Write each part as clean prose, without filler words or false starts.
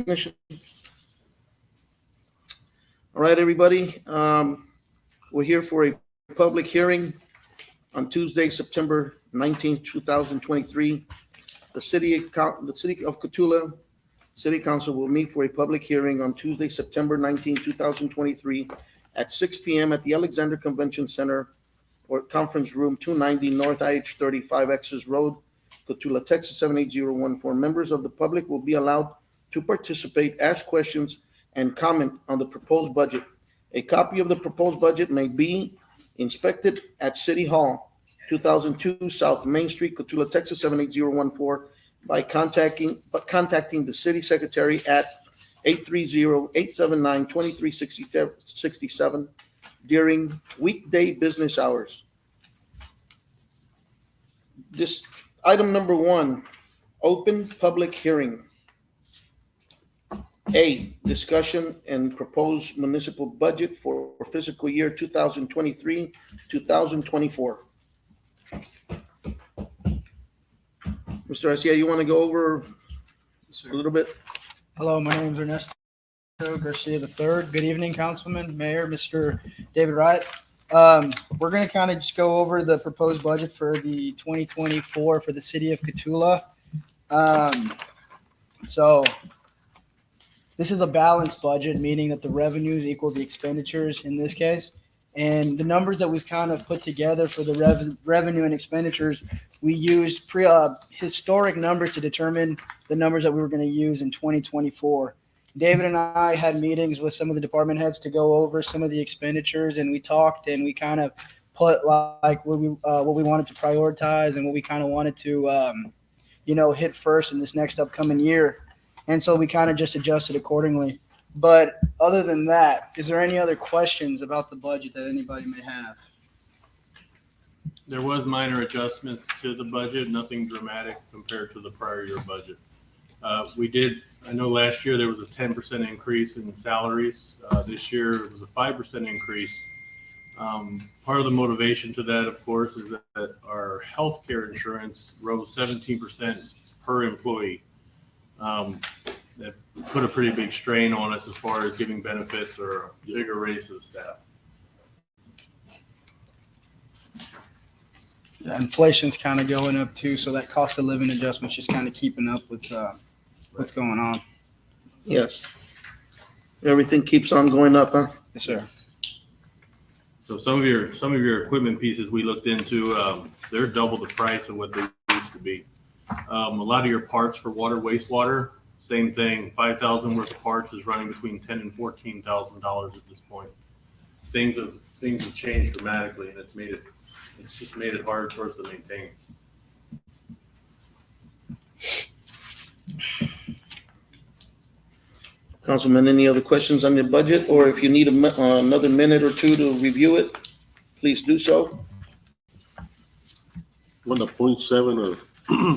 recognition. All right, everybody. We're here for a public hearing on Tuesday, September 19th, 2023. The City of Cotulla City Council will meet for a public hearing on Tuesday, September 19th, 2023 at 6 p.m. at the Alexander Convention Center or Conference Room 290 North IH 35 Exes Road, Cotulla, Texas 78014. Members of the public will be allowed to participate, ask questions, and comment on the proposed budget. A copy of the proposed budget may be inspected at City Hall, 2002 South Main Street, Cotulla, Texas 78014 by contacting the city secretary at 830-879-2367 during weekday business hours. This item number 1, open public hearing. A, discussion and proposed municipal budget for fiscal year 2023-2024. Mr. Garcia, you want to go over a little bit? Hello, my name is Ernesto Garcia III. Good evening, Councilman, Mayor, Mr. David Wright. We're going to kind of just go over the proposed budget for the 2024 for the city of Cotulla. So this is a balanced budget, meaning that the revenues equal the expenditures in this case. And the numbers that we've kind of put together for the revenue and expenditures, we used historic numbers to determine the numbers that we were going to use in 2024. David and I had meetings with some of the department heads to go over some of the expenditures, and we talked and we kind of put like what we wanted to prioritize and what we kind of wanted to hit first in this next upcoming year. And so we kind of just adjusted accordingly. But other than that, is there any other questions about the budget that anybody may have? There was minor adjustments to the budget, nothing dramatic compared to the prior year budget. I know last year there was a 10% increase in salaries. This year it was a 5% increase. Part of the motivation to that, of course, is that our healthcare insurance rose 17% per employee. That put a pretty big strain on us as far as giving benefits or a bigger raise to the staff. Yeah, inflation's kind of going up too, so that cost of living adjustment's just kind of keeping up with what's going on. Yes. Everything keeps on going up, huh? Yes, sir. So some of your equipment pieces we looked into, they're double the price of what they used to be. A lot of your parts for water, wastewater, same thing. 5,000 worth of parts is running between $10,000 and $14,000 at this point. Things have changed dramatically, and it's just made it hard for us to maintain. Councilman, any other questions on the budget? Or if you need another minute or two to review it, please do so. What the 0.7 of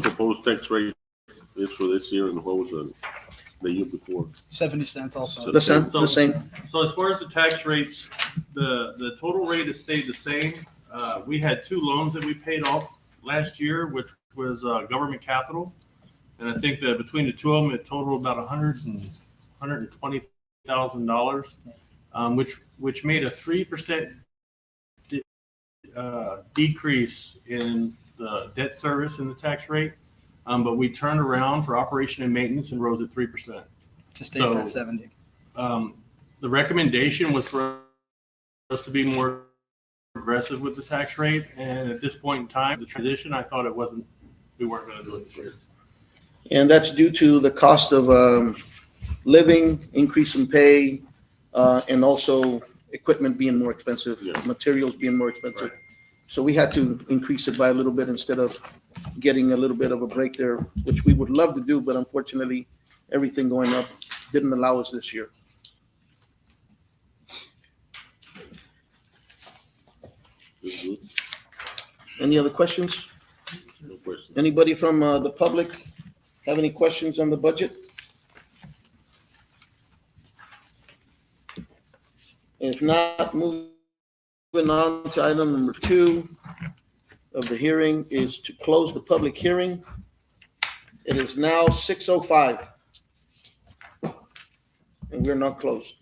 proposed tax rate is for this year, and what was the year before? 70 cents also. The same. So as far as the tax rate, the total rate has stayed the same. We had 2 loans that we paid off last year, which was government capital. And I think that between the 2 of them, it totaled about $120,000, which made a 3% decrease in the debt service in the tax rate. But we turned around for operation and maintenance and rose at 3%. To stay at 70. The recommendation was for us to be more aggressive with the tax rate. And at this point in time, the transition, I thought we weren't going to do it this year. And that's due to the cost of living, increase in pay, and also equipment being more expensive, materials being more expensive. Right. So we had to increase it by a little bit instead of getting a little bit of a break there, which we would love to do, but unfortunately, everything going up didn't allow us this year. Any other questions? No question. Anybody from the public have any questions on the budget? If not, moving on to item number 2 of the hearing is to close the public hearing. It is now 6:05. and we're not closed.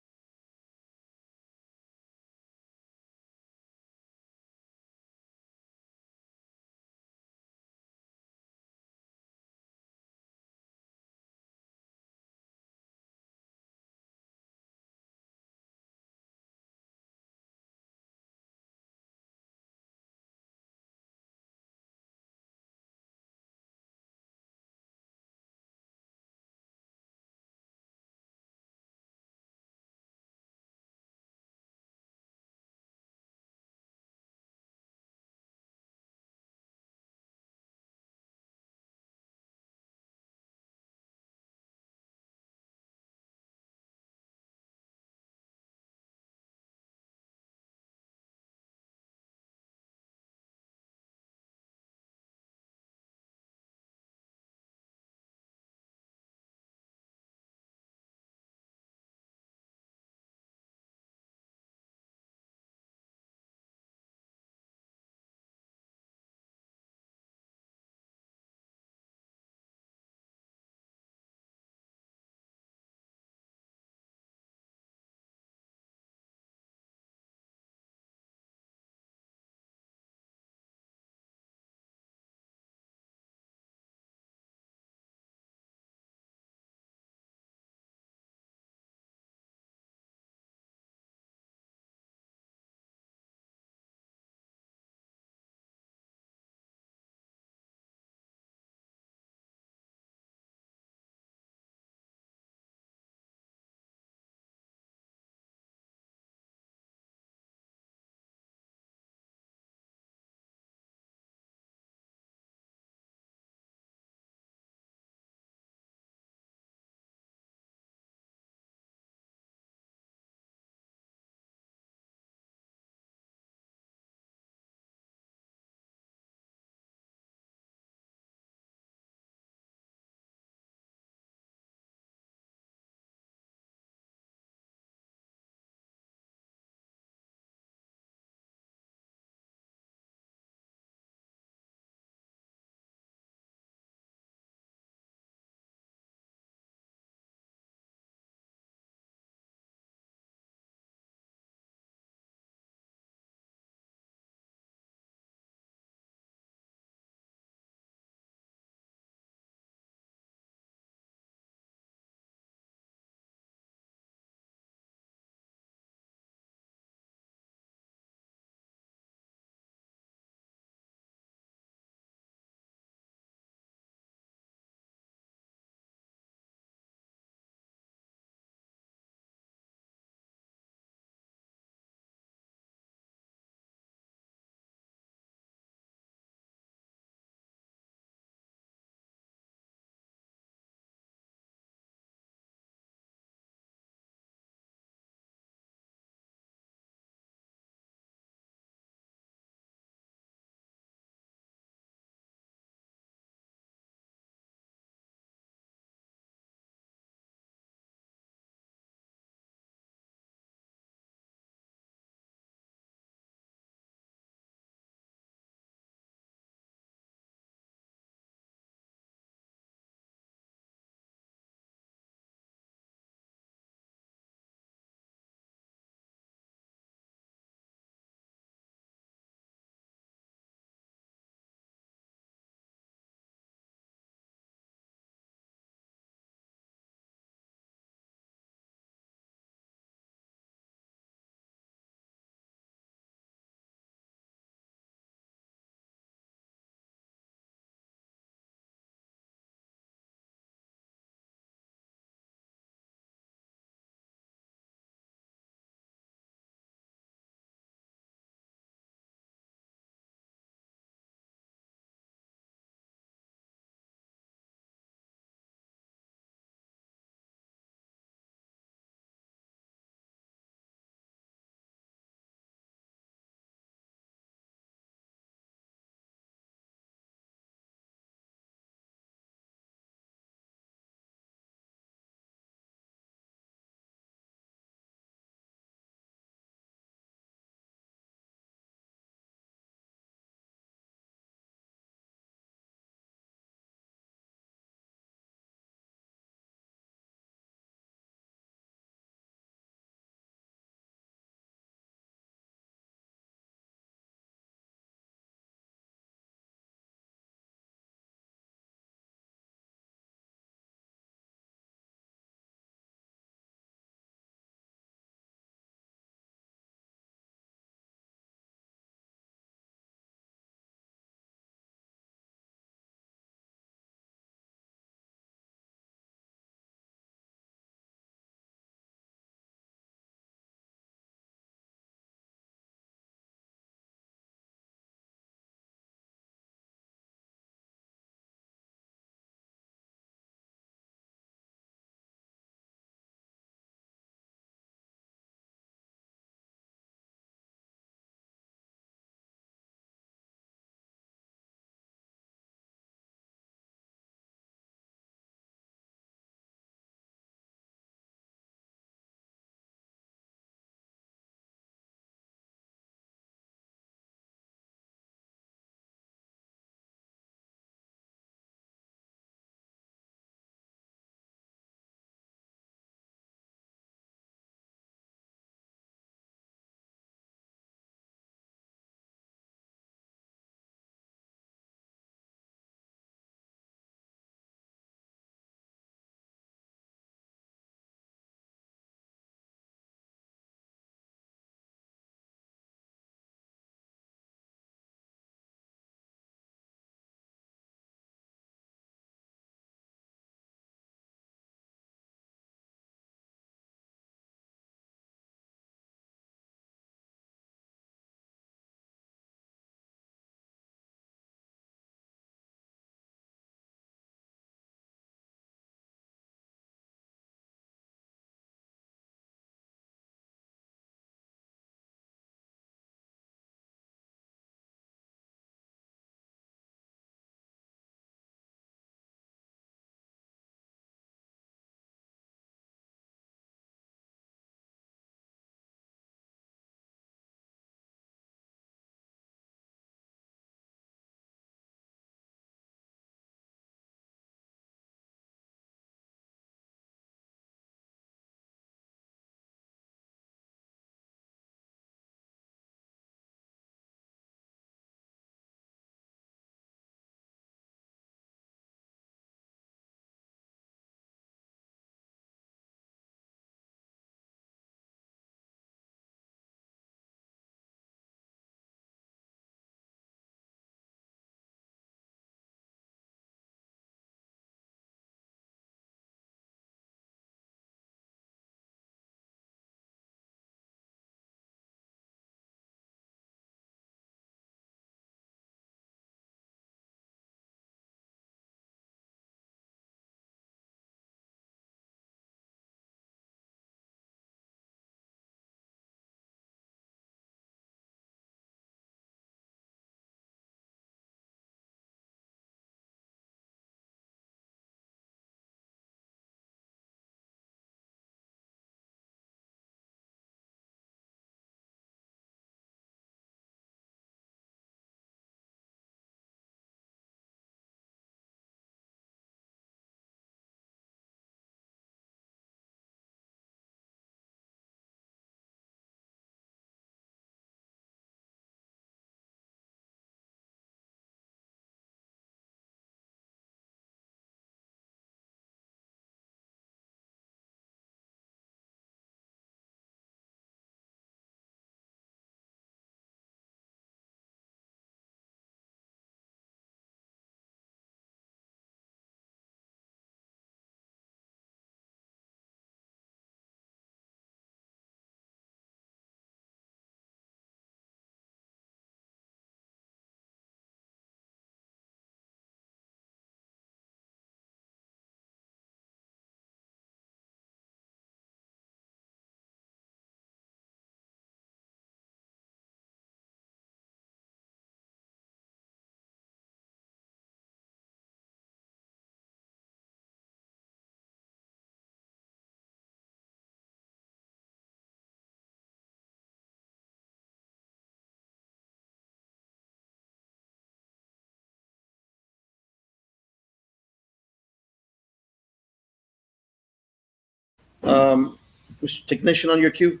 Mr. Technician on your cue.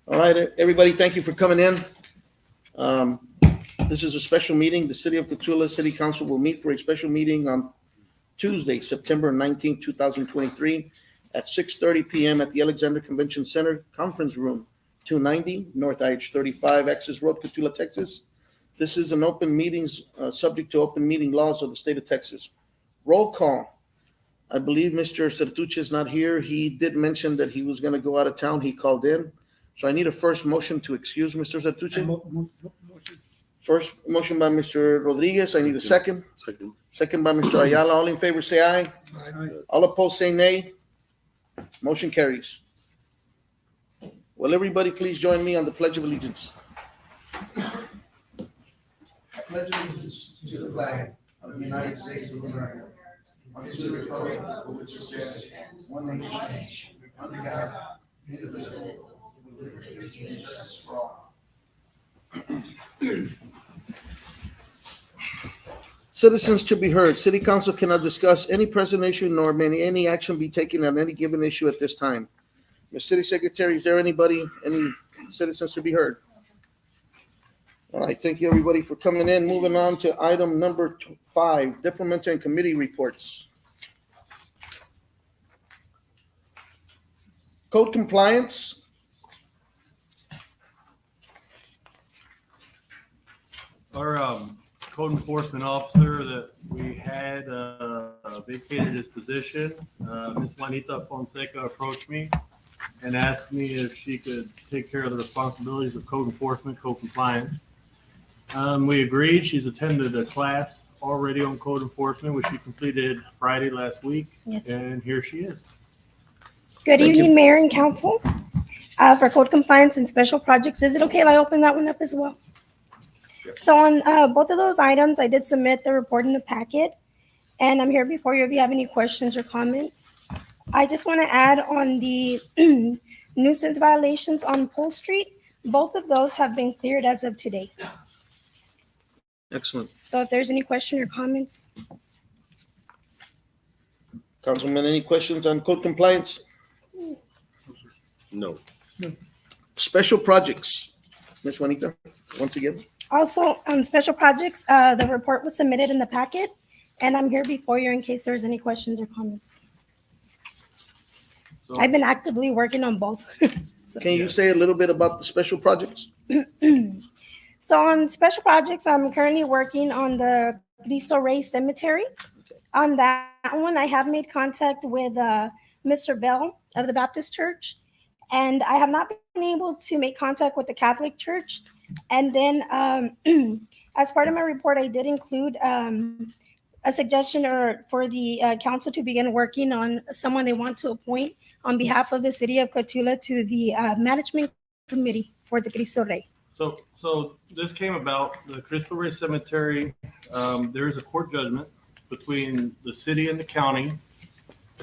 All right, everybody, thank you for coming in. This is a special meeting. The City of Cotulla City Council will meet for a special meeting on Tuesday, September 19th, 2023, at 6:30 p.m. at the Alexander Convention Center, Conference Room 290, North IH-35, Access Road, Cotulla, Texas. This is an open meetings, subject to open meeting laws of the state of Texas. Roll call. I believe Mr. Sertuche is not here. He did mention that he was going to go out of town. He called in. So I need a first motion to excuse Mr. Sertuche. First motion by Mr. Rodriguez. I need a second. Second. Second by Mr. Ayala. All in favor, say aye. All opposed, say nay. Motion carries. Will everybody please join me on the Pledge of Allegiance? I pledge allegiance to the flag of the United States of America, and to the republic for which it stands, one nation, under God, indivisible, with liberty and justice for all. Citizens to be heard. City Council cannot discuss any presentation nor may any action be taken on any given issue at this time. Ms. City Secretary, is there any citizens to be heard? All right, thank you, everybody, for coming in. Moving on to item number 5, Departmental and Committee Reports. Code compliance. Our code enforcement officer that we had vacated his position. Ms. Juanita Fonseca approached me and asked me if she could take care of the responsibilities of code enforcement, code compliance. We agreed. She's attended a class already on code enforcement, which she completed Friday last week. Yes, sir. And here she is. Good Thank you. evening, Mayor and Council. For code compliance and special projects, is it okay if I open that one up as well? Yep. So on both of those items, I did submit the report in the packet, and I'm here before you if you have any questions or comments. I just want to add on the nuisance violations on Pole Street. Both of those have been cleared as of today. Excellent. So if there's any question or comments. Councilman, any questions on code compliance? No. Special projects. Ms. Juanita, once again. Also, on special projects, the report was submitted in the packet, and I'm here before you in case there's any questions or comments. So, I've been actively working on both. So- Can you say a little bit about the special projects? So on special projects, I'm currently working on the Cristo Rey Cemetery. On that one, I have made contact with Mr. Bell of the Baptist Church, and I have not been able to make contact with the Catholic Church. And then as part of my report, I did include a suggestion for the council to begin working on someone they want to appoint on behalf of the city of Cotulla to the management committee for the Cristo Rey. So this came about, the Cristo Rey Cemetery, there is a court judgment between the city and the county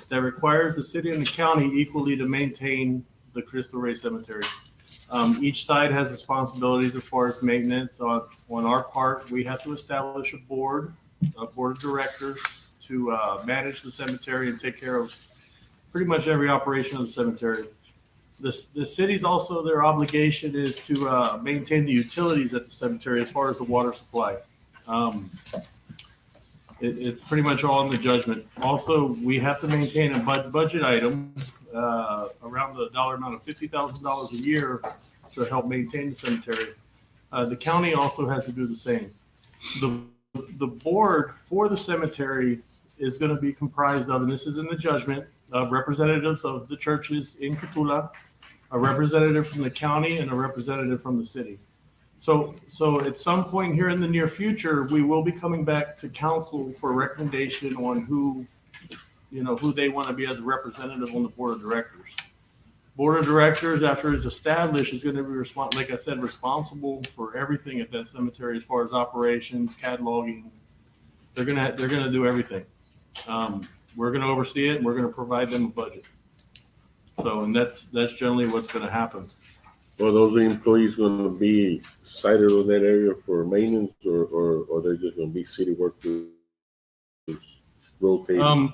that requires the city and the county equally to maintain the Cristo Rey Cemetery. Each side has responsibilities as far as maintenance. On our part, we have to establish a board of directors to manage the cemetery and take care of pretty much every operation of the cemetery. The city's also, their obligation is to maintain the utilities at the cemetery as far as the water supply. It's pretty much all in the judgment. Also, we have to maintain a budget item around the dollar amount of $50,000 a year to help maintain the cemetery. The county also has to do the same. The board for the cemetery is going to be comprised of, and this is in the judgment, of representatives of the churches in Cotulla, a representative from the county, and a representative from the city. So at some point here in the near future, we will be coming back to council for recommendation on who they want to be as a representative on the board of directors. Board of directors, after it's established, is going to be responsible for everything at that cemetery as far as operations, cataloging. They're gonna do everything. We're going to oversee it, and we're going to provide them a budget. So, and that's generally what's going to happen. Are those employees going to be cited on that area for maintenance, or they're just going to be city workers rotating?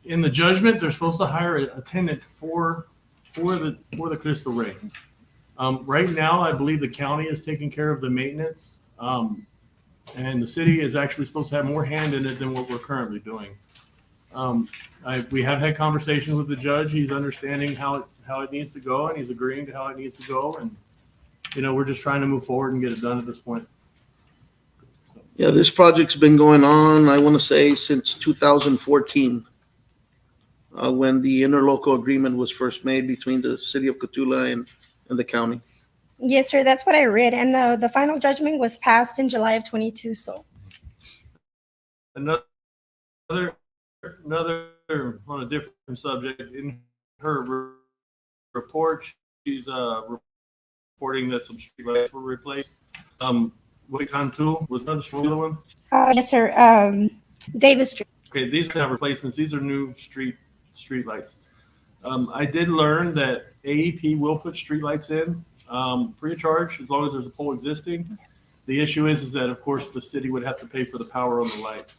in the judgment, they're supposed to hire a tenant for the Cristo Rey. Right now, I believe the county is taking care of the maintenance, and the city is actually supposed to have more hand in it than what we're currently doing. We have had conversations with the judge. He's understanding how it needs to go, and he's agreeing to how it needs to go. And we're just trying to move forward and get it done at this point. Yeah, this project's been going on, I want to say, since 2014, when the interlocal agreement was first made between the city of Cotulla and the county. Yes, sir. That's what I read. And the final judgment was passed in July of 22. So Another on a different subject. In her report, she's reporting that some streetlights were replaced. Huecantu was another one. yes, sir. Davis Street. Okay, these are not replacements. These are new street lights. I did learn that AEP will put street lights in free of charge as long as there's a pole existing. The issue is that, of course, the city would have to pay for the power on the light.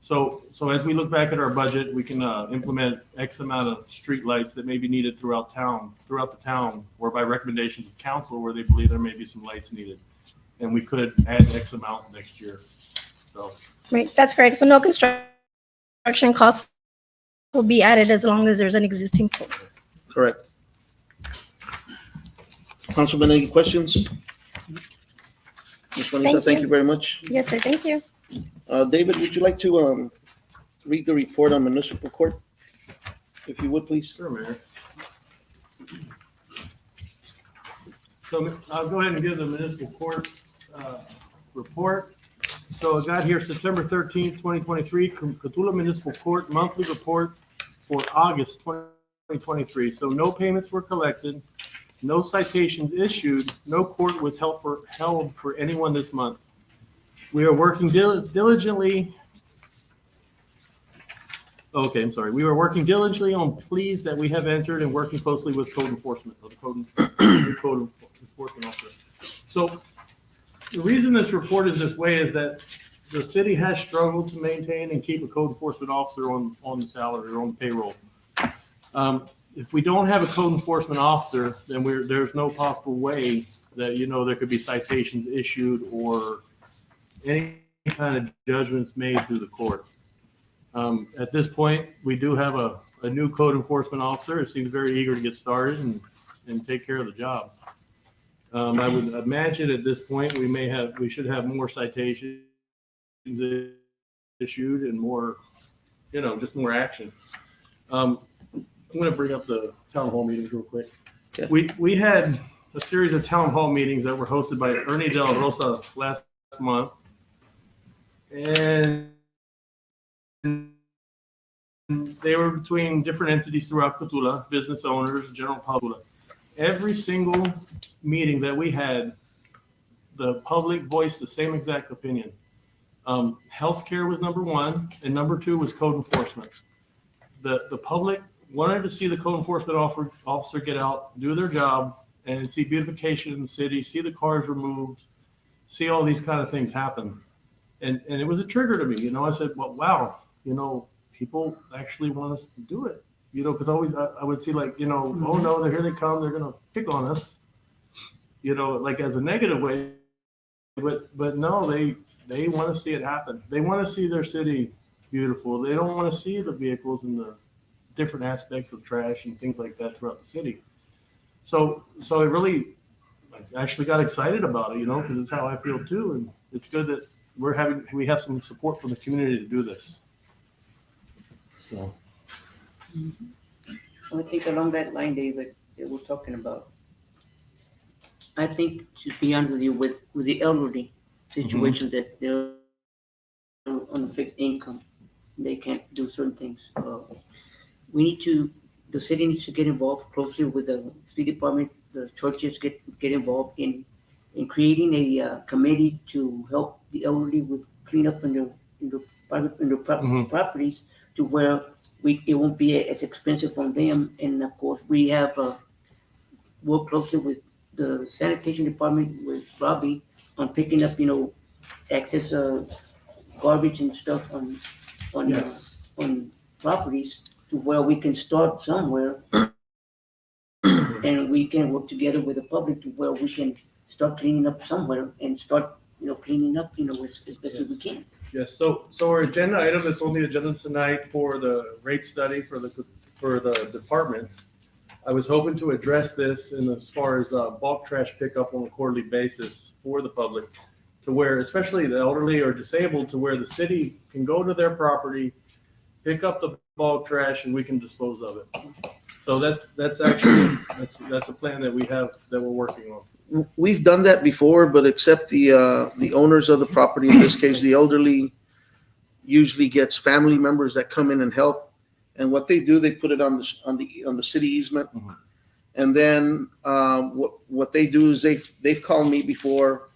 So as we look back at our budget, we can implement X amount of street lights that may be needed throughout the town, or by recommendations of council where they believe there may be some lights needed. And we could add X amount next year. So Right. That's correct. So no construction costs will be added as long as there's an existing pole. Correct. Councilman, any questions? Ms. Juanita, thank you very much. Yes, sir. Thank you. David, would you like to read the report on municipal court? If you would, please. sure, Mayor. So I'll go ahead and give the municipal court report. So I got here September 13th, 2023, Cotulla Municipal Court monthly report for August 2023. So no payments were collected, no citations issued, no court was held for anyone this month. We are working diligently. Okay, I'm sorry. We are working diligently on pleas that we have entered and working closely with code enforcement, or the code enforcement officer. So the reason this report is this way is that the city has struggled to maintain and keep a code enforcement officer on the salary or on the payroll. If we don't have a code enforcement officer, then there's no possible way that, there could be citations issued or any kind of judgments made through the court. At this point, we do have a new code enforcement officer who seems very eager to get started and take care of the job. I would imagine at this point, we should have more citations issued and more, just more action. I'm going to bring up the town hall meetings real quick. Okay. We had a series of town hall meetings that were hosted by Ernie De La Rosa last month. And they were between different entities throughout Cotulla, business owners, general public. Every single meeting that we had, the public voiced the same exact opinion. Healthcare was number one, and number two was code enforcement. The public wanted to see the code enforcement officer get out, do their job, and see beautification in the city, see the cars removed, see all these kind of things happen. And it was a trigger to me. I said, well, wow, people actually want us to do it. Because I would see oh no, here they come, they're gonna pick on us, like as a negative way. But no, they want to see it happen. They want to see their city beautiful. They don't want to see the vehicles and the different aspects of trash and things like that throughout the city. So it really, I actually got excited about it, because it's how I feel too, and it's good that we have some support from the community to do this. So. I think along that line, David, that we're talking about, I think, to be honest with you, with the elderly situation that they're on a fixed income, they can't do certain things. The city needs to get involved closely with the city department, the churches get involved in creating a committee to help the elderly with cleanup in their properties, to where it won't be as expensive on them. And of course, we have worked closely with the sanitation department with Robbie on picking up, excess garbage and stuff on Yes. on properties, to where we can start somewhere and we can work together with the public to where we can start cleaning up somewhere and start, cleaning up, as best as we can. Yes, so our agenda item that's on the agenda tonight for the rate study for the departments. I was hoping to address this in as far as bulk trash pickup on a quarterly basis for the public, to where especially the elderly or disabled, to where the city can go to their property, pick up the bulk trash, and we can dispose of it. So that's actually that's a plan that we have that we're working on. We've done that before, but except the owners of the property, in this case, the elderly, usually gets family members that come in and help. And what they do, they put it on the city easement. Mhm. And then what they do is they've called me before.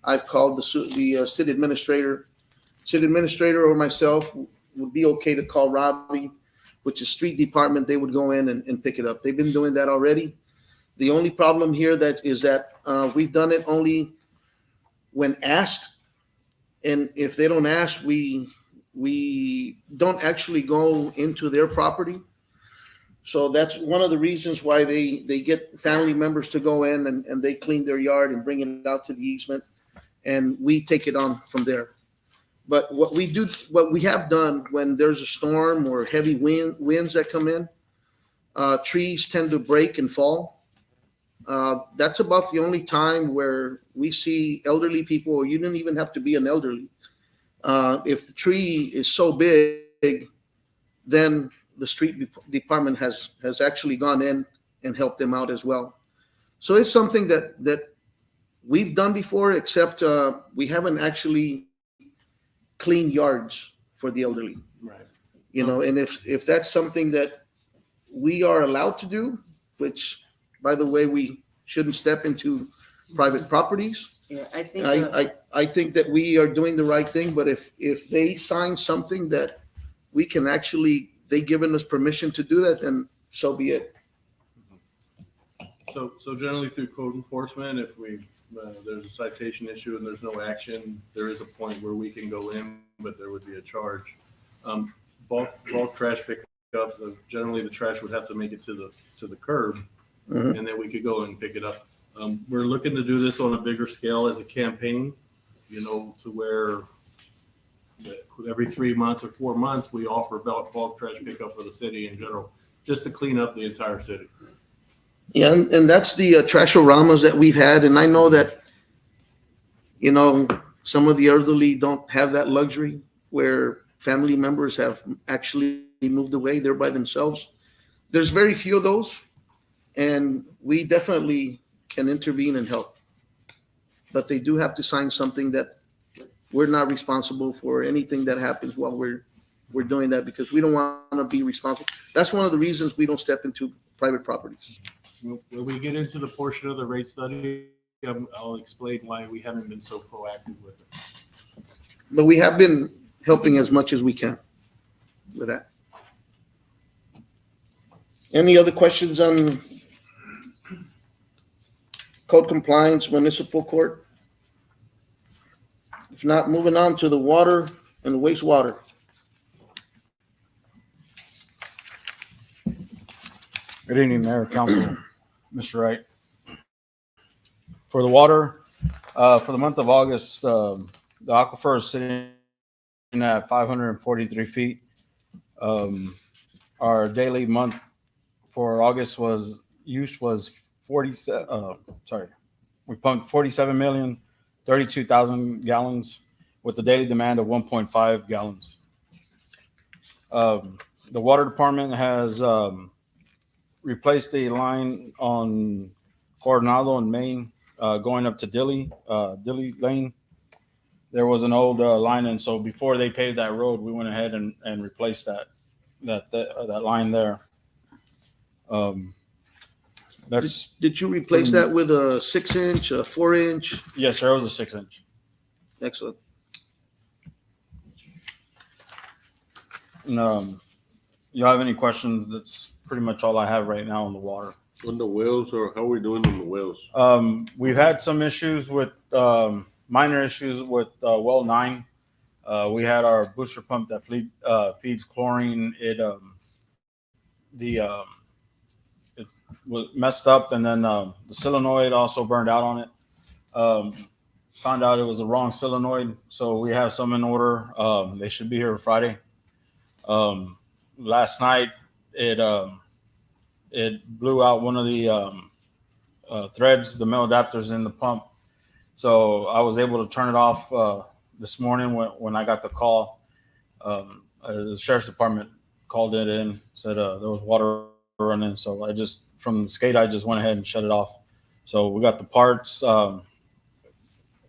I've called the city administrator. City administrator or myself would be okay to call Robbie, which is street department. They would go in and pick it up. They've been doing that already. The only problem here is that we've done it only when asked, and if they don't ask, we don't actually go into their property. So that's one of the reasons why they get family members to go in and they clean their yard and bring it out to the easement, and we take it on from there. But what we have done when there's a storm or heavy winds that come in, trees tend to break and fall. That's about the only time where we see elderly people, or you don't even have to be an elderly. If the tree is so big, then the street department has actually gone in and helped them out as well. So it's something that we've done before, except we haven't actually cleaned yards for the elderly. Right. And if that's something that we are allowed to do, which, by the way, we shouldn't step into private properties. Yeah, I think, I think that we are doing the right thing, but if they sign something that we can actually, they given us permission to do that, then so be it. So generally through code enforcement, if there's a citation issue and there's no action, there is a point where we can go in, but there would be a charge. Bulk trash pickup, generally the trash would have to make it to the curb, Mhm. and then we could go and pick it up. We're looking to do this on a bigger scale as a campaign, to where every 3 months or 4 months, we offer bulk trash pickup for the city in general, just to clean up the entire city. Yeah, and that's the trash-o-ramas that we've had, and I know that, some of the elderly don't have that luxury where family members have actually moved away, they're by themselves. There's very few of those, and we definitely can intervene and help. But they do have to sign something that we're not responsible for anything that happens while we're doing that, because we don't want to be responsible. That's one of the reasons we don't step into private properties. When we get into the portion of the rate study, I'll explain why we haven't been so proactive with it. But we have been helping as much as we can with that. Any other questions on code compliance, municipal court? If not, moving on to the water and the wastewater. Good evening, Mayor, Council, Mr. Wright. For the water, for the month of August, the aquifer is sitting at 543 feet. Our daily month for August use was 47. We pumped 47,032,000 gallons with a daily demand of 1.5 gallons. The water department has replaced the line on Coronado and Main, going up to Dilly Lane. There was an old line, and so before they paved that road, we went ahead and replaced that line there. Did you replace that with a 6-inch, a 4-inch? Yes, sir. It was a 6-inch. Excellent. And, you have any questions? That's pretty much all I have right now on the water. On the wells, or how are we doing on the wells? We've had some issues with minor issues with well 9. We had our booster pump that feeds chlorine. it was messed up, and then the solenoid also burned out on it. Found out it was the wrong solenoid, so we have some in order. They should be here Friday. Last night it blew out one of the threads, the male adapters in the pump. So I was able to turn it off this morning when I got the call. The sheriff's department called it in, said there was water running. So from the skate, I just went ahead and shut it off. So we got the parts.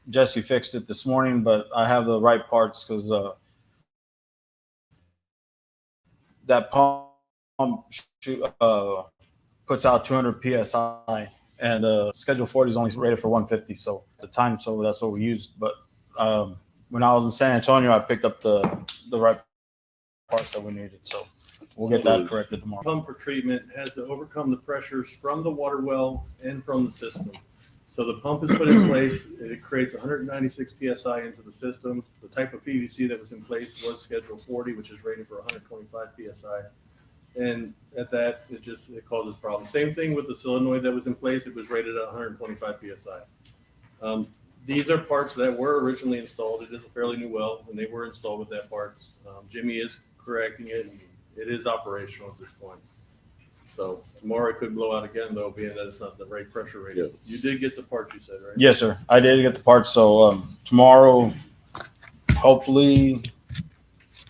Jesse fixed it this morning, but I have the right parts because that pump puts out 200 psi, and Schedule 40 is only rated for 150. So at the time, so that's what we used. But when I was in San Antonio, I picked up the right parts that we needed. So we'll get that corrected tomorrow. Pump for treatment has to overcome the pressures from the water well and from the system. So the pump is put in place. It creates 196 psi into the system. The type of PVC that was in place was Schedule 40, which is rated for 125 psi. And at that, it causes problems. Same thing with the solenoid that was in place. It was rated at 125 psi. These are parts that were originally installed. It is a fairly new well, and they were installed with that parts. Jimmy is correcting it, and it is operational at this point. So tomorrow it could blow out again, though, being that it's not the right pressure rating. Yeah. You did get the parts, you said, right? Yes, sir. I did get the parts. So tomorrow, hopefully,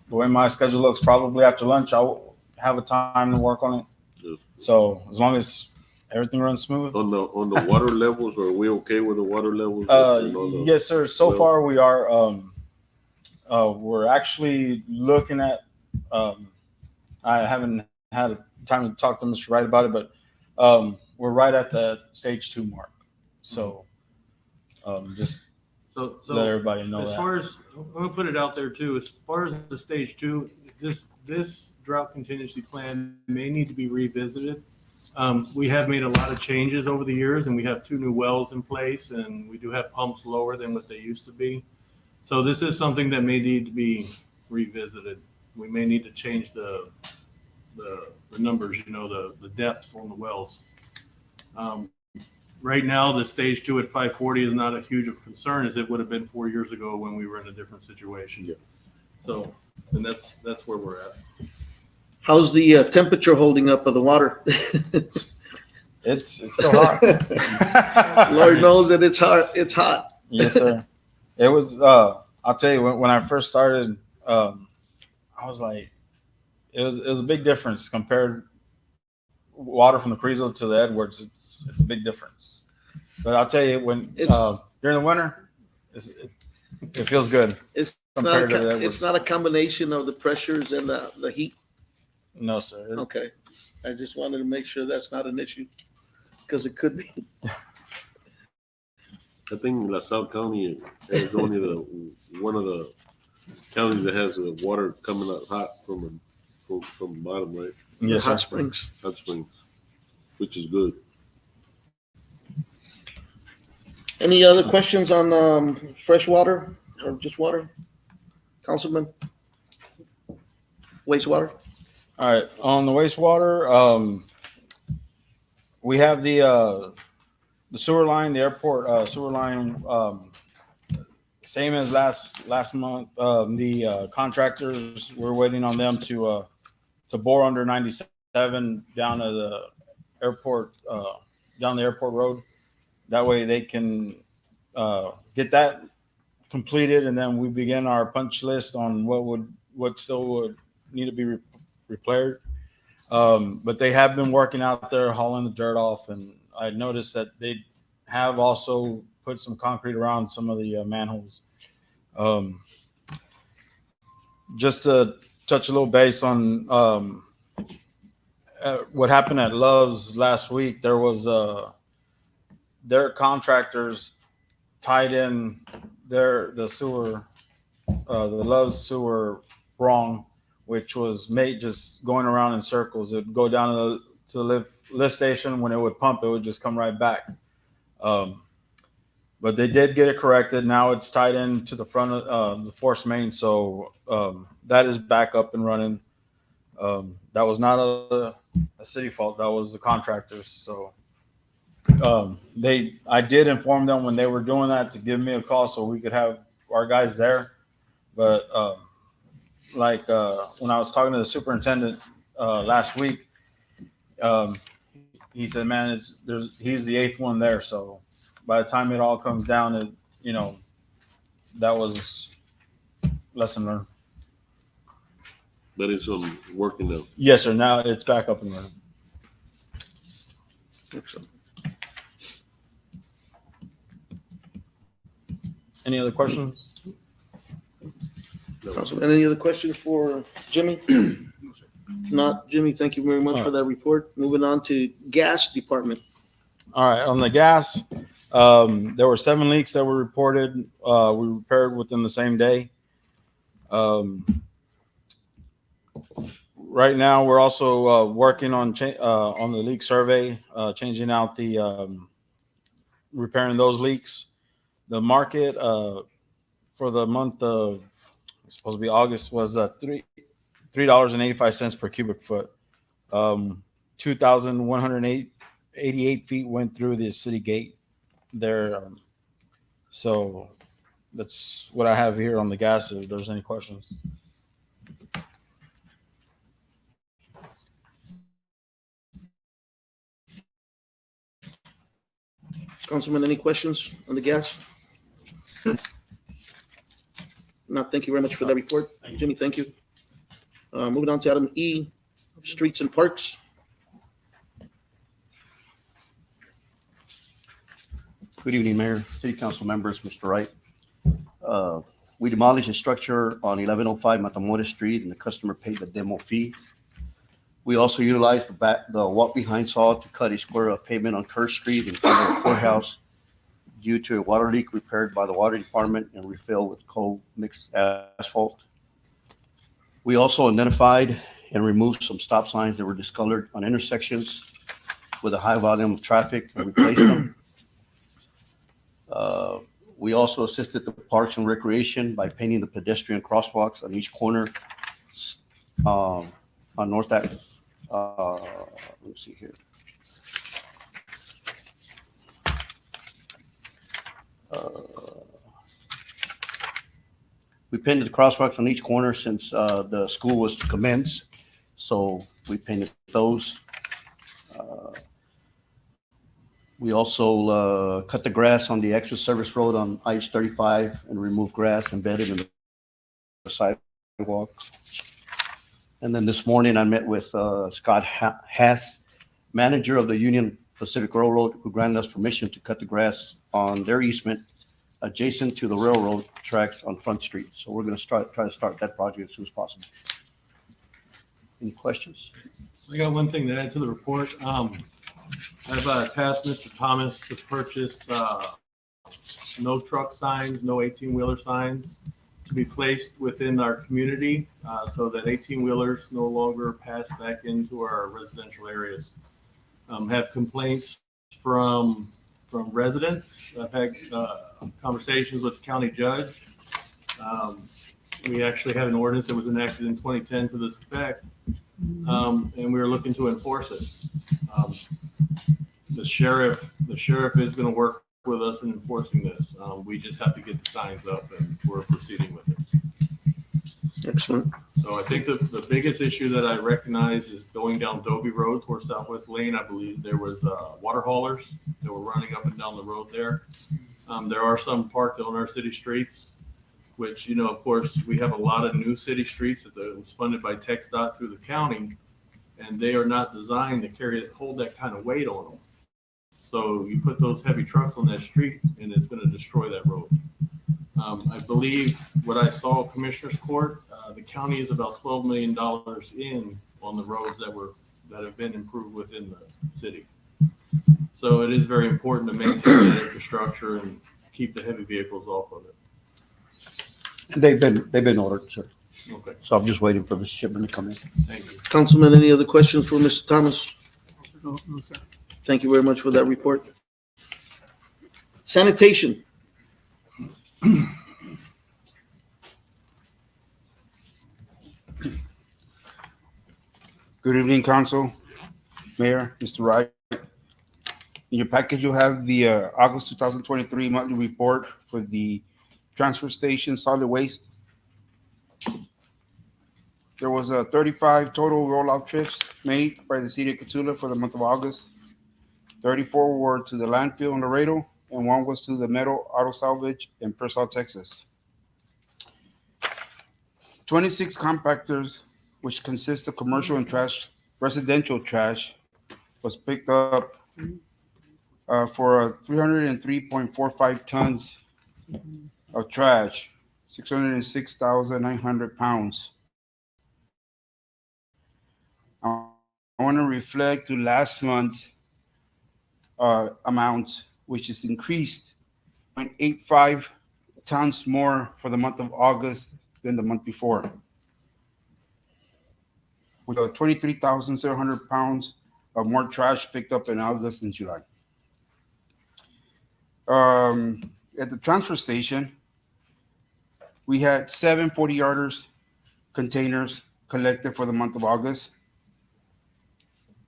the way my schedule looks, probably after lunch, I'll have a time to work on it. Yeah. So as long as everything runs smooth. On the water levels, are we okay with the water levels? And all the- Yes, sir. So well- far, we are. We're actually looking at. I haven't had time to talk to Mr. Wright about it, but we're right at the stage 2 mark. So just So let everybody know as that. far as, I'm gonna put it out there too, as far as the stage 2, this drought contingency plan may need to be revisited. We have made a lot of changes over the years, and we have 2 new wells in place, and we do have pumps lower than what they used to be. So this is something that may need to be revisited. We may need to change the numbers, the depths on the wells. Right now, the stage 2 at 540 is not a huge of concern as it would have been 4 years ago when we were in a different situation. Yeah. So, and that's where we're at. How's the temperature holding up of the water? It's still hot. Lord knows that it's hot. It's hot. Yes, sir. It was. I'll tell you, when I first started, I was like, it was a big difference compared water from the Carrizo to the Edwards. It's a big difference. But I'll tell you, when during the winter, it feels good. It's compared to the Edwards. it's not a combination of the pressures and the heat. No, sir. Okay, I just wanted to make sure that's not an issue because it could be. I think LaSalle County is only one of the counties that has the water coming out hot from the bottom, right? Yes, Hot sir. springs. Hot springs, which is good. Any other questions on fresh water or just water? Councilman? Wastewater? All right, on the wastewater, we have the sewer line, the airport sewer line, same as last month. The contractors, we're waiting on them to bore under 97 down to the airport, down the airport road. That way they can get that completed, and then we begin our punch list on what still would need to be repaired. But they have been working out there hauling the dirt off, and I noticed that they have also put some concrete around some of the manholes. Just to touch a little base on what happened at Love's last week, there was their contractors tied in the sewer, the Love's sewer wrong, which was just going around in circles. It would go down to the lift station. When it would pump, it would just come right back. But they did get it corrected. Now it's tied in to the front of the force main. So that is back up and running. That was not a city fault. That was the contractors. So I did inform them when they were doing that to give me a call so we could have our guys there. But when I was talking to the superintendent last week, he said, "Man, he's the eighth one there." So by the time it all comes down, that was lesson learned. But it's working now. Yes, sir. Now it's back up and running. Excellent. Any other questions? No. Councilman, any other questions for Jimmy? Not, Jimmy, thank you very much for that report. Moving on to gas department. All right. On the gas, there were 7 leaks that were reported. We repaired within the same day. Right now, we're also working on the leak survey, changing out repairing those leaks. The market for the month of it's supposed to be August was $3.85 per cubic foot. 2,188 feet went through the city gate there. So that's what I have here on the gas. If there's any questions. Councilman, any questions on the gas? No, thank you very much for that report. Jimmy, thank you. Moving on to item E, streets and parks. Good evening, Mayor, City Council members, Mr. Wright. We demolished a structure on 1105 Matamoros Street, and the customer paid the demo fee. We also utilized the walk-behind saw to cut a square of pavement on Kerr Street in front of the courthouse due to a water leak repaired by the water department and refilled with cold mixed asphalt. We also identified and removed some stop signs that were discolored on intersections with a high volume of traffic and replaced them. We also assisted the Parks and Recreation by painting the pedestrian crosswalks on each corner on North Ave. Let me see here. We painted the crosswalks on each corner since the school was to commence, so we painted those. We also cut the grass on the exit service road on IH-35 and removed grass embedded in the sidewalk. And then this morning I met with Scott Hass, manager of the Union Pacific Railroad, who granted us permission to cut the grass on their easement adjacent to the railroad tracks on Front Street. So we're going to try to start that project as soon as possible. Any questions? I got one thing to add to the report. I've tasked Mr. Thomas to purchase no truck signs, no 18-wheeler signs to be placed within our community so that 18-wheelers no longer pass back into our residential areas. Have complaints from residents. I've had conversations with the county judge. We actually had an ordinance that was enacted in 2010 to this effect, and we were looking to enforce it. The sheriff is going to work with us in enforcing this. We just have to get the signs up, and we're proceeding with it. Excellent. So I think the biggest issue that I recognize is going down Dobie Road towards Southwest Lane. I believe there was water haulers that were running up and down the road there. There are some parked on our city streets, which, of course, we have a lot of new city streets that was funded by TxDOT through the county, and they are not designed to hold that kind of weight on them. So you put those heavy trucks on that street, and it's going to destroy that road. I believe what I saw at Commissioner's Court, the county is about $12 million in on the roads that have been improved within the city. So it is very important to maintain that infrastructure and keep the heavy vehicles off of it. They've been ordered, sir. Okay, So I'm just waiting for the shipment to come in. thank you. Councilman, any other questions for Mr. Thomas? No, sir. Thank you very much for that report. Sanitation. Good evening, Council. Mayor, Mr. Wright. In your package, you have the August 2023 monthly report for the transfer station solid waste. There was 35 total rollout trips made by the city of Cotulla for the month of August. 34 were to the landfill in Laredo, and one was to the metal auto salvage in Pearsall, Texas. 26 compactors, which consist of commercial and residential trash, was picked up for 303.45 tons of trash, 606,900 pounds. I want to reflect to last month's amount, which is increased 0.85 tons more for the month of August than the month before, with 23,700 pounds of more trash picked up in August and July. At the transfer station, we had 7 40-yarders containers collected for the month of August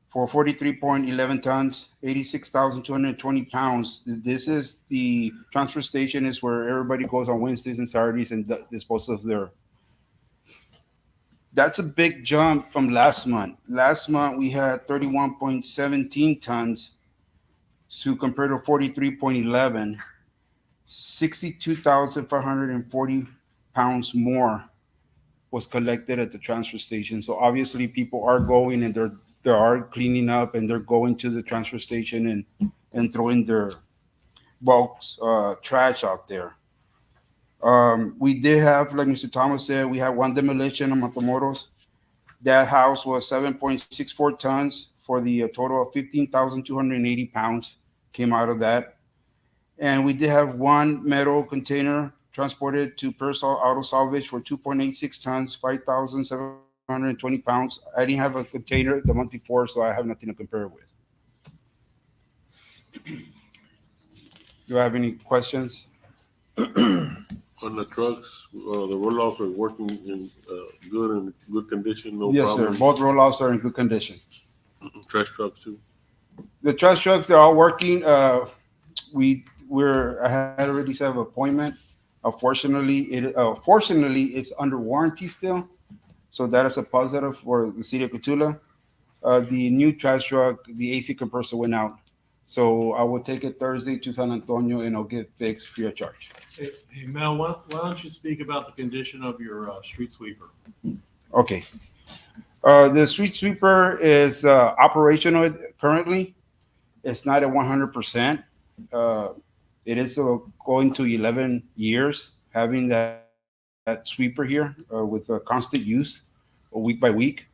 for 43.11 tons, 86,220 pounds. This is the transfer station, is where everybody goes on Wednesdays and Saturdays and disposes of their. That's a big jump from last month. Last month, we had 31.17 tons to compare to 43.11, 62,540 pounds more was collected at the transfer station. So obviously people are going and they are cleaning up, and they're going to the transfer station and throwing their bulk trash out there. We did have, like Mr. Thomas said, we had one demolition on Matamoros. That house was 7.64 tons for the total of 15,280 pounds came out of that. And we did have one metal container transported to Pearsall Auto Salvage for 2.86 tons, 5,720 pounds. I didn't have a container the month before, so I have nothing to compare it with. Do I have any questions? On the trucks, the rollouts are working in good condition, no Yes, problem? sir. Both rollouts are in good condition. Trash trucks too? The trash trucks, they're all working. I had already set an appointment. Fortunately, it's under warranty still. So that is a positive for the city of Cotulla. The new trash truck, the AC compressor went out. So I will take it Thursday to San Antonio and I'll get fixed free of charge. Hey, Mel, why don't you speak about the condition of your street sweeper? Okay. The street sweeper is operational currently. It's not at 100%. It is going to 11 years having that sweeper here with constant use week by week.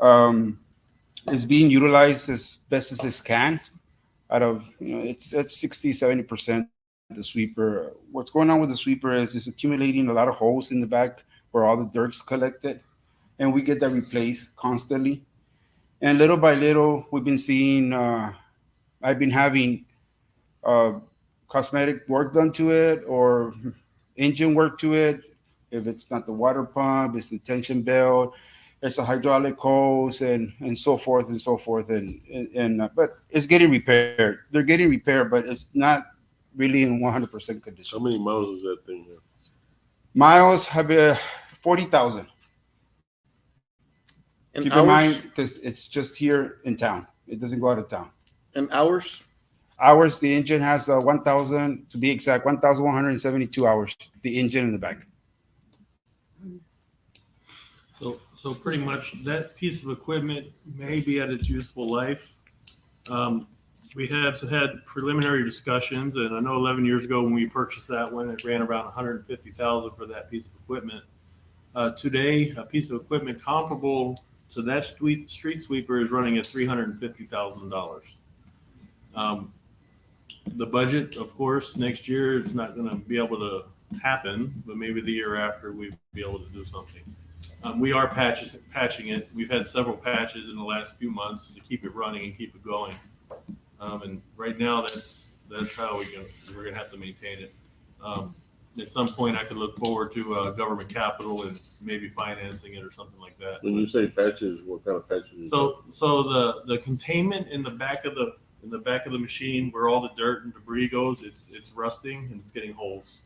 It's being utilized as best as it can. Out of, it's at 60-70% the sweeper. What's going on with the sweeper is it's accumulating a lot of holes in the back where all the dirt's collected, and we get that replaced constantly. And little by little, we've been seeing, I've been having cosmetic work done to it or engine work to it. If it's not the water pump, it's the tension belt, it's a hydraulic hose, and so forth and so forth. But it's getting repaired. They're getting repaired, but it's not really in 100% condition. How many miles is that thing? Miles have 40,000. And Keep in mind, hours, because it's just here in town. It doesn't go out of town. and hours, Hours, the engine has 1,000, to be exact, 1,172 hours, the engine in the back. So pretty much that piece of equipment may be at its useful life. We have had preliminary discussions, and I know 11 years ago when we purchased that one, it ran around $150,000 for that piece of equipment. Today, a piece of equipment comparable to that street sweeper is running at $350,000. The budget, of course, next year it's not going to be able to happen, but maybe the year after we'll be able to do something. We are patching it. We've had several patches in the last few months to keep it running and keep it going. And right now, that's how we're gonna have to maintain it. at some point I could look forward to government capital and maybe financing it or something like that. When you say patches, what kind of patches? So the containment in the back of the machine where all the dirt and debris goes, it's rusting and it's getting holes.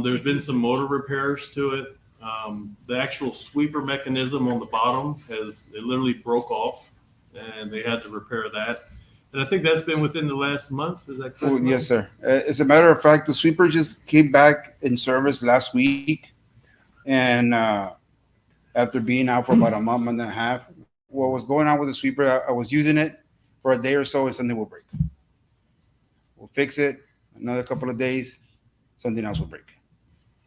There's been some motor repairs to it. The actual sweeper mechanism on the bottom it literally broke off, and they had to repair that. And I think that's been within the last month. Is that correct? Oh, yes, sir. As a matter of fact, the sweeper just came back in service last week. And after being out for about a month and a half, what was going on with the sweeper, I was using it for a day or so and something will break. We'll fix it. Another couple of days, something else will break.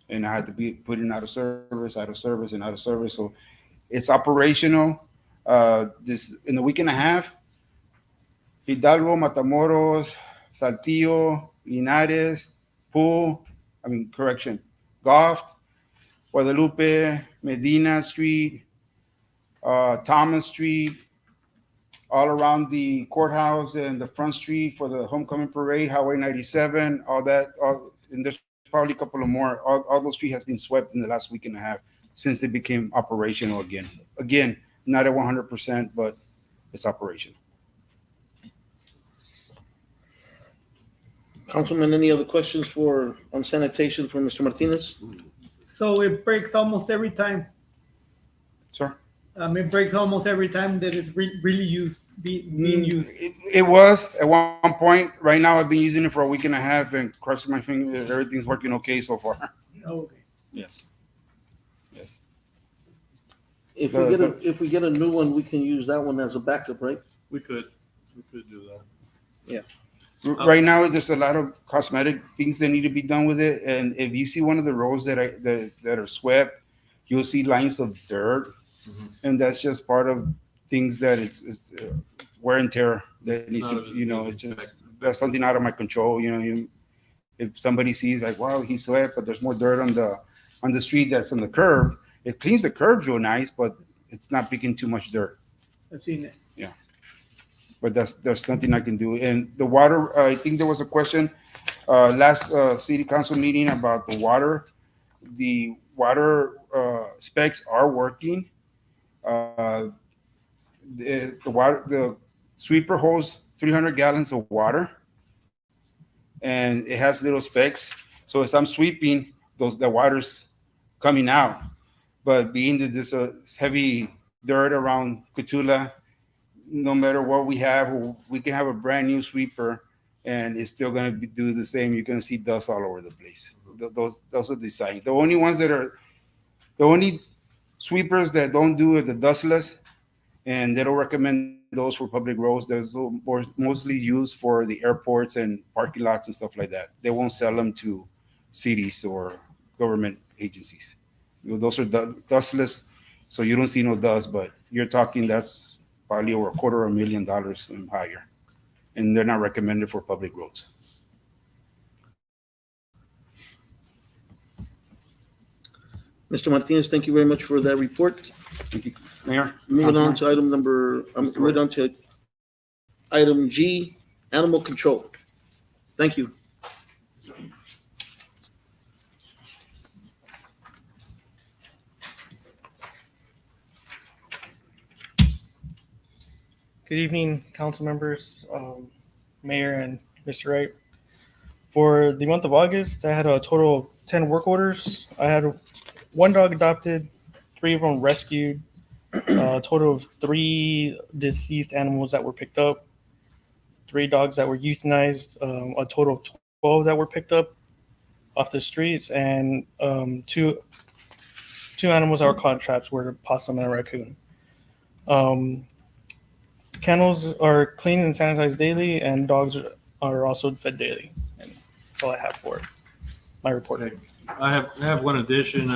And I had to be putting out of service. So it's operational. This in a week and a half, Hidalgo, Matamoros, Saltillo, Linares, Goff, Guadalupe, Medina Street, Thomas Street, all around the courthouse and the front street for the homecoming parade, Highway 97, and there's probably a couple of more. All those streets has been swept in the last week and a half since it became operational again. Again, not at 100%, but it's operational. Councilman, any other questions on sanitation for Mr. Martinez? So it breaks almost every time. Sir? It breaks almost every time that it's really being used. It was at one point. Right now, I've been using it for a week and a half and crossing my fingers. Everything's working okay so far. Okay. Yes. If we get a new one, we can use that one as a backup, right? We could do that. Right now, there's a lot of cosmetic things that need to be done with it. And if you see one of the roads that are swept, you'll see lines of dirt. Mm-hmm. And that's just part of things that it's wear and tear that needs to, that's something out of my control. If somebody sees like, wow, he swept, but there's more dirt on the street that's on the curb, it cleans the curbs real nice, but it's not picking too much dirt. I've seen it. Yeah. But there's nothing I can do. And the water, I think there was a question last city council meeting about the water. The water specs are working. The sweeper holds 300 gallons of water, and it has little specs. So as I'm sweeping, the water's coming out. But being that there's a heavy dirt around Cotulla, no matter what we have, we can have a brand new sweeper, and it's still going to do the same. You're going to see dust all over the place. Those are designed. The only sweepers that don't do it, the dustless, and they don't recommend those for public roads. Those are mostly used for the airports and parking lots and stuff like that. They won't sell them to cities or government agencies. Those are dustless, so you don't see no dust, but you're talking that's probably over $250,000 and higher, and they're not recommended for public roads. Mr. Martinez, thank you very much for that report. Thank you, Mayor. Moving on to item G, animal control. Thank you. Good evening, council members, Mayor and Mr. Wright. For the month of August, I had a total of 10 work orders. I had one dog adopted, 3 of them rescued, a total of 3 deceased animals that were picked up, 3 dogs that were euthanized, a total of 12 that were picked up off the streets, and 2 animals that were caught in traps were a possum and a raccoon. Kennels are cleaned and sanitized daily, and dogs are also fed daily. And that's all I have for my report. Okay. I have one addition.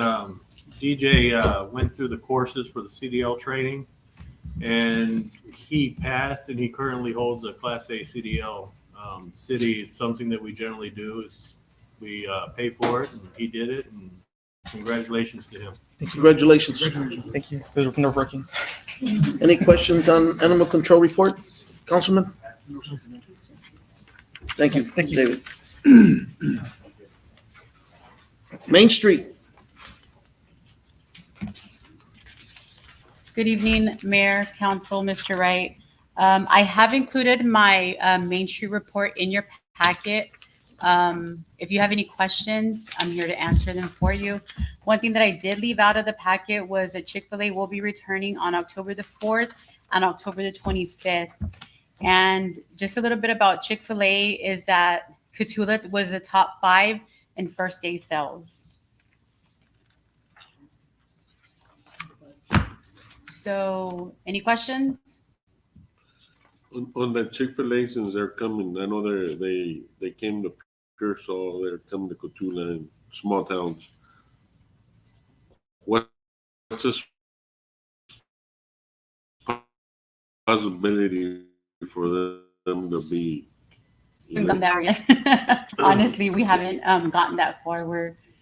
DJ went through the courses for the CDL training, and he passed, and he currently holds a Class A CDL. City is something that we generally do is we pay for it, and he did it, and congratulations to him. Congratulations. Thank you. It was nerve-wracking. Any questions on animal control report, Councilman? Thank you. Thank you. David. Main Street. Good evening, Mayor, Council, Mr. Wright. I have included my Main Street report in your packet. If you have any questions, I'm here to answer them for you. One thing that I did leave out of the packet was that Chick-fil-A will be returning on October the 4th and October the 25th. And just a little bit about Chick-fil-A is that Cotulla was the top 5 in first day sales. So, any questions? On that Chick-fil-A, since they're coming, I know they came to Pearsall, they're coming to Cotulla and small towns. What's this possibility for them to be? We haven't gotten that yet. Honestly, we haven't gotten that far.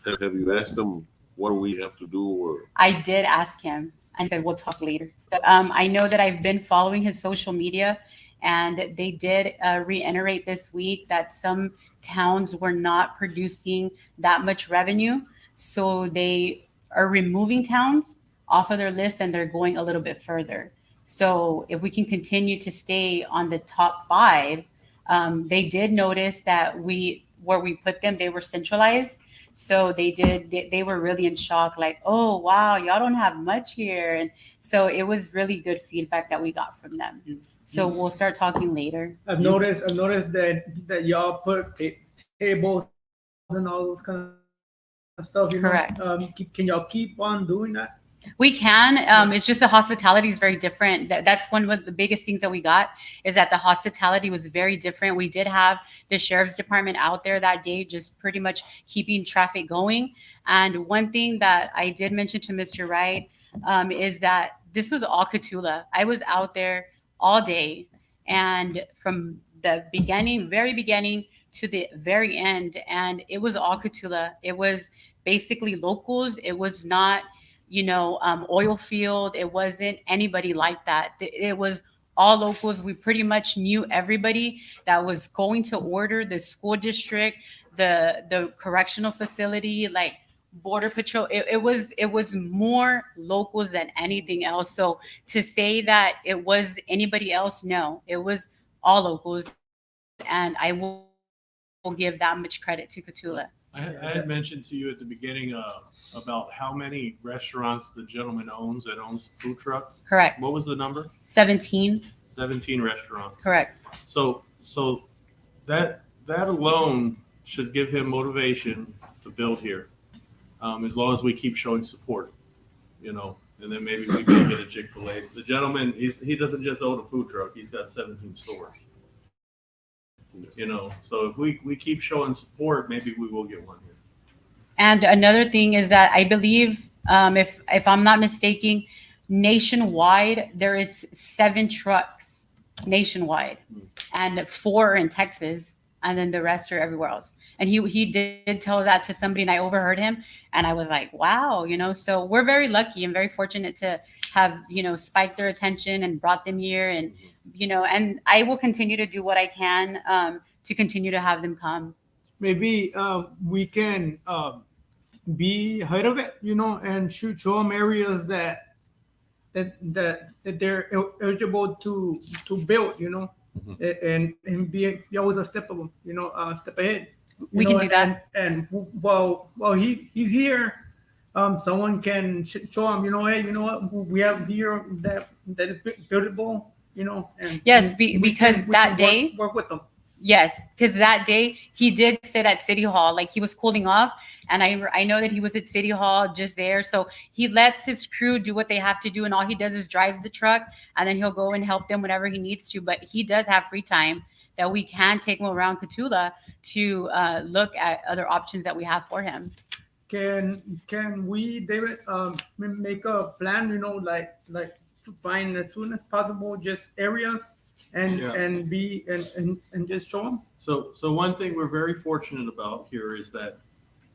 Have you asked them what do we have to do, or? I did ask him and said we'll talk later. I know that I've been following his social media, and they did reiterate this week that some towns were not producing that much revenue, so they are removing towns off of their list and they're going a little bit further. So if we can continue to stay on the top 5, they did notice that where we put them, they were centralized. So they were really in shock, like, oh, wow, y'all don't have much here. And so it was really good feedback that we got from them. So we'll start talking later. I've noticed that y'all put tables and all those kind of stuff. Correct. Can y'all keep on doing that? We can. It's just the hospitality is very different. That's one of the biggest things that we got is that the hospitality was very different. We did have the sheriff's department out there that day, just pretty much keeping traffic going. And one thing that I did mention to Mr. Wright is that this was all Cotulla. I was out there all day, and from the very beginning to the very end, and it was all Cotulla. It was basically locals. It was not oil field. It wasn't anybody like that. It was all locals. We pretty much knew everybody that was going to order, the school district, the correctional facility, like Border Patrol. It was more locals than anything else. So to say that it was anybody else, no, it was all locals. And I will give that much credit to Cotulla. I had mentioned to you at the beginning about how many restaurants the gentleman owns that owns the food truck. Correct. What was the number? 17. 17 restaurants. Correct. So that alone should give him motivation to build here, as long as we keep showing support, and then maybe we can get a Chick-fil-A. The gentleman, he doesn't just own a food truck; he's got 17 stores. So if we keep showing support, maybe we will get one here. And another thing is that I believe, if I'm not mistaken, nationwide there is 7 trucks nationwide, and 4 are in Texas, and then the rest are everywhere else. And he did tell that to somebody, and I overheard him, and I was like, wow, So we're very lucky and very fortunate to have spiked their attention and brought them here, and and I will continue to do what I can to continue to have them come. Maybe we can be ahead of it, and show them areas that they're eligible to build, and be always a step of them, step ahead. We can do that. And while he's here, someone can show him, hey, what we have here that is buildable, and Yes, we because can that day. work with them. Yes, because that day he did sit at City Hall, like he was cooling off, and I know that he was at City Hall just there. So he lets his crew do what they have to do, and all he does is drive the truck, and then he'll go and help them whenever he needs to. But he does have free time that we can take him around Cotulla to look at other options that we have for him. Can we, David, make a plan? Like to find as soon as possible just areas. And just show them. So one thing we're very fortunate about here is that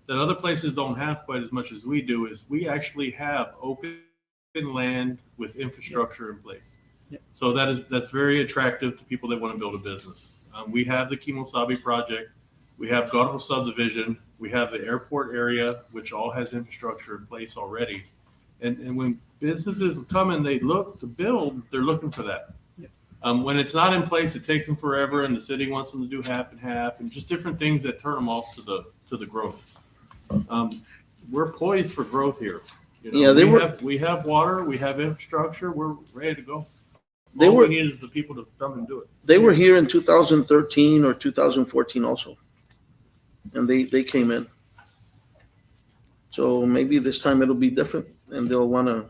other places don't have quite as much as we do. Is we actually have open land with infrastructure in place. Yeah. So that's very attractive to people that want to build a business. We have the Kimosabe project. We have Garden subdivision. We have the airport area, which all has infrastructure in place already. And when businesses come and they look to build, they're looking for that. When it's not in place, it takes them forever, and the city wants them to do half and half, and just different things that turn them off to the growth. We're poised for growth here. You know, Yeah, we have water, we have infrastructure, we're ready to go. They All were- we need is the people to come and do it. They were here in 2013 or 2014 also. And they came in. So maybe this time it'll be different and they'll wanna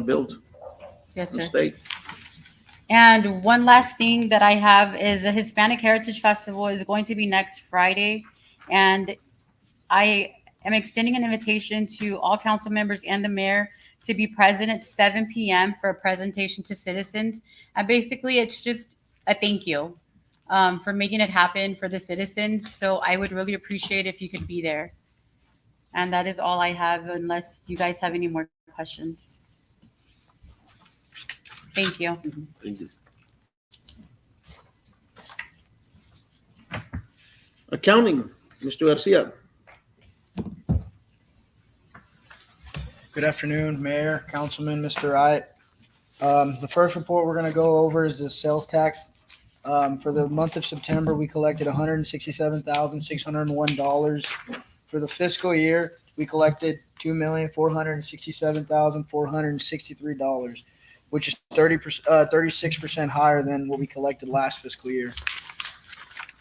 build Yes, and sir. stay. And one last thing that I have is the Hispanic Heritage Festival is going to be next Friday. And I am extending an invitation to all council members and the mayor to be present at 7 p.m. for a presentation to citizens. And basically, it's just a thank you for making it happen for the citizens. So I would really appreciate if you could be there. And that is all I have, unless you guys have any more questions. Thank you. Thank you. Accounting, Mr. Garcia. Good afternoon, Mayor, Councilman, Mr. Wright. The first report we're gonna go over is the sales tax. For the month of September, we collected $167,601. For the fiscal year, we collected $2,467,463, which is 36% higher than what we collected last fiscal year.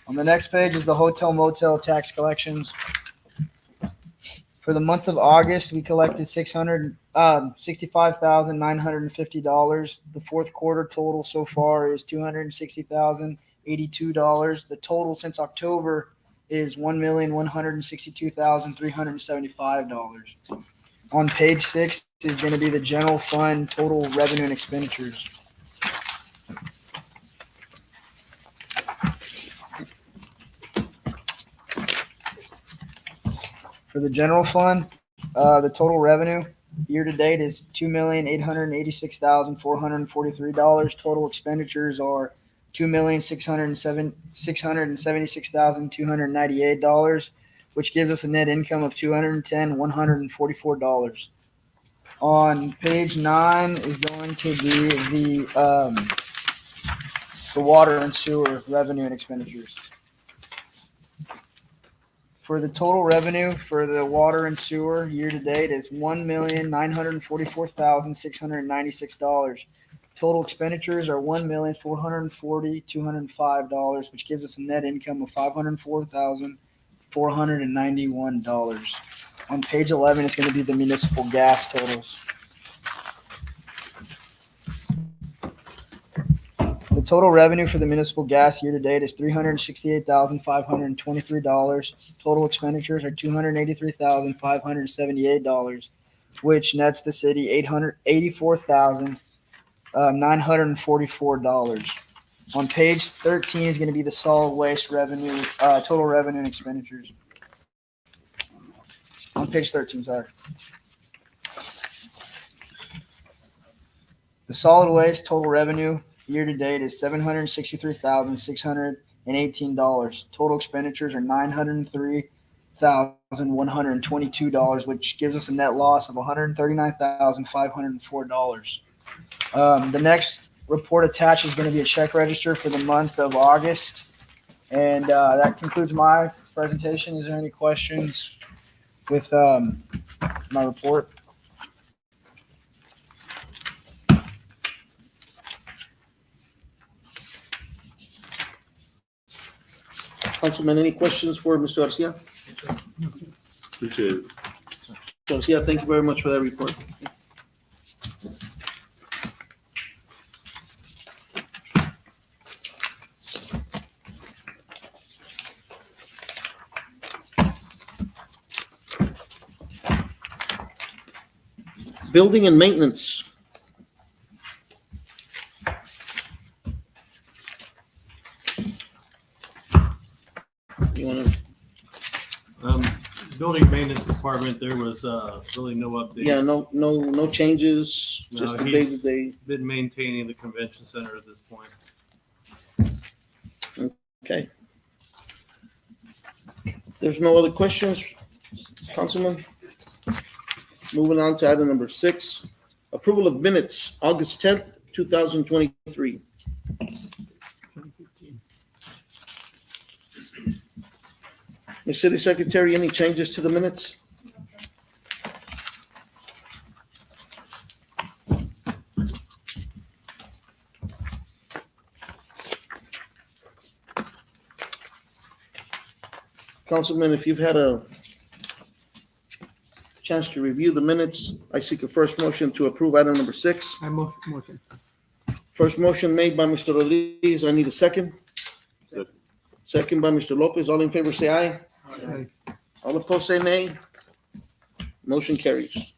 On the next page is the hotel motel tax collections. For the month of August, we collected $65,950. The fourth quarter total so far is $260,082. The total since October is $1,162,375. On page 6 is going to be the general fund total revenue and expenditures. For the general fund, the total revenue year to date is $2,886,443. Total expenditures are $2,676,298, which gives us a net income of $210,144. On page 9 is going to be the water and sewer revenue and expenditures. For the total revenue for the water and sewer year to date is $1,944,696. Total expenditures are $1,440,205, which gives us a net income of $504,491. On page 11, it's going to be the municipal gas totals. The total revenue for the municipal gas year to date is $368,523. Total expenditures are $283,578, which nets the city $884,944. On page 13 is going to be the solid waste revenue, total revenue and expenditures. On page 13, sorry. The solid waste total revenue year to date is $763,618. Total expenditures are $903,122, which gives us a net loss of $139,504. The next report attached is going to be a check register for the month of August. And that concludes my presentation. Is there any questions with my report? Councilman, any questions for Mr. Garcia? Appreciate it. Garcia, thank you very much for that report. Building and maintenance. You want to? Building maintenance department, there was really no updates. Yeah, no changes, No, just the he's day-to-day. been maintaining the convention center at this point. Okay. There's no other questions, Councilman? Moving on to item number 6, approval of minutes, August 10th, 2023. Ms. City Secretary, any changes to the minutes? Councilman, if you've had a chance to review the minutes, I seek a first motion to approve item number 6. I motion. First motion made by Mr. Rodriguez. I need a second. Second. Second by Mr. Lopez. All in favor, say aye. Aye. All opposed, say nay. Motion carries.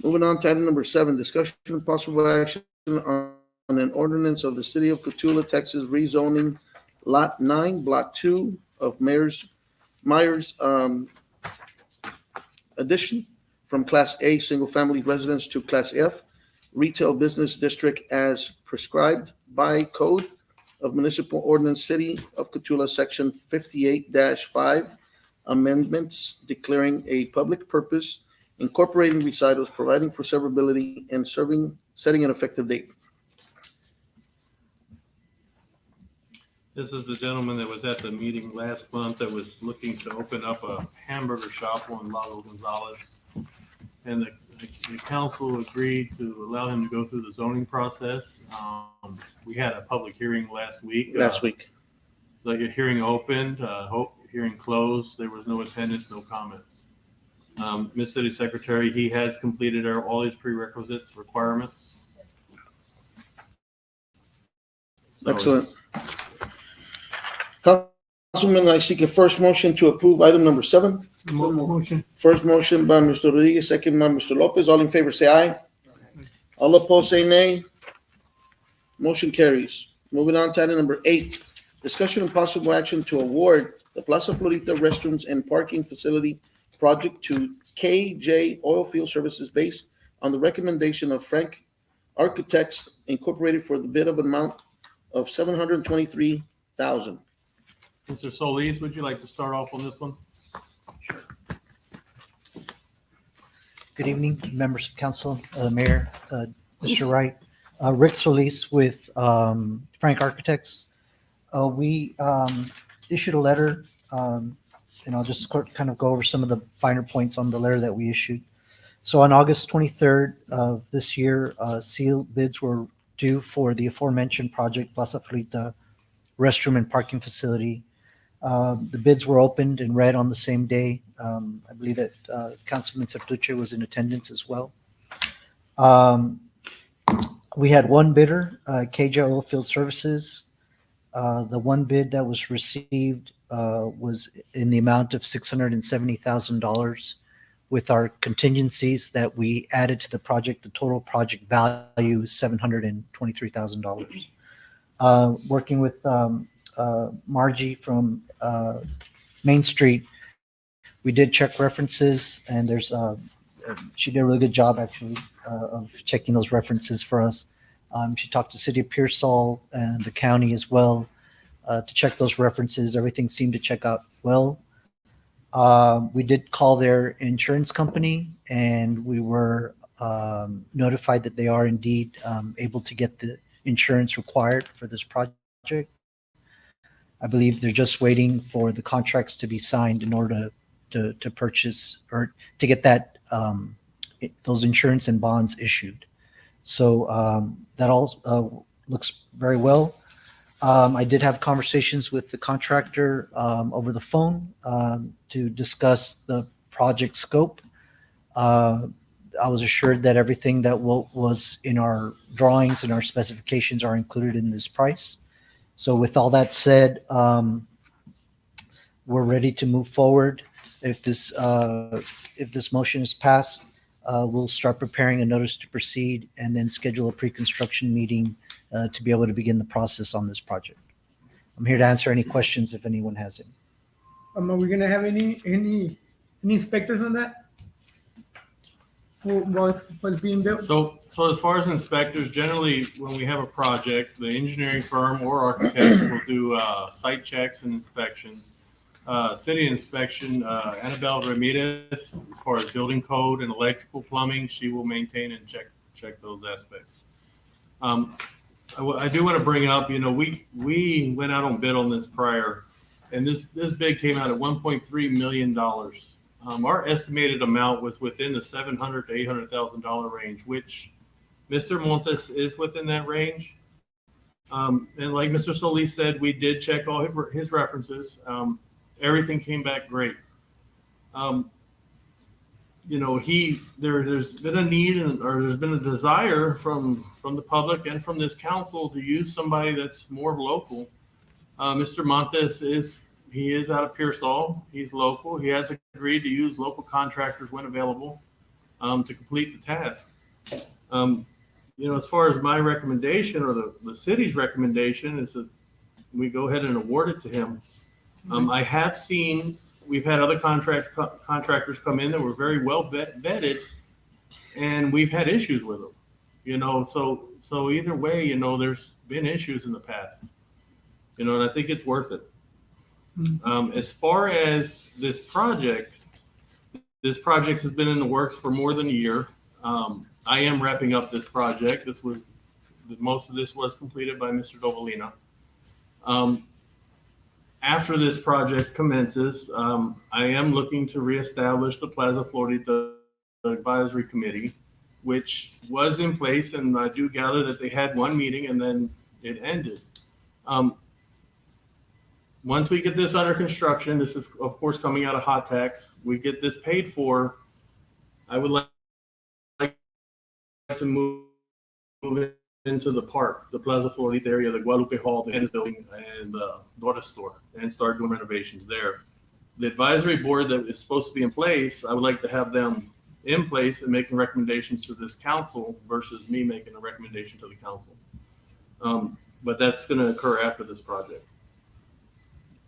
Moving on to item number 7, discussion and possible action on an ordinance of the City of Cotulla, Texas, rezoning Lot 9, Block 2 of Myers addition from Class A Single Family Residence to Class F Retail Business District as prescribed by Code of Municipal Ordinance City of Cotulla, Section 58-5, amendments declaring a public purpose, incorporating recitals, providing for severability, and setting an effective date. This is the gentleman that was at the meeting last month that was looking to open up a hamburger shop on Lago Gonzalez. And the council agreed to allow him to go through the zoning process. We had a public hearing last week. The hearing opened, hearing closed. There was no attendance, no comments. Ms. City Secretary, he has completed all his prerequisites, requirements. Excellent. Councilman, I seek a first motion to approve item number 7. Motion. First motion by Mr. Rodriguez, second by Mr. Lopez. All in favor, say aye. All opposed, say nay. Motion carries. Moving on to item number 8, discussion and possible action to award the Plaza Florita Restrooms and Parking Facility project to KJ Oilfield Services based on the recommendation of Frank Architects Incorporated for the bid of an amount of $723,000. Mr. Solis, would you like to start off on this one? Good evening, members of council, Mayor, Mr. Wright. Rick Solis with Frank Architects. We issued a letter, and I'll just kind of go over some of the finer points on the letter that we issued. So on August 23rd of this year, sealed bids were due for the aforementioned project, Plaza Florita restroom and parking facility. The bids were opened and read on the same day. I believe that Councilman Sertuche was in attendance as well. We had one bidder, KJ Oilfield Services. The one bid that was received was in the amount of $670,000. With our contingencies that we added to the project, the total project value is $723,000. Working with Margie from Main Street, we did check references, and she did a really good job actually of checking those references for us. She talked to City of Pearsall and the county as well to check those references. Everything seemed to check out well. We did call their insurance company, and we were notified that they are indeed able to get the insurance required for this project. I believe they're just waiting for the contracts to be signed in order to purchase or to get that those insurance and bonds issued. So that all looks very well. I did have conversations with the contractor over the phone to discuss the project scope. I was assured that everything that was in our drawings and our specifications are included in this price. So with all that said, we're ready to move forward. If this motion is passed, we'll start preparing a notice to proceed and then schedule a pre-construction meeting to be able to begin the process on this project. I'm here to answer any questions if anyone has any. Are we gonna have any inspectors on that? For what's being built? So as far as inspectors, generally, when we have a project, the engineering firm or architects will do site checks and inspections. City inspection, Annabelle Ramirez, as far as building code and electrical plumbing, she will maintain and check those aspects. I do want to bring up, we went out on bid on this prior, and this bid came out at $1.3 million. Our estimated amount was within the $700,000 to $800,000 range, which Mr. Montes is within that range. And like Mr. Solis said, we did check all his references. Everything came back great. There's been a need or there's been a desire from the public and from this council to use somebody that's more local. Mr. Montes is out of Pearsall. He's local. He has agreed to use local contractors when available to complete the task. As far as my recommendation or the city's recommendation is that we go ahead and award it to him. I have seen, we've had other contractors come in that were very well vetted, and we've had issues with them. So either way, there's been issues in the past. And I think it's worth it. As far as this project has been in the works for more than a year. I am wrapping up this project. Most of this was completed by Mr. Dovalina. After this project commences, I am looking to reestablish the Plaza Florida Advisory Committee, which was in place, and I do gather that they had one meeting and then it ended. Once we get this under construction, this is of course coming out of hot tax, we get this paid for, I would like to move it into the park, the Plaza Florida area, the Guadalupe Hall, the Ennis Building, and the Dora Store, and start doing renovations there. The advisory board that is supposed to be in place, I would like to have them in place and making recommendations to this council versus me making a recommendation to the council. But that's going to occur after this project.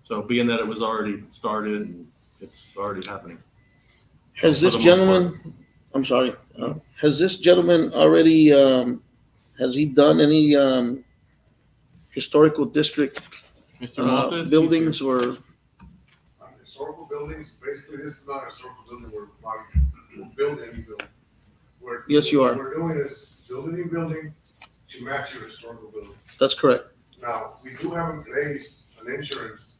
So being that it was already started, and it's already happening. Has this gentleman, I'm sorry, has this gentleman already, has he done any historical district Mr. Montes, buildings or? Historical buildings, basically, this is not a historical building, we're building any building. Yes, you are. What we're doing is building a new building to match your historical building. That's correct. Now, we do have in place an insurance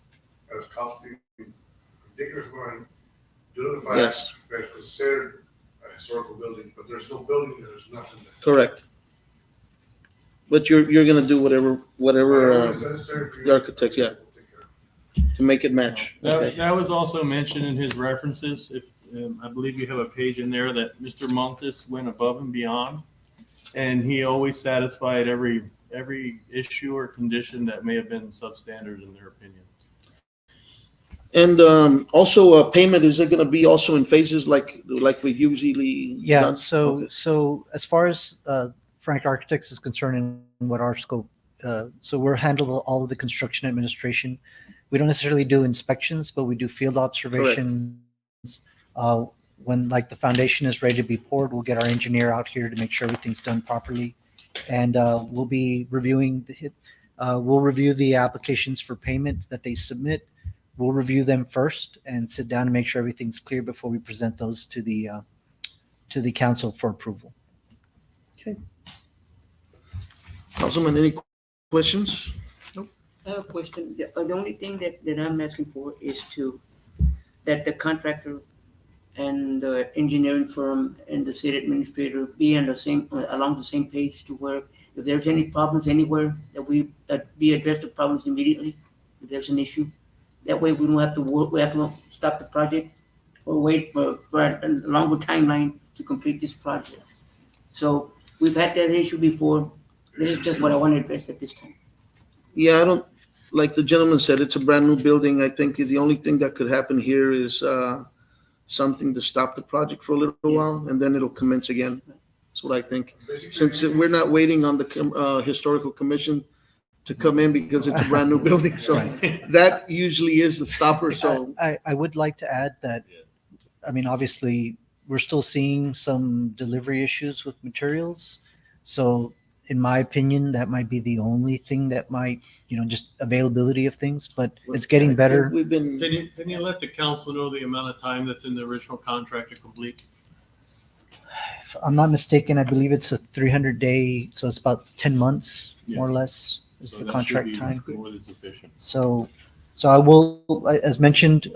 that is costing ridiculous money due to the fact Yes. that it's considered a historical building, but there's no building, there's nothing there. Correct. But you're gonna do whatever Whatever is necessary for the you. architects, yeah, to make it match. Okay. That was also mentioned in his references. If I believe you have a page in there that Mr. Montes went above and beyond, and he always satisfied every issue or condition that may have been substandard in their opinion. And also payment, is it gonna be also in phases like we usually? Yeah, done? so, Okay. so as far as Frank Architects is concerned and what our scope, so we're handling all of the construction administration. We don't necessarily do inspections, but we do field observations. When like the foundation is ready to be poured, we'll get our engineer out here to make sure everything's done properly. And we'll be reviewing we'll review the applications for payment that they submit. We'll review them first and sit down and make sure everything's clear before we present those to the council for approval. Councilman, any questions? I have a question. The only thing that I'm asking for is that the contractor and the engineering firm and the city administrator be on along the same page to where if there's any problems anywhere that we address the problems immediately if there's an issue. That way we don't have to we have to stop the project or wait for a longer timeline to complete this project. So we've had that issue before. This is just what I want to address at this time. Yeah, I don't, like the gentleman said, it's a brand new building. I think the only thing that could happen here is something to stop the project for a little while, and then it'll commence again. That's what I think. Since we're not waiting on the historical commission to come in because it's a brand new building, so that usually is the stopper, so. I would like to add that, I mean, obviously, we're still seeing some delivery issues with materials. So in my opinion, that might be the only thing that might, just availability of things, but it's getting I think better. We've been, Can you let the council know the amount of time that's in the original contract to complete? If I'm not mistaken, I believe it's a 300-day, so it's about 10 months, more or less, is So the that should contract be time. More than sufficient. So I will, as mentioned,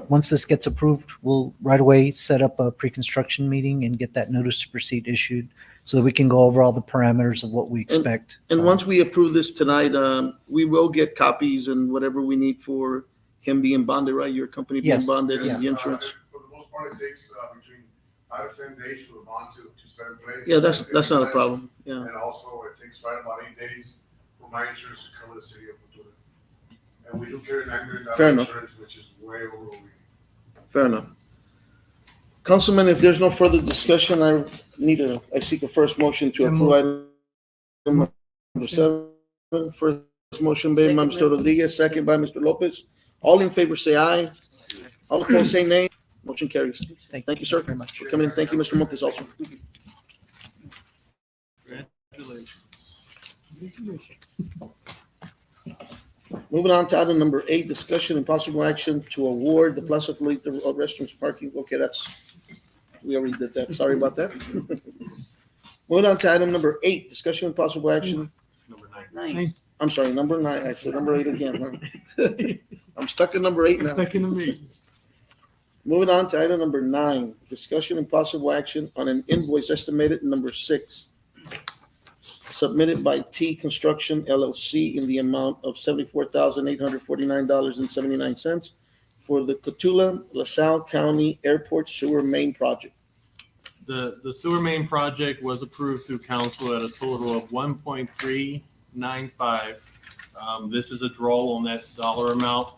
once this gets approved, we'll right away set up a pre-construction meeting and get that notice to proceed issued so that we can go over all the parameters of what we expect. and once we approve this tonight, we will get copies and whatever we need for him being bonded, right? Your company being Yes, bonded yeah. and the insurance. For the most part, it takes between 5 to 10 days for the bond to set in place. Yeah, that's not a problem. Yeah, And also, it takes right about 8 days for my insurance to cover the city of Futuro. And we do carry $9 million Fair enough. insurance, which is way over what we. fair enough. Councilman, if there's no further discussion, I seek a first motion to approve item number 7. First motion by Mr. Rodriguez, second by Mr. Lopez. All in favor, say aye. All opposed, say nay. Motion carries. Thank you, sir, very much. for coming in. Thank you, Mr. Montes, also. Congratulations. Moving on to item number 8, discussion and possible action to award the Plaza Florida restrooms parking. Okay, we already did that. Sorry about that. Moving on to item number 8, discussion and possible action. Number 9. 9. I'm sorry, number 9. I said number 8 again. Huh? I'm stuck in number 8 now. Second to me. Moving on to item number 9, discussion and possible action on an invoice estimated number 6, submitted by T Construction LLC in the amount of $74,849.79 for the Cotulla LaSalle County Airport Sewer Main Project. The sewer main project was approved through council at a total of 1.395. This is a draw on that dollar amount.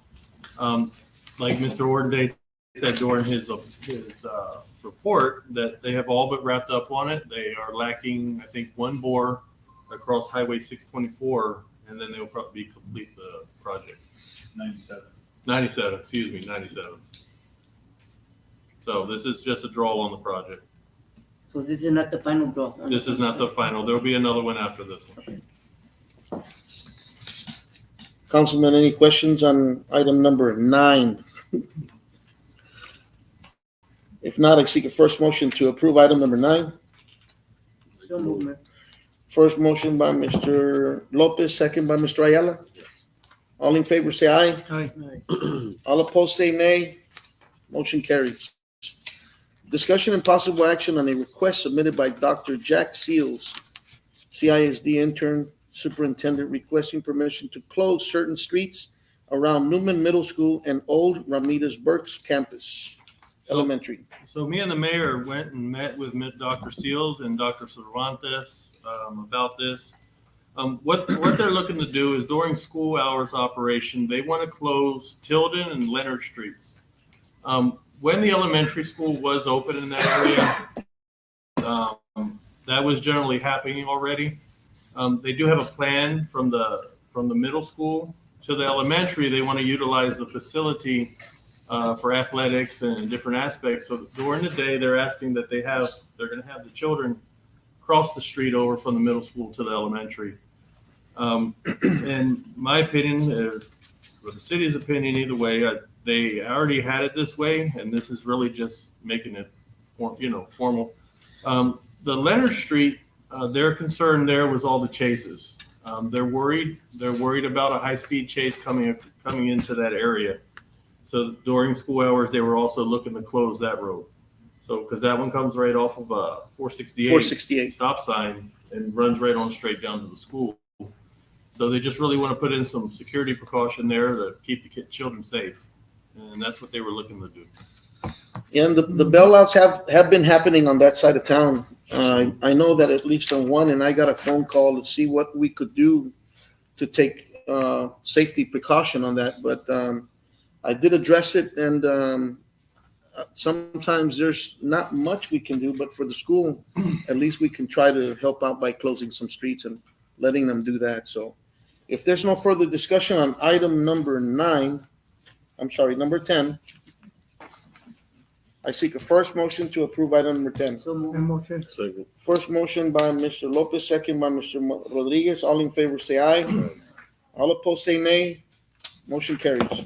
Like Mr. Ordenday said during his report, that they have all but wrapped up on it. They are lacking, I think, one bore across Highway 624, and then they'll probably complete the project. 97, excuse me, 97. So this is just a draw on the project. So this is not the final draw. This is not the final. There'll be another one after this one. Councilman, any questions on item number 9? If not, I seek a first motion to approve item number 9. So movement. First motion by Mr. Lopez, second by Mr. Ayala. All in favor, say aye. Aye. All opposed, say nay. Motion carries. Discussion and possible action on a request submitted by Dr. Jack Seals, CISD intern superintendent, requesting permission to close certain streets around Newman Middle School and Old Ramirez Burke's campus elementary. So me and the mayor went and met with Dr. Seals and Dr. Cervantes about this. What they're looking to do is during school hours operation, they want to close Tilden and Leonard Streets. When the elementary school was open in that area, that was generally happening already. They do have a plan from the middle school to the elementary. They want to utilize the facility for athletics and different aspects. So during the day, they're asking that they're going to have the children cross the street over from the middle school to the elementary. In my opinion, or the city's opinion, either way, they already had it this way, and this is really just making it, formal. The Leonard Street, their concern there was all the chases. They're worried about a high-speed chase coming into that area. So during school hours, they were also looking to close that road. So, because that one comes right off of 468 stop sign and runs right on straight down to the school. So they just really want to put in some security precaution there to keep the children safe. And that's what they were looking to do. And the bailouts have been happening on that side of town. I know that at least on one, and I got a phone call to see what we could do to take safety precaution on that. But I did address it, and sometimes there's not much we can do, but for the school, at least we can try to help out by closing some streets and letting them do that. So if there's no further discussion on item number 10, I seek a first motion to approve item number 10. So moved. Motion. Second. First motion by Mr. Lopez, second by Mr. Rodriguez. All in favor say aye. All opposed say nay. Motion carries.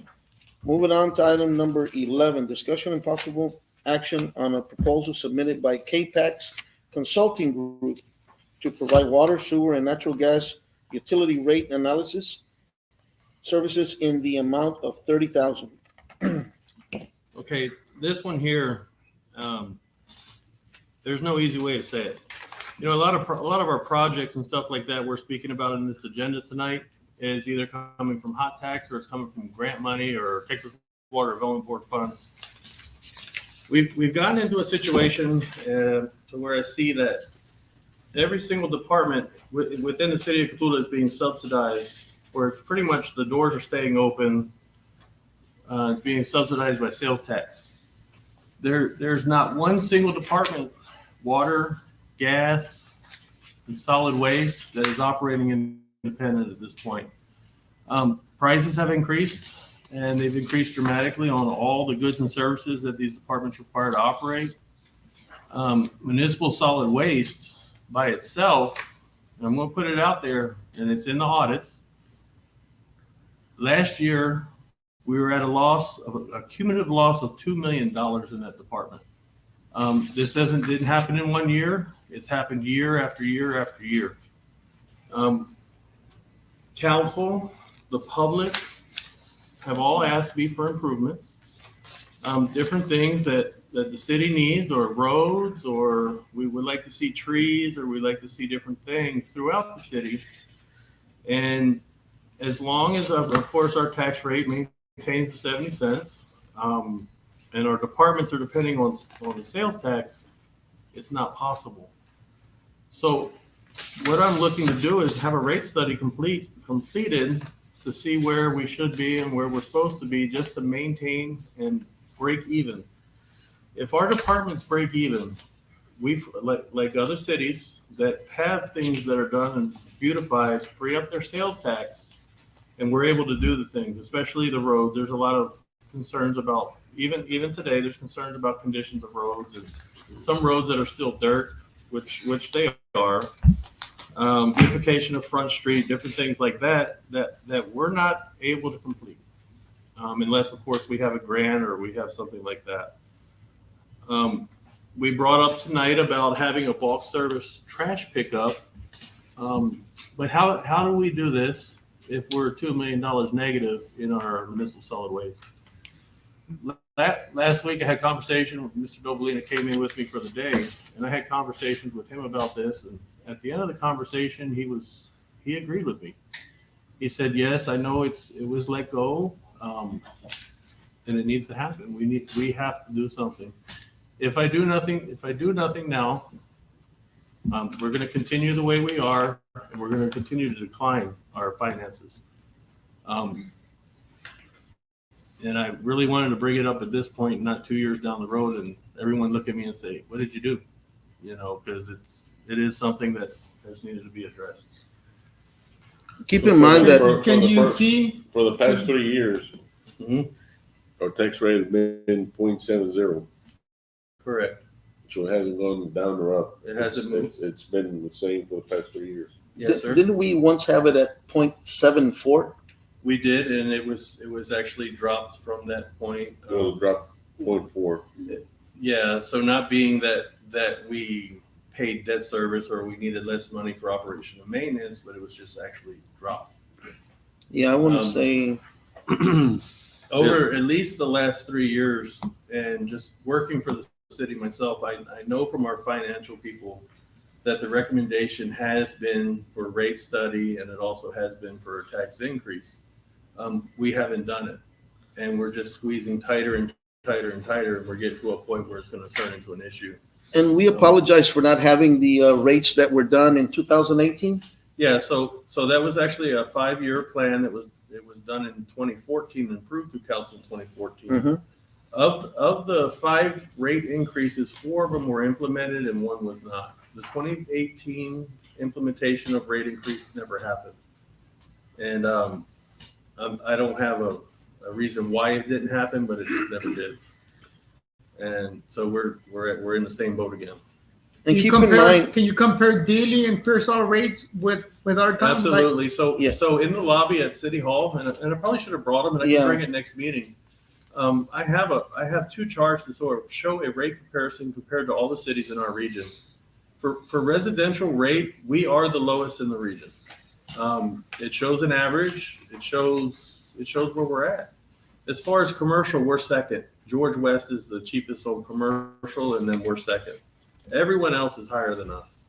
Moving on to item number 11, discussion and possible action on a proposal submitted by K-Pax Consulting Group to provide water, sewer, and natural gas utility rate analysis services in the amount of $30,000. Okay, this one here, there's no easy way to say it. You know, a lot of our projects and stuff like that we're speaking about in this agenda tonight is either coming from hot tax or it's coming from grant money or Texas Water Development Board funds. We've gotten into a situation to where I see that every single department within the city of Cotulla is being subsidized, where it's pretty much the doors are staying open. It's being subsidized by sales tax. There's not one single department, water, gas, and solid waste, that is operating independent at this point. Prices have increased, and they've increased dramatically on all the goods and services that these departments require to operate. Municipal solid waste by itself, and I'm going to put it out there, and it's in the audits. Last year, we were at a cumulative loss of $2 million in that department. This didn't happen in 1 year. It's happened year after year after year. Council, the public have all asked me for improvements, different things that the city needs, or roads, or we would like to see trees, or we'd like to see different things throughout the city. And as long as, of course, our tax rate maintains the 70 cents, and our departments are depending on the sales tax, it's not possible. So what I'm looking to do is have a rate study completed to see where we should be and where we're supposed to be, just to maintain and break even. If our departments break even, we've like other cities that have things that are done and beautified, free up their sales tax, and we're able to do the things, especially the roads. There's a lot of concerns about, even today, there's concerns about conditions of roads, and some roads that are still dirt, which they are. Beautification of Front Street, different things like that we're not able to complete, unless, of course, we have a grant or we have something like that. We brought up tonight about having a bulk service trash pickup, but how do we do this if we're $2 million negative in our municipal solid waste? Last week I had a conversation with Mr. Dovalina, came in with me for the day, and I had conversations with him about this, and at the end of the conversation, he agreed with me. He said, yes, I know it was let go, and it needs to happen. We have to do something. If I do nothing now, we're going to continue the way we are, and we're going to continue to decline our finances. And I really wanted to bring it up at this point, not 2 years down the road, and everyone look at me and say, what did you do? You know, because it is something that has needed to be addressed. Keep in mind that for the past 3 years, our tax rate has been 0.70. Correct. So it hasn't gone down or up. It hasn't moved. It's been the same for the past 3 years. Yes, sir. Didn't we once have it at 0.74? We did, and it was actually dropped from that point. It was dropped 0.4. Yeah, so not being that we paid debt service or we needed less money for operation and maintenance, but it was just actually dropped. Yeah, I want to say over at least the last 3 years, and just working for the city myself, I know from our financial people that the recommendation has been for rate study, and it also has been for a tax increase. We haven't done it, and we're just squeezing tighter and tighter and tighter, and we're getting to a point where it's going to turn into an issue. And we apologize for not having the rates that were done in 2018. Yeah, so that was actually a 5-year plan. It was done in 2014 and approved through council in 2014. Mm-hmm. Of the 5 rate increases, 4 of them were implemented and 1 was not. The 2018 implementation of rate increase never happened, and I don't have a reason why it didn't happen, but it just never did. And so we're in the same boat again. And Can you keep in compare- mind, Can you compare daily and Pearsall rates with our time? Like, Absolutely. So, Yeah. so in the lobby at City Hall, and I probably should have brought them, and I Yeah. can bring it next meeting. I have two charts to sort of show a rate comparison compared to all the cities in our region. For residential rate, we are the lowest in the region. It shows an average. It shows where we're at. As far as commercial, we're second. George West is the cheapest on commercial, and then we're second. Everyone else is higher than us.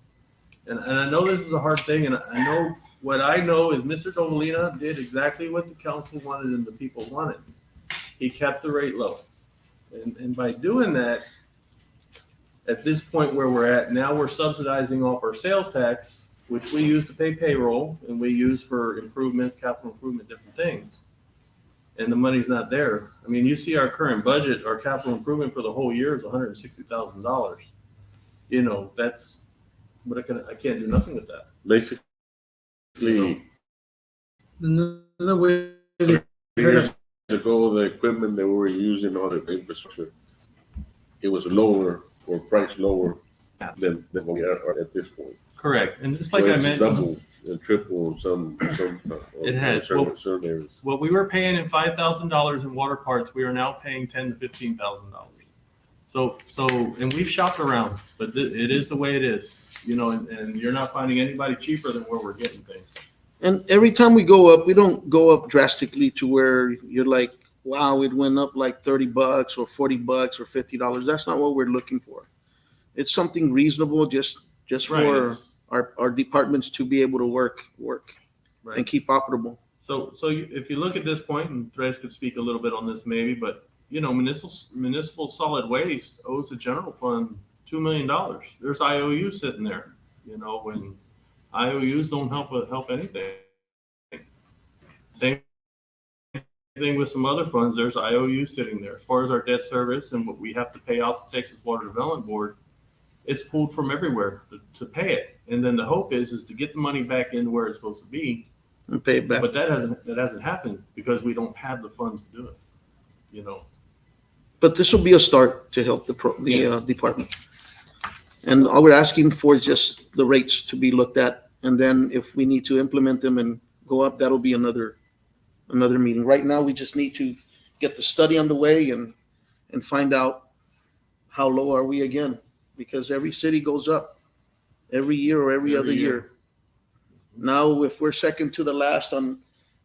And I know this is a hard thing, and I know what I know is Mr. Dovalina did exactly what the council wanted and the people wanted. He kept the rate low. And by doing that, at this point where we're at, now we're subsidizing off our sales tax, which we use to pay payroll and we use for improvements, capital improvement, different things. And the money's not there. I mean, you see our current budget, our capital improvement for the whole year is $160,000. You know, that's, but I can't do nothing with that. Basically, another way. years ago, the equipment that we were using on the infrastructure, it was lower or priced lower than what we are at this point. Correct. And just like So I it's mentioned, double and triple some It has. certain areas. what we were paying in $5,000 in water parts, we are now paying $10,000 to $15,000. So, and we've shopped around, but it is the way it is, you know, and you're not finding anybody cheaper than where we're getting things. and every time we go up, we don't go up drastically to where you're like, wow, it went up like $30 or $40 or $50. That's not what we're looking for. It's something reasonable, just Right, for it's- our departments to be able to work Right. and keep operable. So if you look at this point, and Tres could speak a little bit on this maybe, but you know, municipal solid waste owes the general fund $2 million. There's IOU sitting there, you know, when IOUs don't help anything. Same thing with some other funds. There's IOU sitting there. As far as our debt service and what we have to pay out the Texas Water Development Board, it's pulled from everywhere to pay it. And then the hope is to get the money back into where it's supposed to be. And pay it back. But that hasn't happened because we don't have the funds to do it, you know. But this will be a start to help the department. And all we're asking for is just the rates to be looked at. And then if we need to implement them and go up, that'll be another meeting. Right now, we just need to get the study underway and find out how low are we again? Because every city goes up every year or every other year. Now, if we're second to the last on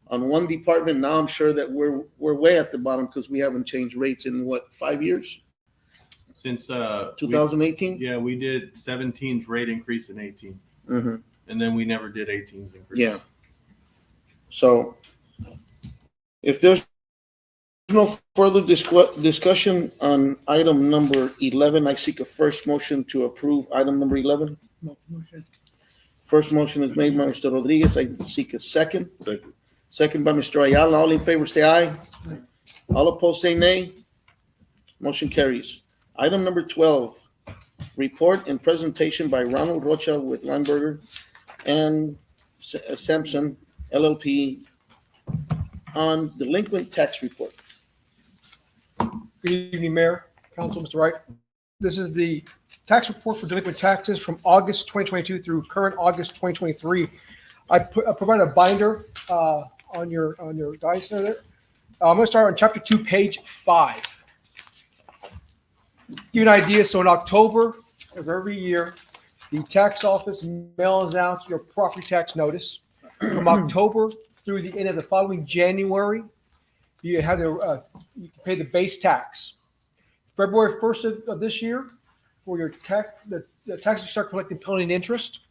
one department, now I'm sure that we're way at the bottom because we haven't changed rates in what, 5 years? Since 2018? Yeah, we did 17's rate increase in 18. Mm-hmm. And then we never did 18's increase. Yeah. So if there's no further discussion on item number 11, I seek a first motion to approve item number 11. Motion. First motion is made by Mr. Rodriguez. I seek a second. Second. Second by Mr. Ayala. All in favor, say aye. All opposed, say nay. Motion carries. Item number 12, report and presentation by Ronald Rocha with Lineberger and Sampson LLP on delinquent tax report. Good evening, Mayor, Council, Mr. Wright. This is the tax report for delinquent taxes from August 2022 through current August 2023. I provided a binder on your dice there. I'm going to start on Chapter 2, page 5. Give you an idea. So in October of every year, the tax office mails out your property tax notice. From October through the end of the following January, you have you can pay the base tax. February 1st of this year, for your the taxes start collecting penalty and interest.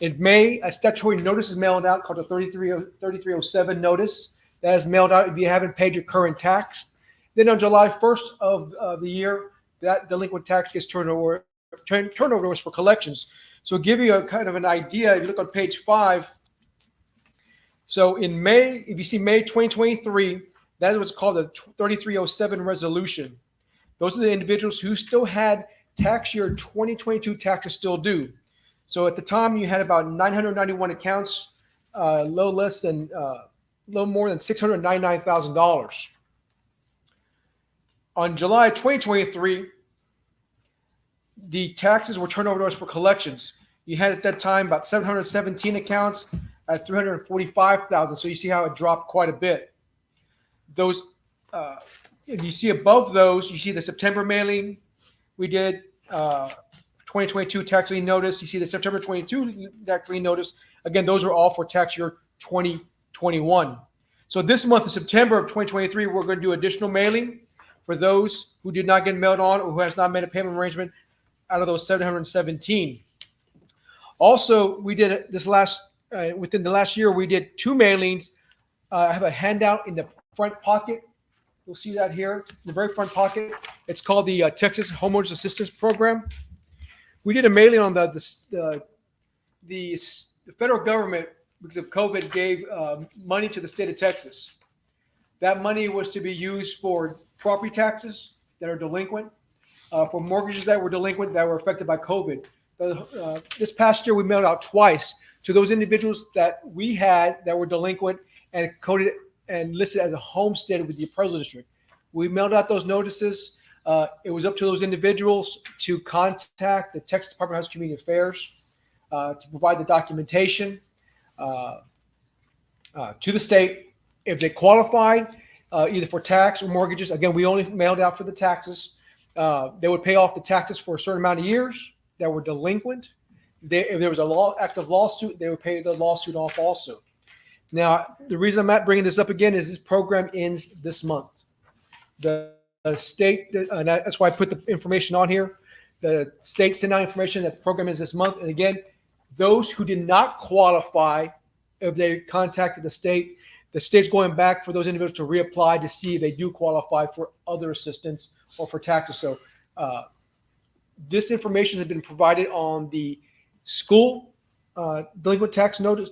In May, a statutory notice is mailed out called a 3307 notice. That is mailed out if you haven't paid your current tax. Then on July 1st of the year, that delinquent tax gets turned over to us for collections. So give you a kind of an idea, if you look on page 5. So in May, if you see May 2023, that is what's called the 3307 resolution. Those are the individuals who still had tax year 2022 taxes still due. So at the time, you had about 991 accounts, little more than $699,000. On July 2023, the taxes were turned over to us for collections. You had at that time about 717 accounts at 345,000. So you see how it dropped quite a bit. Those, if you see above those, you see the September mailing we did, 2022 tax lien notice. You see the September 22 tax lien notice. Again, those are all for tax year 2021. So this month of September of 2023, we're going to do additional mailing for those who did not get mailed on or who has not made a payment arrangement out of those 717. Also, we did this within the last year, we did 2 mailings. I have a handout in the front pocket. You'll see that here, in the very front pocket. It's called the Texas Homeowners Assistance Program. We did a mailing on the federal government, because of COVID, gave money to the state of Texas. That money was to be used for property taxes that are delinquent, for mortgages that were delinquent that were affected by COVID. This past year, we mailed out twice to those individuals that we had that were delinquent and coded and listed as a homestead with the appraisal district. We mailed out those notices. It was up to those individuals to contact the Texas Department of Housing and Community Affairs to provide the documentation to the state. If they qualified either for tax or mortgages, again, we only mailed out for the taxes. They would pay off the taxes for a certain amount of years that were delinquent. If there was a active lawsuit, they would pay the lawsuit off also. Now, the reason I'm not bringing this up again is this program ends this month. The state, and that's why I put the information on here. The state sent out information that the program ends this month. And again, those who did not qualify, if they contacted the state's going back for those individuals to reapply to see if they do qualify for other assistance or for taxes. So this information has been provided on the school delinquent tax notice,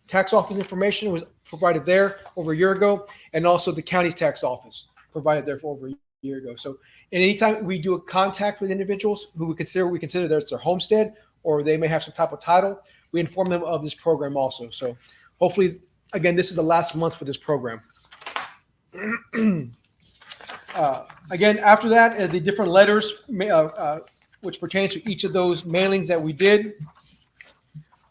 tax office information was provided there over a year ago, and also the county's tax office provided there for over a year ago. So anytime we do a contact with individuals who we consider that it's their homestead or they may have some type of title, we inform them of this program also. So hopefully, again, this is the last month for this program. Again, after that, the different letters which pertain to each of those mailings that we did.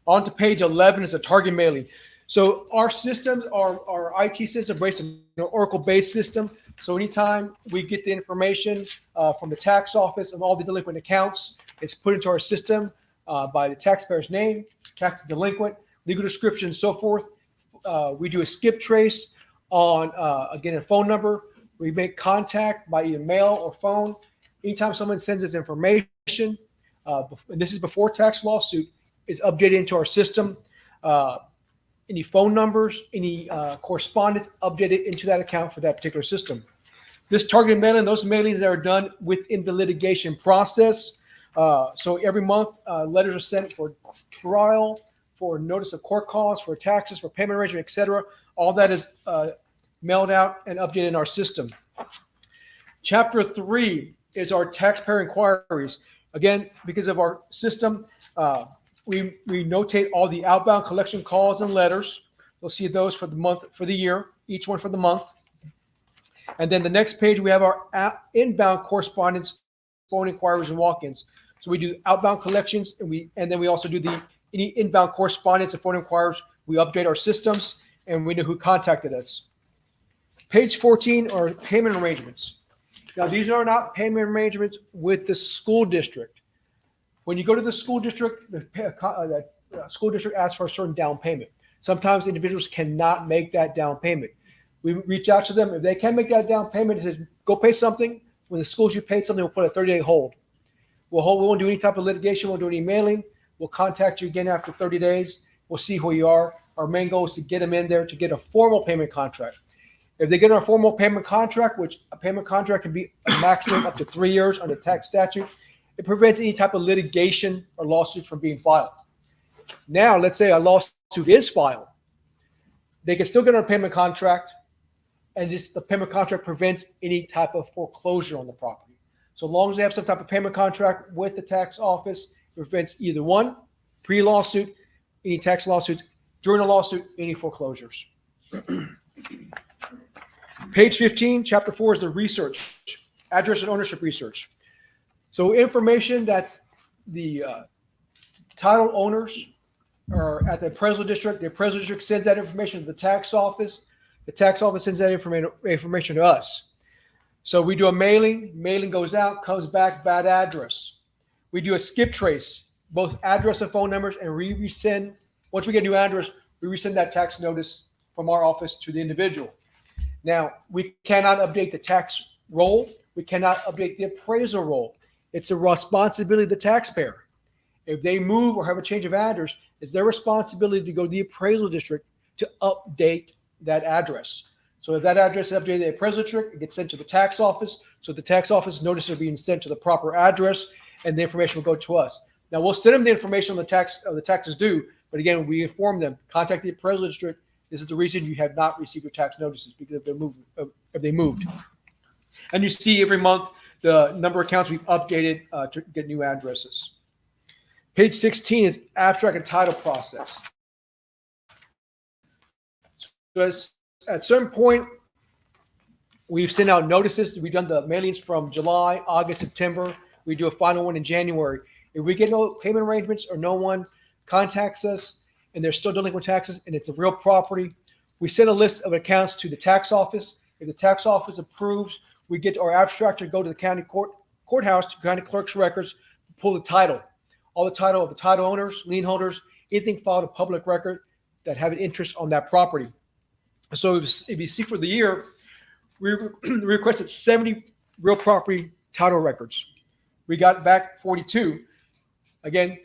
On to page 11 is a target mailing. So our systems, our IT system, based on an Oracle-based system. So anytime we get the information from the tax office of all the delinquent accounts, it's put into our system by the taxpayer's name, tax delinquent, legal description, and so forth. We do a skip trace on, again, a phone number. We make contact by either mail or phone. Anytime someone sends us information, and this is before tax lawsuit, is updated into our system. Any phone numbers, any correspondence updated into that account for that particular system. This targeted mailing, those mailings that are done within the litigation process. So every month, letters are sent for trial, for notice of court calls, for taxes, for payment arrangement, etc. All that is mailed out and updated in our system. Chapter 3 is our taxpayer inquiries. Again, because of our system, we notate all the outbound collection calls and letters. You'll see those for the month, for the year, each one for the month. And then the next page, we have our inbound correspondence, phone inquiries, and walk-ins. So we do outbound collections, and then we also do any inbound correspondence and phone inquiries. We update our systems, and we know who contacted us. Page 14 are payment arrangements. Now, these are not payment arrangements with the school district. When you go to the school district, the school district asks for a certain down payment. Sometimes individuals cannot make that down payment. We reach out to them. If they can make that down payment, it says, go pay something. When the schools you paid something, we'll put a 30-day hold. We won't do any type of litigation. We won't do any mailing. We'll contact you again after 30 days. We'll see who you are. Our main goal is to get them in there to get a formal payment contract. If they get a formal payment contract, which a payment contract can be a maximum up to 3 years under tax statute, it prevents any type of litigation or lawsuit from being filed. Now, let's say a lawsuit is filed. They can still get a payment contract, and the payment contract prevents any type of foreclosure on the property. So long as they have some type of payment contract with the tax office, it prevents either one, pre-lawsuit, any tax lawsuits, during a lawsuit, any foreclosures. Page 15, chapter 4 is the research, address and ownership research. So information that the title owners are at the appraisal district. The appraisal district sends that information to the tax office. The tax office sends that information to us. So we do a mailing. Mailing goes out, comes back, bad address. We do a skip trace, both address and phone numbers, and we resend. Once we get a new address, we resend that tax notice from our office to the individual. Now, we cannot update the tax roll. We cannot update the appraisal roll. It's a responsibility of the taxpayer. If they move or have a change of address, it's their responsibility to go to the appraisal district to update that address. So if that address is updated to the appraisal district, it gets sent to the tax office. So the tax office notices are being sent to the proper address, and the information will go to us. Now we'll send them the information on the taxes due, but again, we inform them, contact the appraisal district. This is the reason you have not received your tax notices, because if they moved. And you see every month the number of accounts we've updated to get new addresses. Page 16 is abstract and title process. So at a certain point, we've sent out notices. We've done the mailings from July, August, September. We do a final one in January. If we get no payment arrangements or no one contacts us and they're still delinquent taxes and it's a real property, we send a list of accounts to the tax office. If the tax office approves, we get our abstractor, go to the county courthouse, to county clerk's records, pull the title. All the title of the title owners, lien holders, anything filed a public record that have an interest on that property. So if you see for the year, we requested 70 real property title records. We got back 42. Again,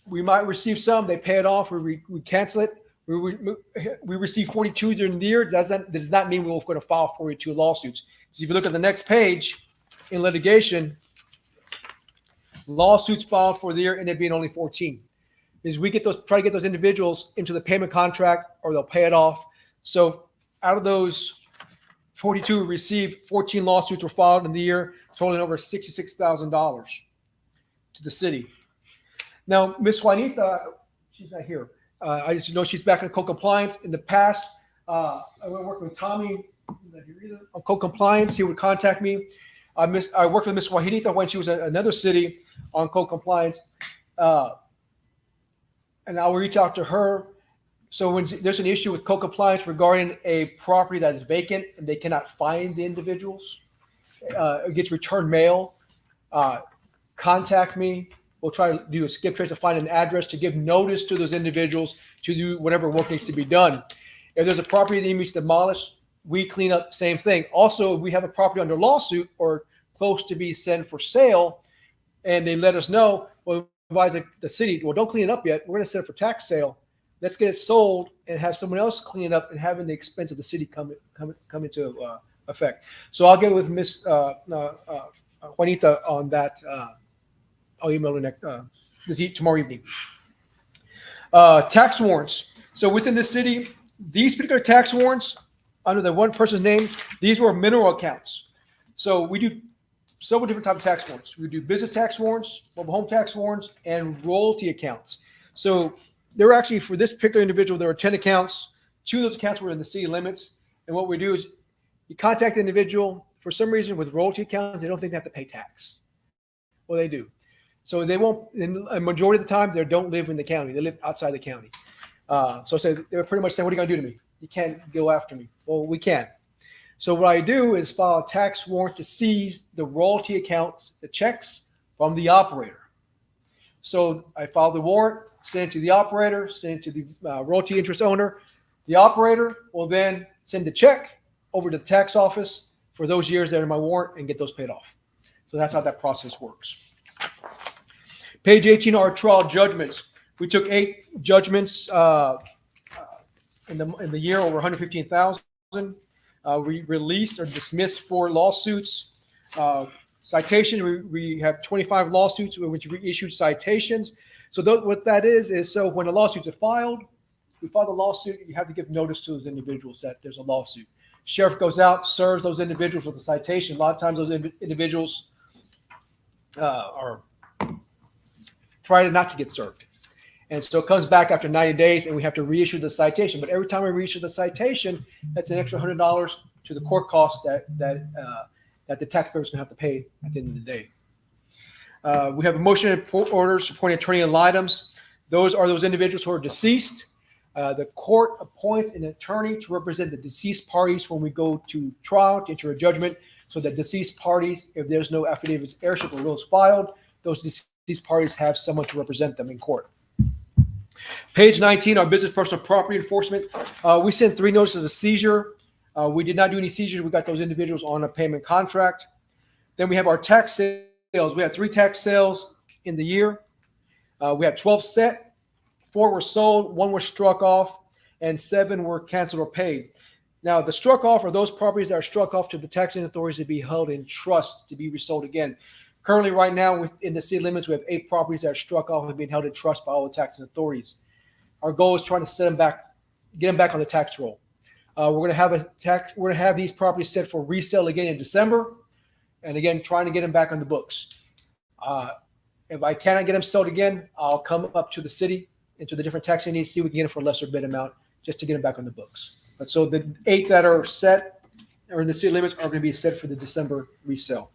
we might receive some, they pay it off, we cancel it. We receive 42 during the year. That does not mean we're going to file 42 lawsuits. So if you look at the next page in litigation, lawsuits filed for the year ended up being only 14. Is we try to get those individuals into the payment contract, or they'll pay it off. So out of those 42 we received, 14 lawsuits were filed in the year, totaling over $66,000 to the city. Now, Miss Juanita, she's not here. I just know she's back in co-compliance. In the past, I went work with Tommy on co-compliance. He would contact me. I worked with Miss Juanita when she was at another city on co-compliance, and I will reach out to her. So when there's an issue with co-compliance regarding a property that is vacant and they cannot find the individuals, it gets returned mail, contact me. We'll try to do a skip trace to find an address to give notice to those individuals to do whatever work needs to be done. If there's a property that needs demolished, we clean up, same thing. Also, if we have a property under lawsuit or close to be sent for sale, and they let us know, well, advise the city, well, don't clean it up yet. We're going to set it for tax sale. Let's get it sold and have someone else clean it up, and having the expense of the city come into effect. So I'll get with Miss Juanita on that. I'll email her tomorrow evening. Tax warrants. So within the city, these particular tax warrants, under the one person's name, these were mineral accounts. So we do several different types of tax warrants. We do business tax warrants, mobile home tax warrants, and royalty accounts. So there were actually, for this particular individual, there were 10 accounts. 2 of those accounts were in the city limits. And what we do is you contact the individual. For some reason, with royalty accounts, they don't think they have to pay tax. Well, they do. So they won't, in a majority of the time, they don't live in the county. They live outside the county. So they're pretty much saying, what are you going to do to me? You can't go after me. Well, we can. So what I do is file a tax warrant to seize the royalty accounts, the checks from the operator. So I file the warrant, send it to the operator, send it to the royalty interest owner. The operator will then send the check over to the tax office for those years that are in my warrant and get those paid off. So that's how that process works. Page 18 are trial judgments. We took 8 judgments in the year, over 115,000. We released or dismissed 4 lawsuits. Citation, we have 25 lawsuits which we issued citations. So what that is so when a lawsuits are filed, we file the lawsuit, you have to give notice to those individuals that there's a lawsuit. Sheriff goes out, serves those individuals with a citation. A lot of times those individuals are trying not to get served. And so it comes back after 90 days and we have to reissue the citation. But every time we reissue the citation, that's an extra $100 to the court costs that the taxpayers going to have to pay at the end of the day. We have a motion and orders appointing attorney and items. Those are those individuals who are deceased. The court appoints an attorney to represent the deceased parties when we go to trial to enter a judgment. So that deceased parties, if there's no affidavits, heirship, or wills filed, those deceased parties have someone to represent them in court. Page 19, our business personal property enforcement. We sent 3 notices of seizure. We did not do any seizures. We got those individuals on a payment contract. Then we have our tax sales. We had 3 tax sales in the year. We have 12 set, 4 were sold, 1 was struck off, and 7 were canceled or paid. Now, the struck off are those properties that are struck off to the taxing authorities to be held in trust to be resold again. Currently, right now, within the city limits, we have 8 properties that are struck off and being held in trust by all the taxing authorities. Our goal is trying to set them back, get them back on the tax roll. We're going to have these properties set for resale again in December, and again, trying to get them back on the books. If I cannot get them sold again, I'll come up to the city, into the different taxing needs, see if we can get them for a lesser bid amount, just to get them back on the books. But so the 8 that are set or in the city limits are going to be set for the December resale.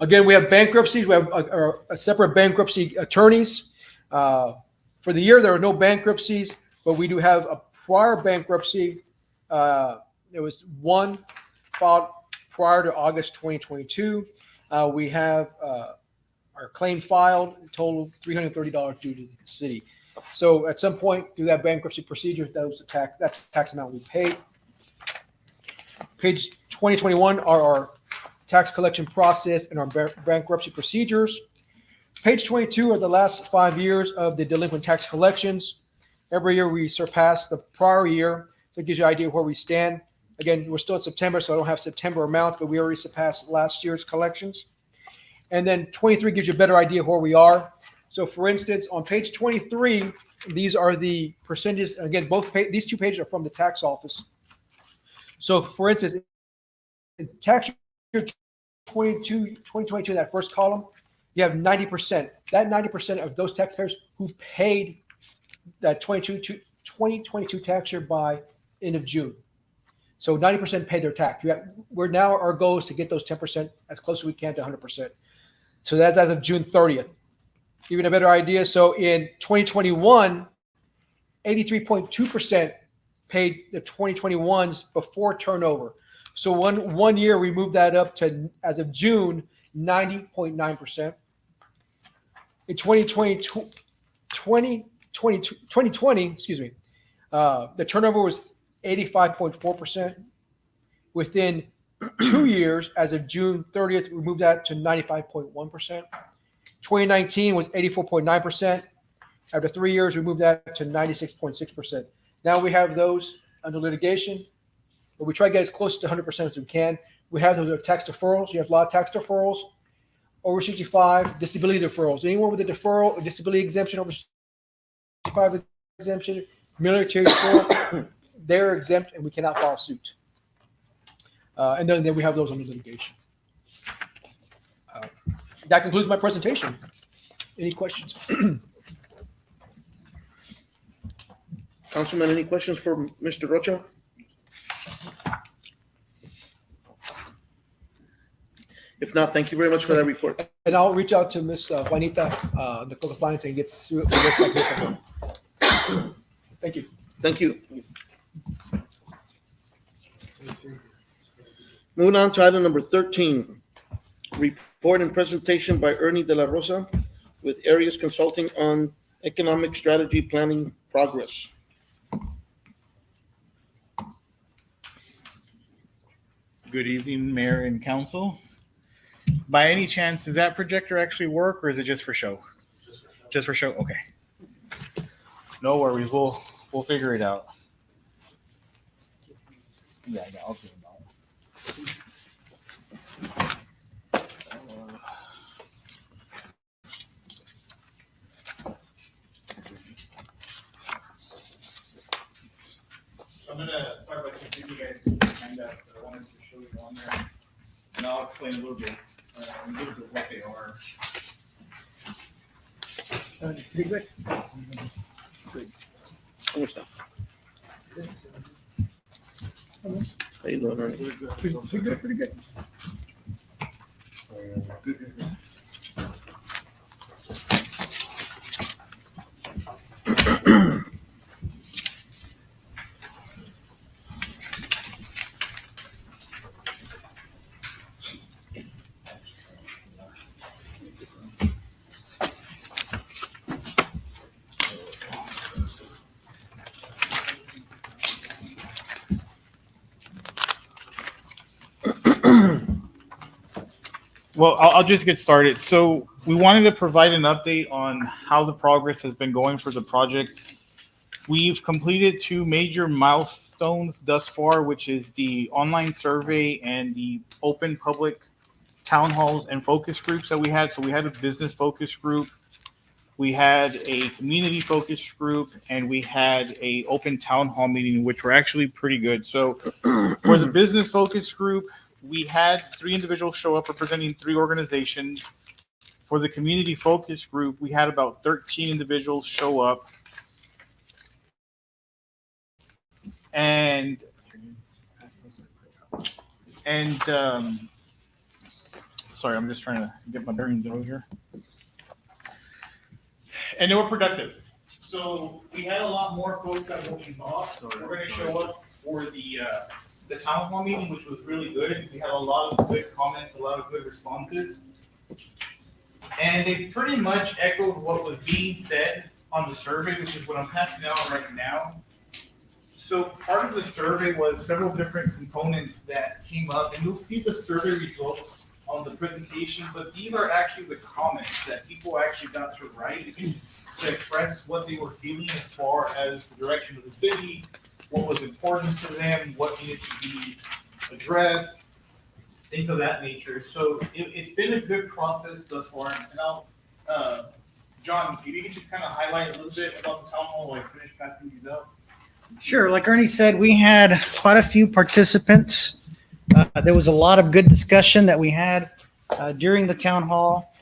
Again, we have bankruptcies. We have a separate bankruptcy attorneys. For the year, there are no bankruptcies, but we do have a prior bankruptcy. There was 1 filed prior to August 2022. We have our claim filed, total $330 due to the city. So at some point through that bankruptcy procedure, that's the tax amount we paid. Page 2021 are our tax collection process and our bankruptcy procedures. Page 22 are the last 5 years of the delinquent tax collections. Every year we surpass the prior year, so it gives you an idea of where we stand. Again, we're still in September, so I don't have September amounts, but we already surpassed last year's collections. And then 23 gives you a better idea of where we are. So for instance, on page 23, these are the percentages. Again, these 2 pages are from the tax office. So for instance, in tax year 2022, that first column, you have 90%. That 90% of those taxpayers who paid that 2022 tax year by end of June. So 90% paid their tax. We're now, our goal is to get those 10% as close as we can to 100%. So that's as of June 30th. Even a better idea. So in 2021, 83.2% paid the 2021s before turnover. So one year we moved that up to, as of June, 90.9%. In 2020, the turnover was 85.4%. Within 2 years, as of June 30th, we moved that to 95.1%. 2019 was 84.9%. After 3 years, we moved that to 96.6%. Now we have those under litigation, but we try to get as close to 100% as we can. We have those tax deferrals. You have a lot of tax deferrals. Over 65, disability deferrals. Anyone with a deferral, a disability exemption, over 65 exemption, military deferral, they're exempt and we cannot file suit. And then we have those under litigation. That concludes my presentation. Any questions? Councilman, any questions for Mr. Rocha? If not, thank you very much for that report. And I'll reach out to Ms. Juanita, the code of finance, and get through. Thank you. Thank you. Moving on to item number 13, report and presentation by Ernie De La Rosa with Areas Consulting on economic strategy planning progress. Good evening, Mayor and Council. By any chance, does that projector actually work, or is it just for show? Just for show? Okay. No worries. We'll figure it out. Yeah, I'll do it. I'm gonna start by giving you guys some handouts that I wanted to show you on there, and I'll explain a little bit what they are. Pretty good. Good. ¿Cómo está? How you doing, Ernie? Pretty good. Well, I'll just get started. So we wanted to provide an update on how the progress has been going for the project. We've completed 2 major milestones thus far, which is the online survey and the open public town halls and focus groups that we had. So we had a business focus group, we had a community focus group, and we had a open town hall meeting, which were actually pretty good. So for the business focus group, we had 3 individuals show up representing 3 organizations. For the community focus group, we had about 13 individuals show up. And sorry, I'm just trying to get my bearings over here. And they were productive. So we had a lot more folks than what we thought. We're going to show up for the town hall meeting, which was really good. We had a lot of good comments, a lot of good responses. And they pretty much echoed what was being said on the survey, which is what I'm passing out right now. So part of the survey was several different components that came up, and you'll see the survey results on the presentation, but these are actually the comments that people actually got to write to express what they were feeling as far as the direction of the city, what was important to them, what needed to be addressed, things of that nature. So it's been a good process thus far. And I'll, John, if you can just kind of highlight a little bit about the town hall while I finish passing these out. Sure. Like Ernie said, we had quite a few participants. There was a lot of good discussion that we had during the town hall,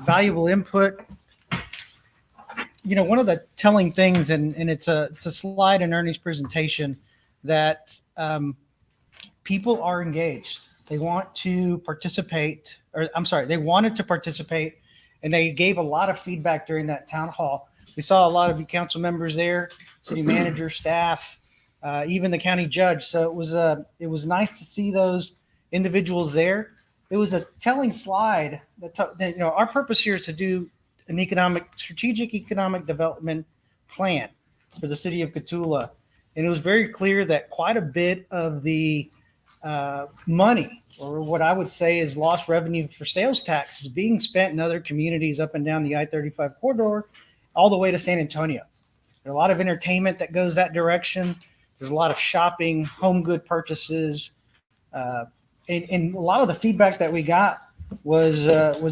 valuable input. You know, one of the telling things, and it's a slide in Ernie's presentation, that people are engaged. They want to participate, or I'm sorry, they wanted to participate, and they gave a lot of feedback during that town hall. We saw a lot of you council members there, city manager, staff, even the county judge. So it was nice to see those individuals there. It was a telling slide that you know, our purpose here is to do an strategic economic development plan for the city of Cotulla. And it was very clear that quite a bit of the money, or what I would say is lost revenue for sales tax, is being spent in other communities up and down the I-35 corridor, all the way to San Antonio. There's a lot of entertainment that goes that direction. There's a lot of shopping, home good purchases. And a lot of the feedback that we got was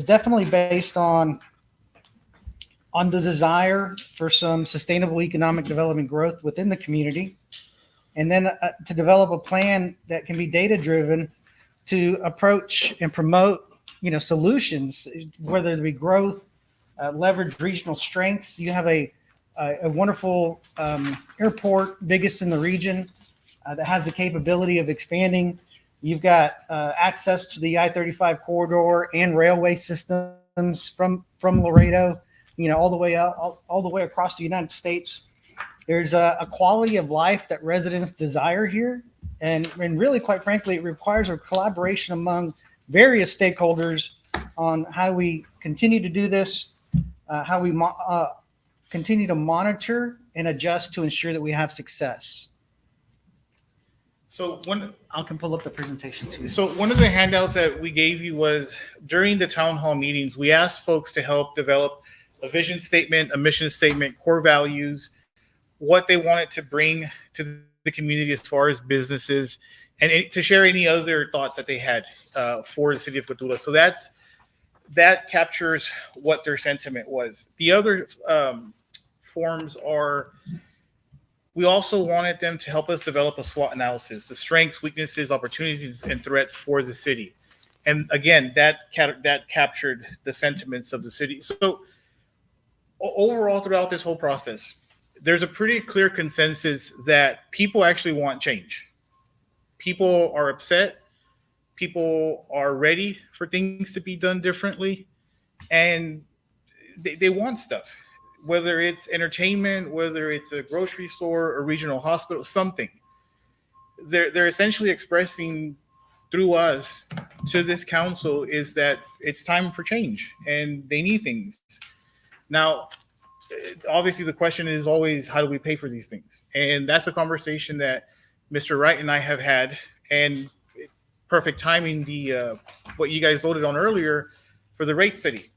definitely based on the desire for some sustainable economic development growth within the community. And then to develop a plan that can be data-driven to approach and promote, you know, solutions, whether it be growth, leverage regional strengths. You have a wonderful airport, biggest in the region, that has the capability of expanding. You've got access to the I-35 corridor and railway systems from Laredo, you know, all the way out, all the way across the United States. There's a quality of life that residents desire here. And really, quite frankly, it requires a collaboration among various stakeholders on how we continue to do this, how we continue to monitor and adjust to ensure that we have success. So I can pull up the presentation too. So one of the handouts that we gave you was during the town hall meetings, we asked folks to help develop a vision statement, a mission statement, core values, what they wanted to bring to the community as far as businesses, and to share any other thoughts that they had for the city of Cotulla. So that captures what their sentiment was. The other forms are, we also wanted them to help us develop a SWOT analysis, the strengths, weaknesses, opportunities, and threats for the city. And again, that captured the sentiments of the city. So overall, throughout this whole process, there's a pretty clear consensus that people actually want change. People are upset. People are ready for things to be done differently. And they want stuff, whether it's entertainment, whether it's a grocery store, a regional hospital, something. They're essentially expressing through us to this council is that it's time for change and they need things. Now, obviously the question is always, how do we pay for these things? And that's a conversation that Mr. Wright and I have had. And perfect timing the what you guys voted on earlier for the rate study,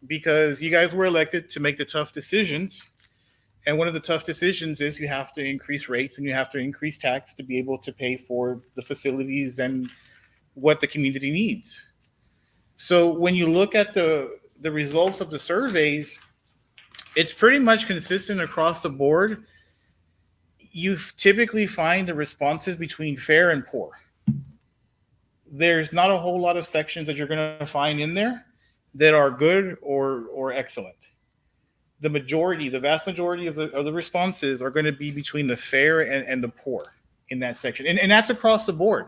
because you guys were elected to make the tough decisions. And one of the tough decisions is you have to increase rates and you have to increase tax to be able to pay for the facilities and what the community needs. So when you look at the results of the surveys, it's pretty much consistent across the board. You typically find the responses between fair and poor. There's not a whole lot of sections that you're going to find in there that are good or excellent. The vast majority of the responses are going to be between the fair and the poor in that section. And that's across the board.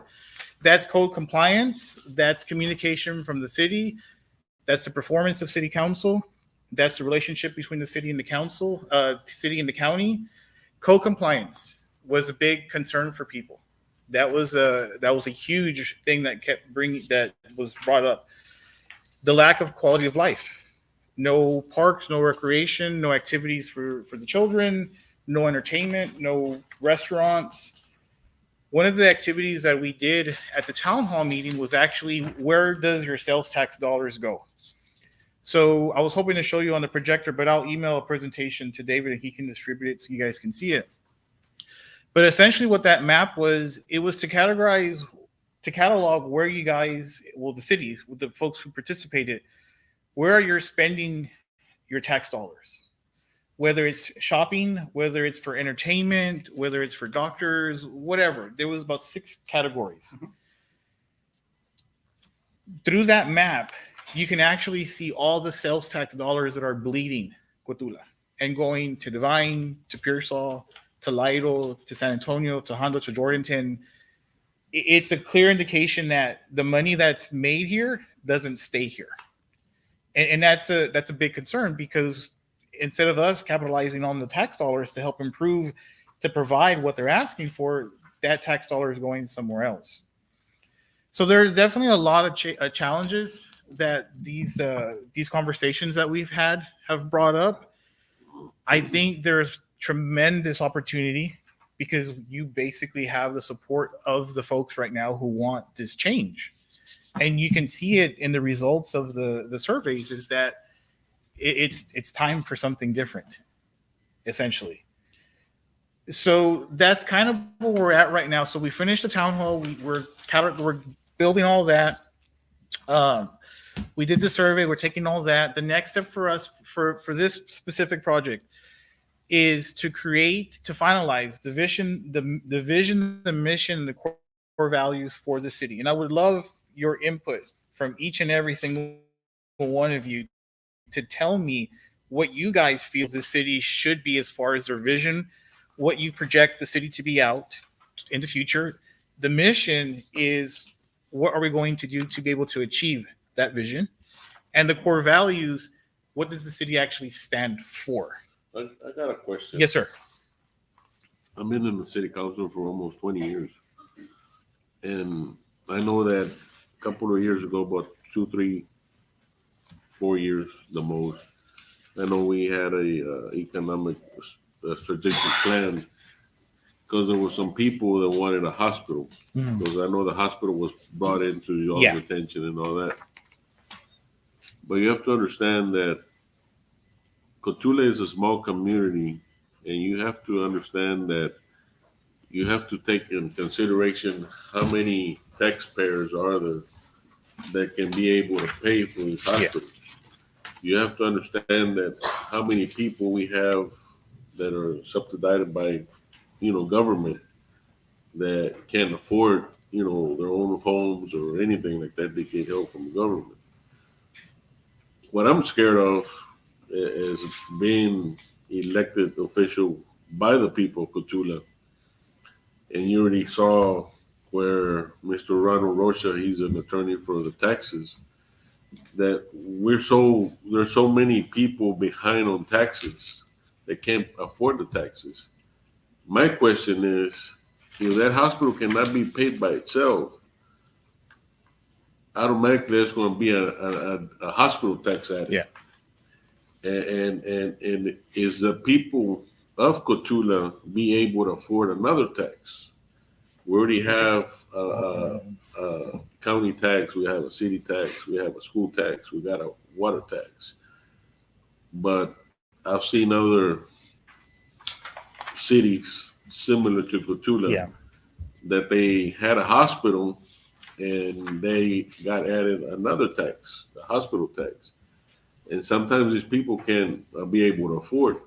That's code compliance. That's communication from the city. That's the performance of city council. That's the relationship between the city and the council, city and the county. Code compliance was a big concern for people. That was a huge thing that was brought up. The lack of quality of life. No parks, no recreation, no activities for the children, no entertainment, no restaurants. One of the activities that we did at the town hall meeting was actually, where does your sales tax dollars go? So I was hoping to show you on the projector, but I'll email a presentation to David and he can distribute it so you guys can see it. But essentially what that map was, it was to catalog where you guys, the city, with the folks who participated, where you're spending your tax dollars, whether it's shopping, whether it's for entertainment, whether it's for doctors, whatever. There was about 6 categories. Mm-hmm. Through that map, you can actually see all the sales tax dollars that are bleeding Cotulla and going to Divine, to Pearsall, to Lytle, to San Antonio, to Hondo, to Jordanton. It's a clear indication that the money that's made here doesn't stay here. And that's a big concern, because instead of us capitalizing on the tax dollars to help improve, to provide what they're asking for, that tax dollar is going somewhere else. So there's definitely a lot of challenges that these conversations that we've had have brought up. I think there's tremendous opportunity, because you basically have the support of the folks right now who want this change. And you can see it in the results of the surveys, is that it's time for something different, essentially. So that's kind of where we're at right now. So we finished the town hall. We're building all that. We did the survey. We're taking all that. The next step for us for this specific project is to finalize the vision, the mission, the core values for the city. And I would love your input from each and every single one of you to tell me what you guys feel the city should be as far as their vision, what you project the city to be out in the future. The mission is, what are we going to do to be able to achieve that vision? And the core values, what does the city actually stand for? I got a question. Yes, sir. I've been in the city council for almost 20 years. And I know that a couple of years ago, about 2, 3, 4 years the most, I know we had a economic strategic plan, because there were some people that wanted a hospital. Because I know the hospital was brought into y'all's attention and all that. But you have to understand that Cotulla is a small community, and you have to understand that you have to take in consideration how many taxpayers are there that can be able to pay for this hospital. You have to understand that how many people we have that are subsidized by, government, that can't afford, their own homes or anything like that. They get help from the government. What I'm scared of is being elected official by the people of Cotulla. And you already saw where Mr. Ronald Rocha, he's an attorney for the taxes, that there's so many people behind on taxes that can't afford the taxes. My question is, if that hospital cannot be paid by itself, automatically there's going to be a hospital tax added. Yeah. And is the people of Cotulla be able to afford another tax? We already have county tax, we have a city tax, we have a school tax, we got a water tax. But I've seen other cities similar to Cotulla Yeah. that they had a hospital and they got added another tax, the hospital tax. And sometimes these people can't be able to afford.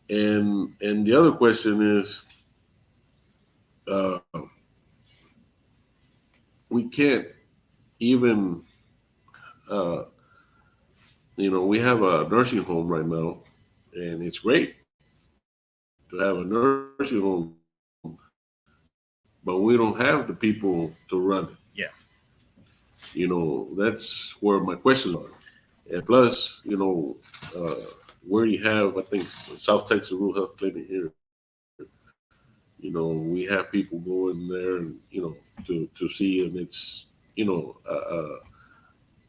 And the other question is, we can't even, we have a nursing home right now, and it's great to have a nursing home, but we don't have the people to run it. Yeah. That's where my questions are. And plus, where you have, I think, South Texas Rural Health Clinic here, we have people going there and, to see, and it's,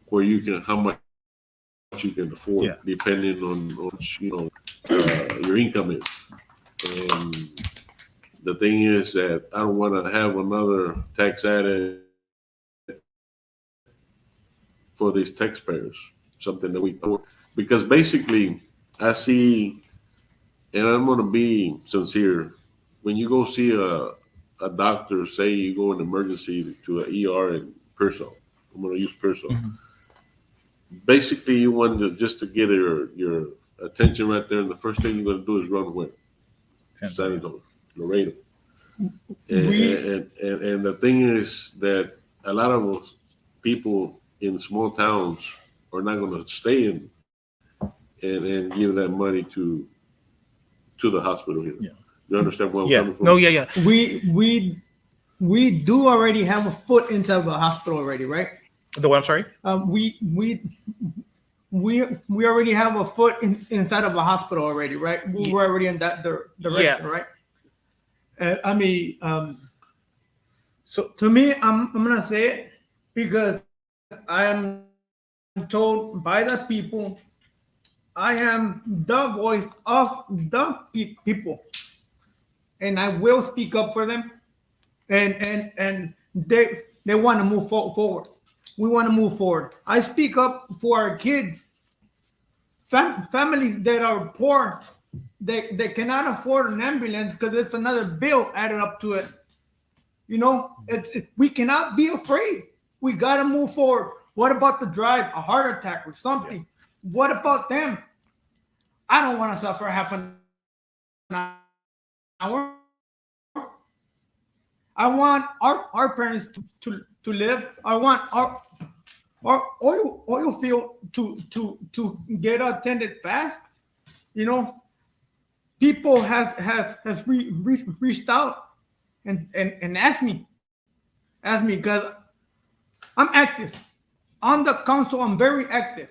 where you can, how much you can afford, Yeah. depending on your income is. And the thing is that I don't want to have another tax added for these taxpayers, something that we, because basically I see, and I'm going to be sincere, when you go see a doctor, say you go in emergency to an ER in Pearsall, I'm going to use Pearsall. Basically, you want just to get your attention right there, and the first thing you're going to do is run where? San Antonio, Laredo. And the thing is that a lot of those people in small towns are not going to stay in and give that money to the hospital here. Yeah. You understand where I'm Yeah. coming from? No, yeah. We do already have a foot inside the hospital already, right? The what? I'm sorry? We already have a foot inside of a hospital already, right? We're already in that direction, right? So to me, I'm gonna say it because I am told by the people, I am the voice of the people, and I will speak up for them, and they want to move forward. We want to move forward. I speak up for our kids, families that are poor, they cannot afford an ambulance because it's another bill added up to it. We cannot be afraid. We got to move forward. What about the drive, a heart attack or something? Yeah. What about them? I don't want to suffer half an hour. I want our parents to live. I want our oil field to get attended fast. People has reached out and asked me because I'm active on the council. I'm very active,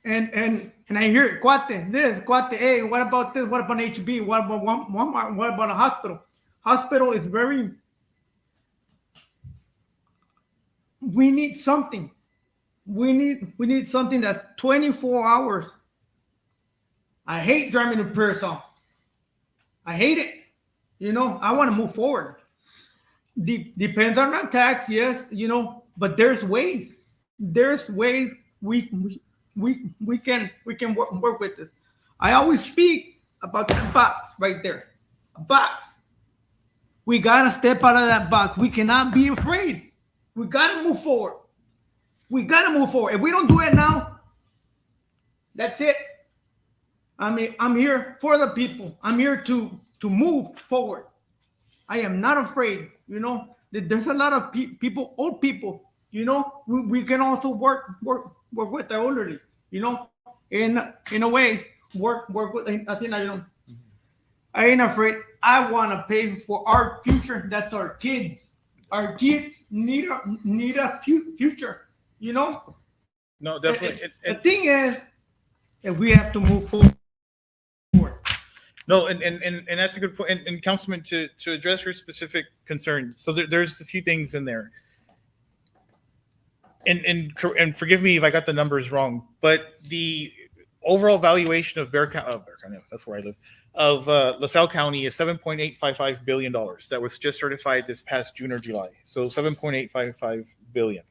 and I hear Cuate this, Cuate, hey, what about this? What about HB? What about Walmart? What about a hospital? Hospital is very. We need something. We need something that's 24 hours. I hate driving to Pearsall. I hate it. I want to move forward. Depends on our tax, yes, but there's ways. There's ways we can work with this. I always speak about that box right there. A box. We gotta step out of that box. We cannot be afraid. We gotta move forward. If we don't do it now, that's it. I'm here for the people. I'm here to move forward. I am not afraid. There's a lot of people, old people. We can also work with the elderly. In a ways, work with. I think I ain't afraid. I want to pay for our future. That's our kids. Our kids need a future. No, definitely. The thing is, that we have to move forward. No, and that's a good point. And Councilman, to address your specific concern, so there's a few things in there. And forgive me if I got the numbers wrong, but the overall valuation of Bear County, that's where I live, of LaSalle County is $7.855 billion. That was just certified this past June or July. So $7.855 billion.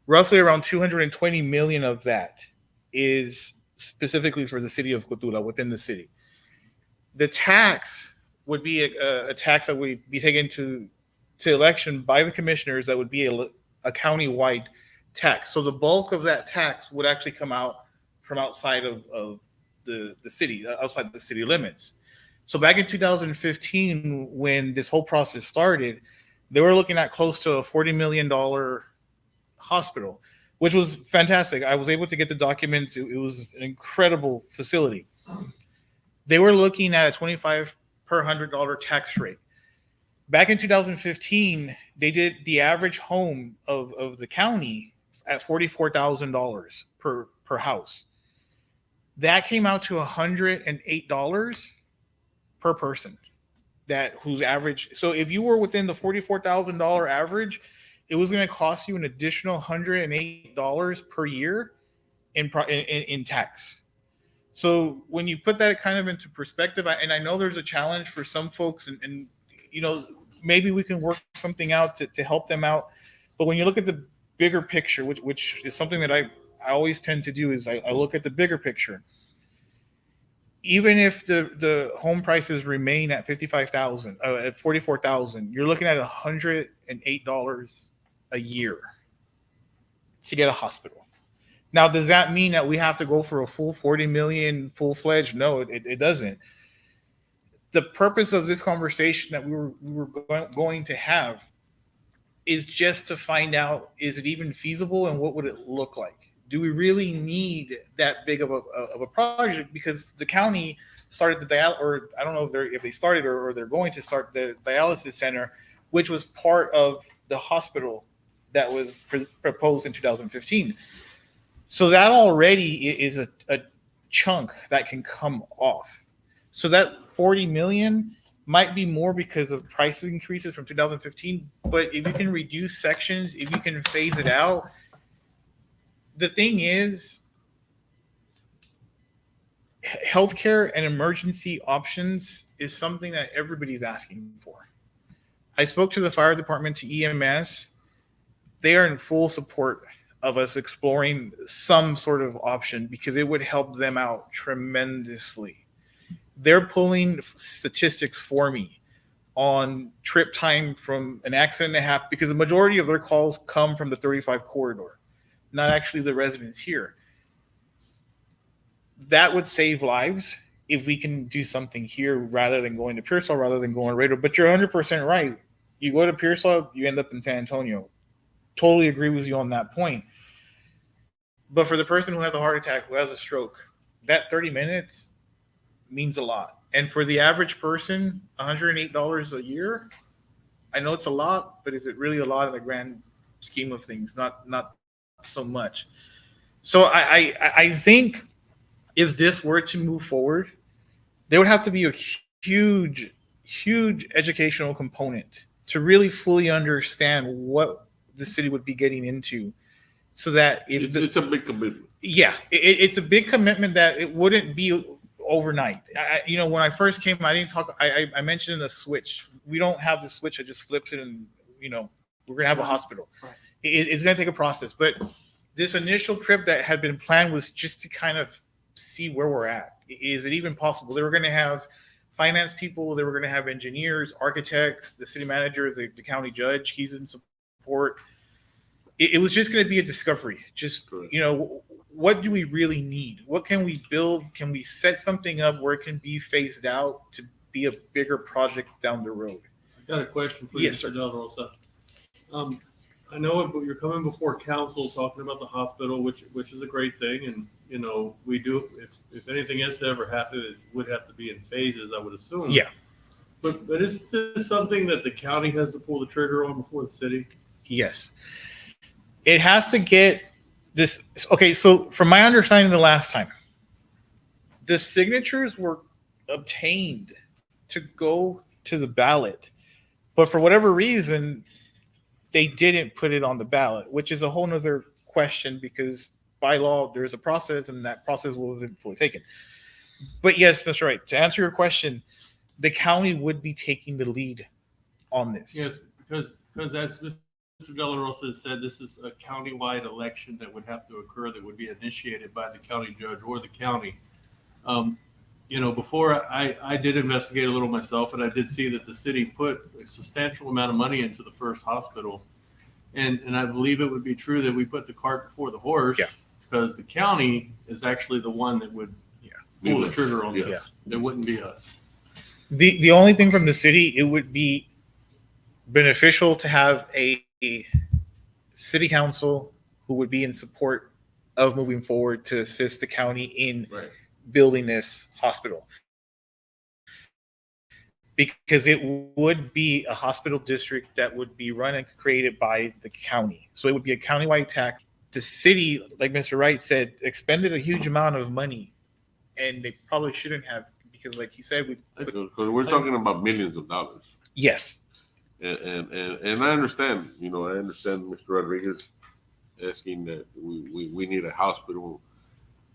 Roughly around 220 million of that is specifically for the city of Cotula, within the city. The tax would be a tax that would be taken to election by the commissioners. That would be a county-wide tax. So the bulk of that tax would actually come out from outside of the city, outside the city limits. So back in 2015, when this whole process started, they were looking at close to a $40 million hospital, which was fantastic. I was able to get the documents. It was an incredible facility. They were looking at a 25 per $100 tax rate. Back in 2015, they did the average home of the county at $44,000 per house. That came out to $108 per person. Whose average. So if you were within the $44,000 average, it was going to cost you an additional $108 per year in tax. So when you put that kind of into perspective, and I know there's a challenge for some folks, and you know, maybe we can work something out to help them out. But when you look at the bigger picture, which is something that I always tend to do, is I look at the bigger picture. Even if the home prices remain at $55,000, at $44,000, you're looking at $108 a year to get a hospital. Now, does that mean that we have to go for a full 40 million full-fledged? No, it doesn't. The purpose of this conversation that we were going to have is just to find out, is it even feasible, and what would it look like? Do we really need that big of a project? Because the county started or I don't know if they started or they're going to start the dialysis center, which was part of the hospital that was proposed in 2015. So that already is a chunk that can come off. So that 40 million might be more because of price increases from 2015. But if you can reduce sections, if you can phase it out, the thing is, healthcare and emergency options is something that everybody's asking for. I spoke to the fire department, to EMS. They are in full support of us exploring some sort of option because it would help them out tremendously. They're pulling statistics for me on trip time from an accident and a half, because the majority of their calls come from the 35 corridor, not actually the residents here. That would save lives if we can do something here rather than going to Pearsall, rather than going to Laredo. But you're 100% right. You go to Pearsall, you end up in San Antonio. Totally agree with you on that point. But for the person who has a heart attack, who has a stroke, that 30 minutes means a lot. And for the average person, $108 a year, I know it's a lot, but is it really a lot in the grand scheme of things? Not so much. So I think if this were to move forward, there would have to be a huge educational component to really fully understand what the city would be getting into, so that if it's a big commitment. Yeah, it's a big commitment that it wouldn't be overnight. When I first came, I didn't talk. I mentioned the switch. We don't have the switch that just flips it, and we're gonna have a hospital. Right. It's gonna take a process, but this initial trip that had been planned was just to kind of see where we're at. Is it even possible? They were going to have finance people. They were going to have engineers, architects, the city manager, the county judge. He's in support. It was just going to be a discovery. Just, what do we really need? What can we build? Can we set something up where it can be phased out to be a bigger project down the road? I got a question for you, Yes, Mr. Del Rosa. I know you're coming before council talking about the hospital, which is a great thing, and we do. If anything is to ever happen, it would have to be in phases, I would assume. Yeah. But isn't this something that the county has to pull the trigger on before the city? Yes. It has to get this. Okay, so from my understanding, the last time, the signatures were obtained to go to the ballot, but for whatever reason, they didn't put it on the ballot, which is a whole nother question, because by law, there's a process, and that process will be fully taken. But yes, Mr. Wright, to answer your question, the county would be taking the lead on this. Yes, because as Mr. De La Rosa said, this is a countywide election that would have to occur, that would be initiated by the county judge or the county. Before I did investigate a little myself, and I did see that the city put a substantial amount of money into the first hospital. And I believe it would be true that we put the cart before the horse, because the county is actually the one that would pull the trigger on this. It wouldn't be us. The only thing from the city, it would be beneficial to have a city council who would be in support of moving forward to assist the county in building this hospital. Because it would be a hospital district that would be run and created by the county. So it would be a countywide tax. The city, like Mr. Wright said, expended a huge amount of money, and they probably shouldn't have, because like he said, because we're talking about millions of dollars. Yes. And I understand, I understand Mr. Rodriguez asking that we need a hospital,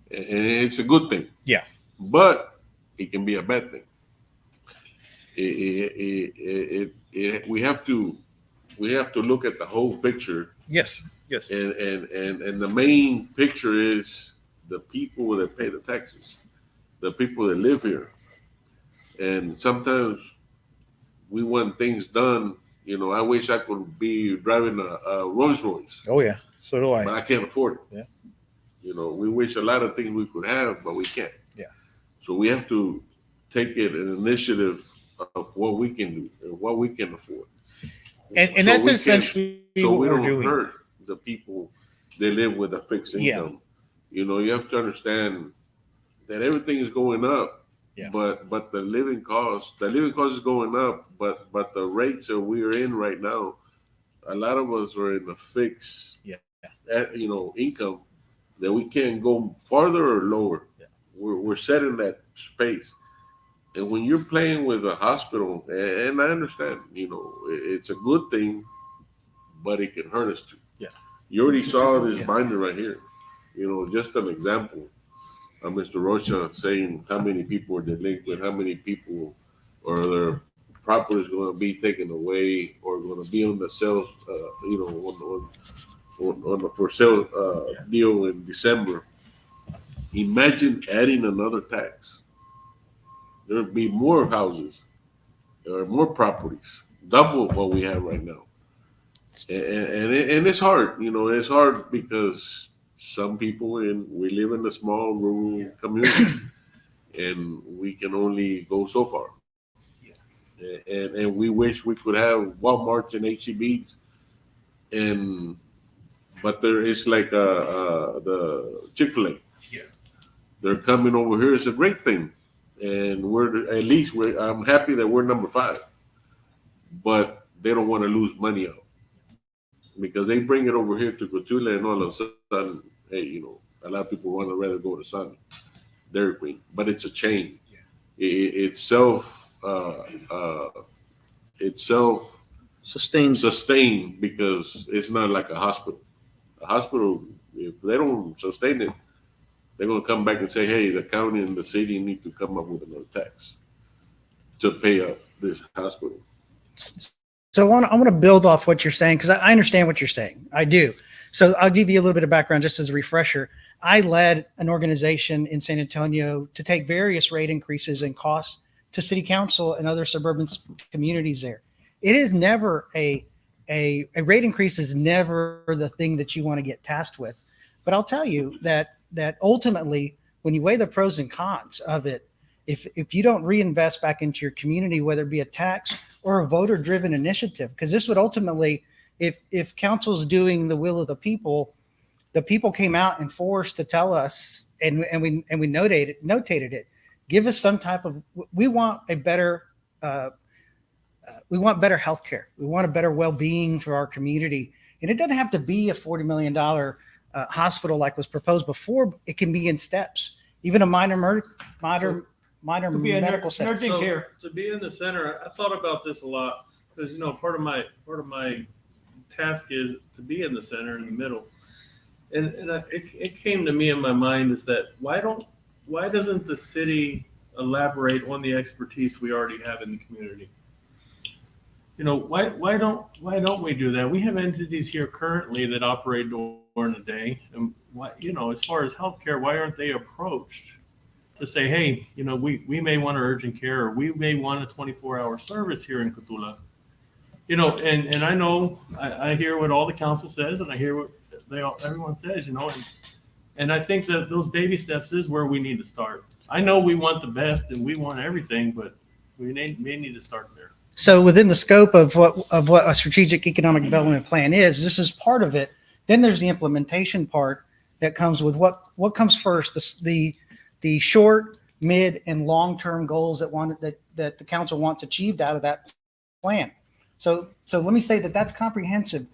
and it's a good thing. Yeah. But it can be a bad thing. We have to look at the whole picture. Yes. And the main picture is the people that pay the taxes, the people that live here. And sometimes we want things done. I wish I could be driving a Rolls Royce. Oh yeah, so do I. But I can't afford it. Yeah. We wish a lot of things we could have, but we can't. Yeah. So we have to take it an initiative of what we can do and what we can afford. And that's essentially so what we we're don't doing. hurt the people that live with a fixed income. You have to understand that everything is going up. Yeah. But the living cost is going up, but the rates that we are in right now, a lot of us are in a fixed income that we can't go farther or lower. Yeah. We're set in that space. And when you're playing with a hospital, and I understand, it's a good thing, but it can hurt us too. Yeah. You already saw this binder right here. Just an example of Mr. Rocha saying how many people are delinquent, how many people or their property is going to be taken away or going to be on the sales, on the for sale deal in December. Imagine adding another tax. There would be more houses or more properties, double what we have right now. And it's hard, it's hard because some people we live in a small rural community and we can only go so far. And we wish we could have Walmarts and HEBs, but there is like the Chick-fil-A. Yeah. They're coming over here. It's a great thing. And I'm happy that we're number 5, but they don't want to lose money out because they bring it over here to Cotulla, and all of a sudden, hey, a lot of people want to rather go to Sun Dairy Queen, but it's a chain. Yeah. It's sustained because it's not like a hospital. A hospital, if they don't sustain it, they're going to come back and say, hey, the county and the city need to come up with another tax to pay up this hospital. So I want to build off what you're saying because I understand what you're saying. I do. So I'll give you a little bit of background just as a refresher. I led an organization in San Antonio to take various rate increases and costs to city council and other suburban communities there. It is never a rate increase is never the thing that you want to get tasked with. But I'll tell you that ultimately, when you weigh the pros and cons of it, if you don't reinvest back into your community, whether it be a tax or a voter-driven initiative, because this would ultimately, if council's doing the will of the people came out and forced to tell us, and we notated it, give us some type of, we want better healthcare. We want a better well-being for our community. And it doesn't have to be a $40 million hospital like was proposed before. It can be in steps, even a minor medical center. To be in the center, I thought about this a lot because part of my task is to be in the center, in the middle. It came to me in my mind is that why doesn't the city elaborate on the expertise we already have in the community? You know, why don't we do that? We have entities here currently that operate during the day, and why, you know, as far as healthcare, why aren't they approached to say, hey, you know, we may want urgent care, or we may want a 24-hour service here in Cotulla, you know, and I know I hear what all the council says, and I hear what everyone says, you know, and I think that those baby steps is where we need to start. I know we want the best and we want everything, but we may need to start there. So within the scope of what a strategic economic development plan is, this is part of it. Then there's the implementation part that comes with what comes first, the short, mid, and long-term goals that the council wants achieved out of that plan. So let me say that's comprehensive.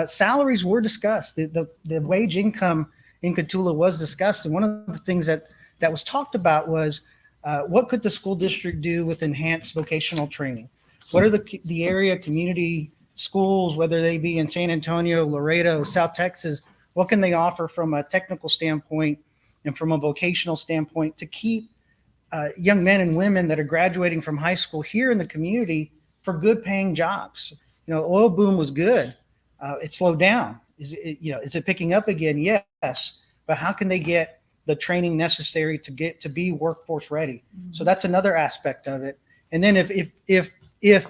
Salaries were discussed. The wage income in Cotulla was discussed, and one of the things that was talked about was what could the school district do with enhanced vocational training? What are the area community schools, whether they be in San Antonio, Laredo, South Texas, what can they offer from a technical standpoint and from a vocational standpoint to keep young men and women that are graduating from high school here in the community for good paying jobs? You know, oil boom was good. It slowed down. Is it picking up again? Yes. But how can they get the training necessary to be workforce ready? So that's another aspect of it. And then if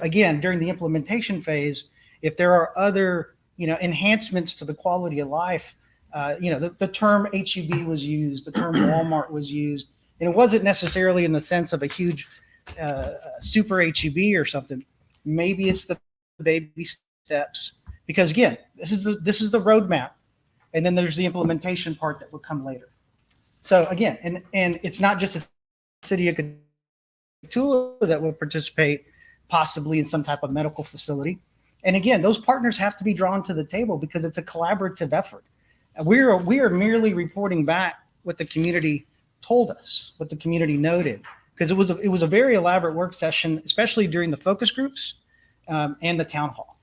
again, during the implementation phase, if there are other, enhancements to the quality of life, the term HEB was used, the term Walmart was used, and it wasn't necessarily in the sense of a huge super HEB or something. Maybe it's the baby steps, because again, this is the roadmap, and then there's the implementation part that will come later. So again, and it's not just the city of Cotulla that will participate possibly in some type of medical facility. And again, those partners have to be drawn to the table because it's a collaborative effort. We are merely reporting back what the community told us, what the community noted, because it was a very elaborate work session, especially during the focus groups and the town hall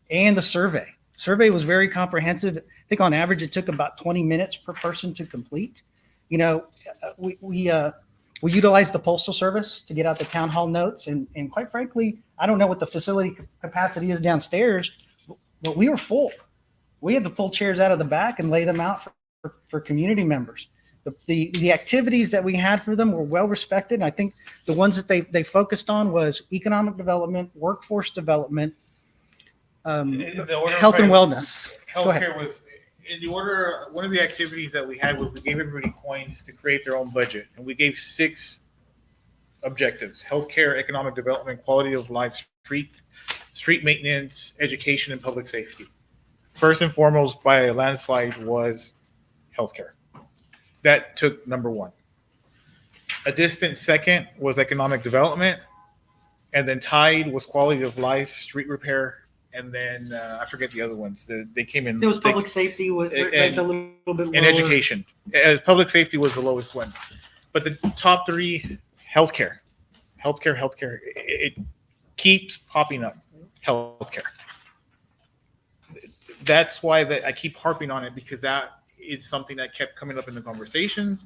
and the survey. Survey was very comprehensive. I think on average it took about 20 minutes per person to complete. We utilized the Postal Service to get out the town hall notes. And quite frankly, I don't know what the facility capacity is downstairs, but we were full. We had to pull chairs out of the back and lay them out for community members. The activities that we had for them were well respected. And I think the ones that they focused on was economic development, workforce development, health and wellness. Healthcare was in the order. One of the activities that we had was we gave everybody coins to create their own budget, and we gave 6 objectives: healthcare, economic development, quality of life, street maintenance, education, and public safety. First and foremost, by a landslide, was healthcare. That took number 1. A distant second was economic development, and then tied was quality of life, street repair, and then I forget the other ones. They came in. There was public safety was ranked a little bit lower. And education. Public safety was the lowest one. But the top 3, healthcare. It keeps popping up. Healthcare. That's why I keep harping on it, because that is something that kept coming up in the conversations.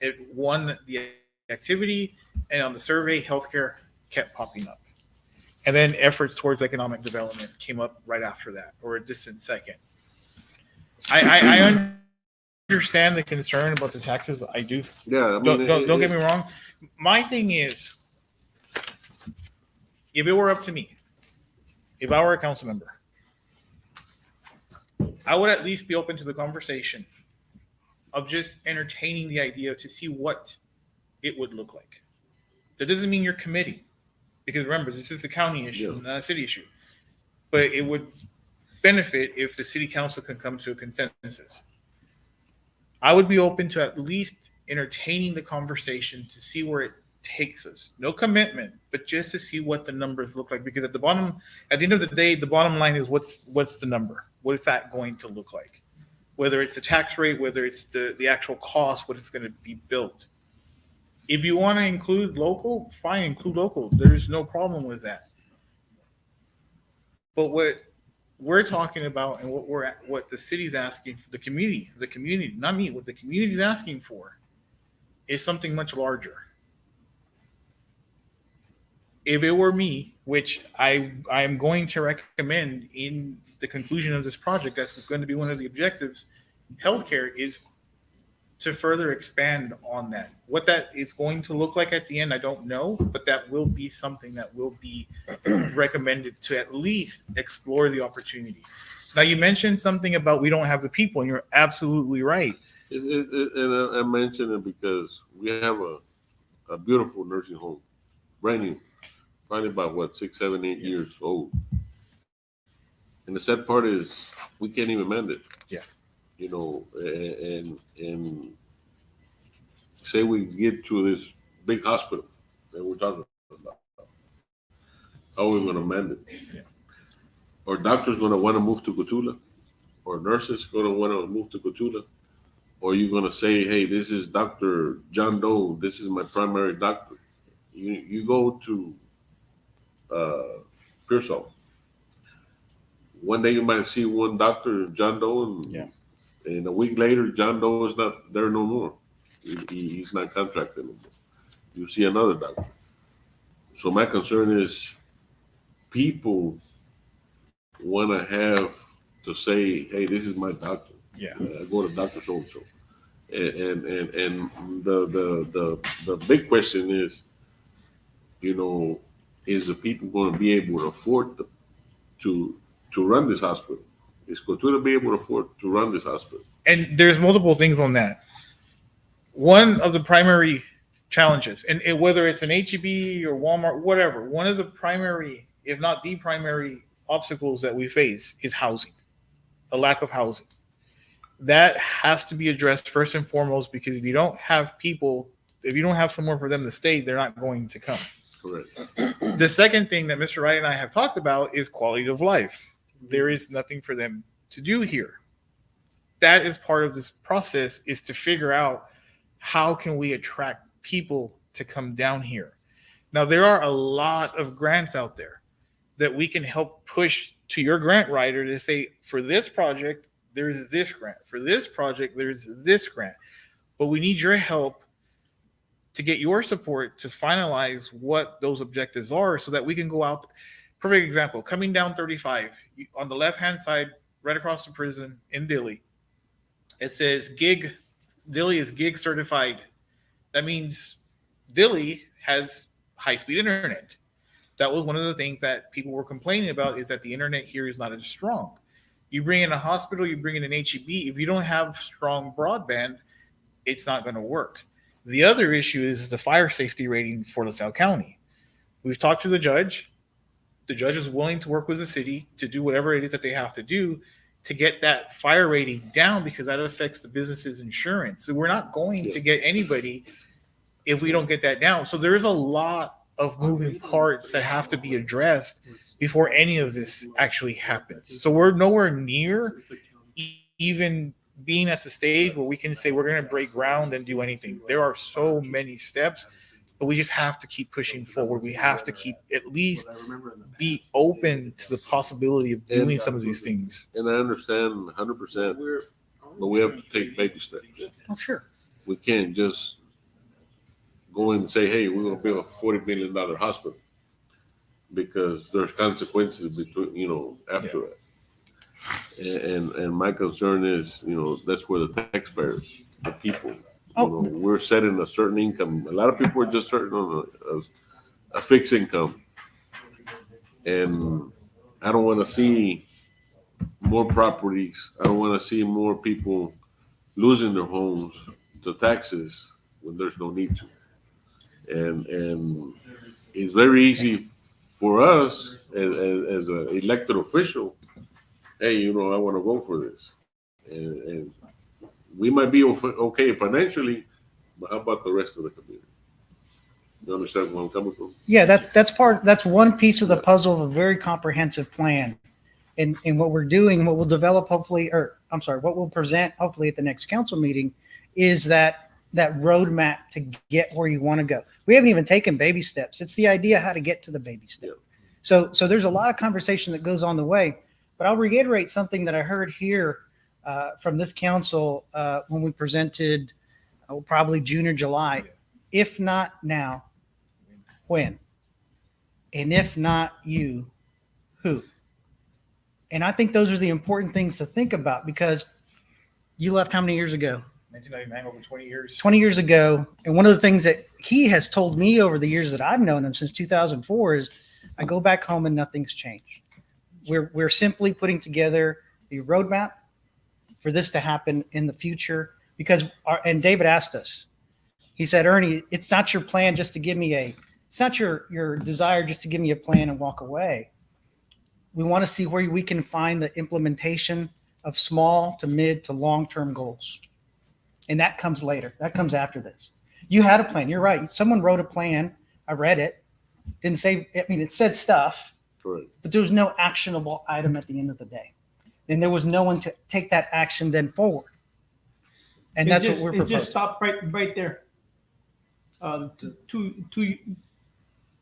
It won the activity, and on the survey, healthcare kept popping up. And then efforts towards economic development came up right after that, or a distant second. I understand the concern about the taxes. I do. Yeah, Don't get me wrong. My thing is, if it were up to me, if I were a council member, I would at least be open to the conversation of just entertaining the idea to see what it would look like. That doesn't mean you're committing, because remember, this is a county issue, not a city issue. But it would benefit if the city council can come to a consensus. I would be open to at least entertaining the conversation to see where it takes us. No commitment, but just to see what the numbers look like. Because at the end of the day, the bottom line is what's the number? What is that going to look like? Whether it's the tax rate, whether it's the actual cost, what it's going to be built. If you want to include local, fine, include local. There's no problem with that. But we're talking about and what the city's asking for, the community, not me, what the community's asking for is something much larger. If it were me, which I am going to recommend in the conclusion of this project, that's going to be one of the objectives, healthcare is to further expand on that. What that is going to look like at the end, I don't know, but that will be something that will be recommended to at least explore the opportunity. Now, you mentioned something about we don't have the people, and you're absolutely right. And I mentioned it because we have a beautiful nursing home, brand new, probably about what, 6, 7, 8 years old. And the sad part is we can't even mend it. Yeah. You know, and say we get to this big hospital that we're talking about. How are we going to mend it? Yeah. Or doctors going to want to move to Cotulla? Or nurses going to want to move to Cotulla? Or you going to say, hey, this is Dr. John Doe. This is my primary doctor. You go to Pearsall. One day you might see one doctor, John Doe, and a week later, John Doe is not there no more. He's not contracted anymore. You see another doctor. So my concern is people want to have to say, hey, this is my doctor. Yeah. I go to Dr. So-and-so. And the big question is, you know, is the people going to be able to afford to run this hospital? Is Cotulla be able to afford to run this hospital? And there's multiple things on that. One of the primary challenges, and whether it's an HEB or Walmart, whatever, one of the primary, if not the primary obstacles that we face is housing, a lack of housing. That has to be addressed first and foremost, because if you don't have people, if you don't have somewhere for them to stay, they're not going to come. Correct. The second thing that Mr. Wright and I have talked about is quality of life. There is nothing for them to do here. That is part of this process, is to figure out how can we attract people to come down here. Now, there are a lot of grants out there that we can help push to your grant writer to say, for this project, there's this grant. For this project, there's this grant. But we need your help to get your support to finalize what those objectives are so that we can go out. Perfect example, coming down 35, on the left-hand side, right across the prison in Dilley, it says Dilley is gig certified. That means Dilley has high-speed internet. That was one of the things that people were complaining about, is that the internet here is not as strong. You bring in a hospital, you bring in an HEB, if you don't have strong broadband, it's not going to work. The other issue is the fire safety rating for LaSalle County. We've talked to the judge. The judge is willing to work with the city to do whatever it is that they have to do to get that fire rating down, because that affects the business's insurance. So we're not going to get anybody if we don't get that down. So there's a lot of moving parts that have to be addressed before any of this actually happens. So we're nowhere near even being at the stage where we can say we're going to break ground and do anything. There are so many steps, but we just have to keep pushing forward. We have to keep at least be open to the possibility of doing some of these things. And I understand 100%, but we have to take baby steps. Oh, sure. We can't just go in and say, hey, we're going to build a $40 million hospital, because there's consequences between, you know, after that. And my concern is, you know, that's where the taxpayers, the people, you know, we're setting a certain income. A lot of people are just certain on a fixed income. And I don't want to see more properties. I don't want to see more people losing their homes to taxes when there's no need to. And it's very easy for us as an elected official, hey, you know, I want to vote for this. And we might be okay financially, but how about the rest of the community? You understand where I'm coming from? Yeah, that's one piece of the puzzle of a very comprehensive plan. And what we're doing, what we'll develop hopefully, what we'll present hopefully at the next council meeting is that roadmap to get where you want to go. We haven't even taken baby steps. It's the idea how to get to the baby step. Yeah. So there's a lot of conversation that goes on the way, But I'll reiterate something that I heard here from this council when we presented probably June or July. If not now, when? And if not you, who? And I think those are the important things to think about, because you left how many years ago? 1999, over 20 years. 20 years ago. And one of the things that he has told me over the years that I've known him, since 2004, is I go back home and nothing's changed. We're simply putting together the roadmap for this to happen in the future, because and David asked us, he said, Ernie, it's not your plan just to give me it's not your desire just to give me a plan and walk away. We want to see where we can find the implementation of small to mid to long-term goals. And that comes later. That comes after this. You had a plan. You're right. Someone wrote a plan. I read it. Didn't say, I mean, it said stuff, Correct. but there was no actionable item at the end of the day. And there was no one to take that action then forward. And that's what we're It proposing. just stopped right there.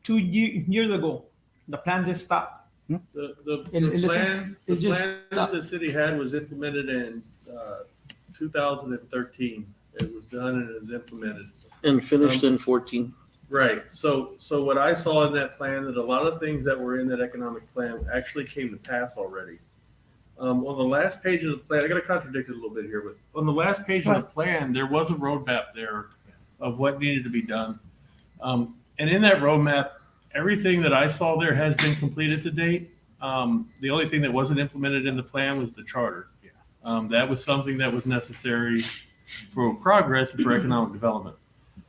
Two years ago, the plan just stopped. The It plan, the just plan that the city had was implemented in 2013. It was done and it was implemented. And finished in 14. Right. So what I saw in that plan, that a lot of things that were in that economic plan actually came to pass already. On the last page of the plan, I got to contradict it a little bit here, but on the last page of the plan, there was a roadmap there of what needed to be done. And in that roadmap, everything that I saw there has been completed to date. The only thing that wasn't implemented in the plan was the charter. That was something that was necessary for progress and for economic development.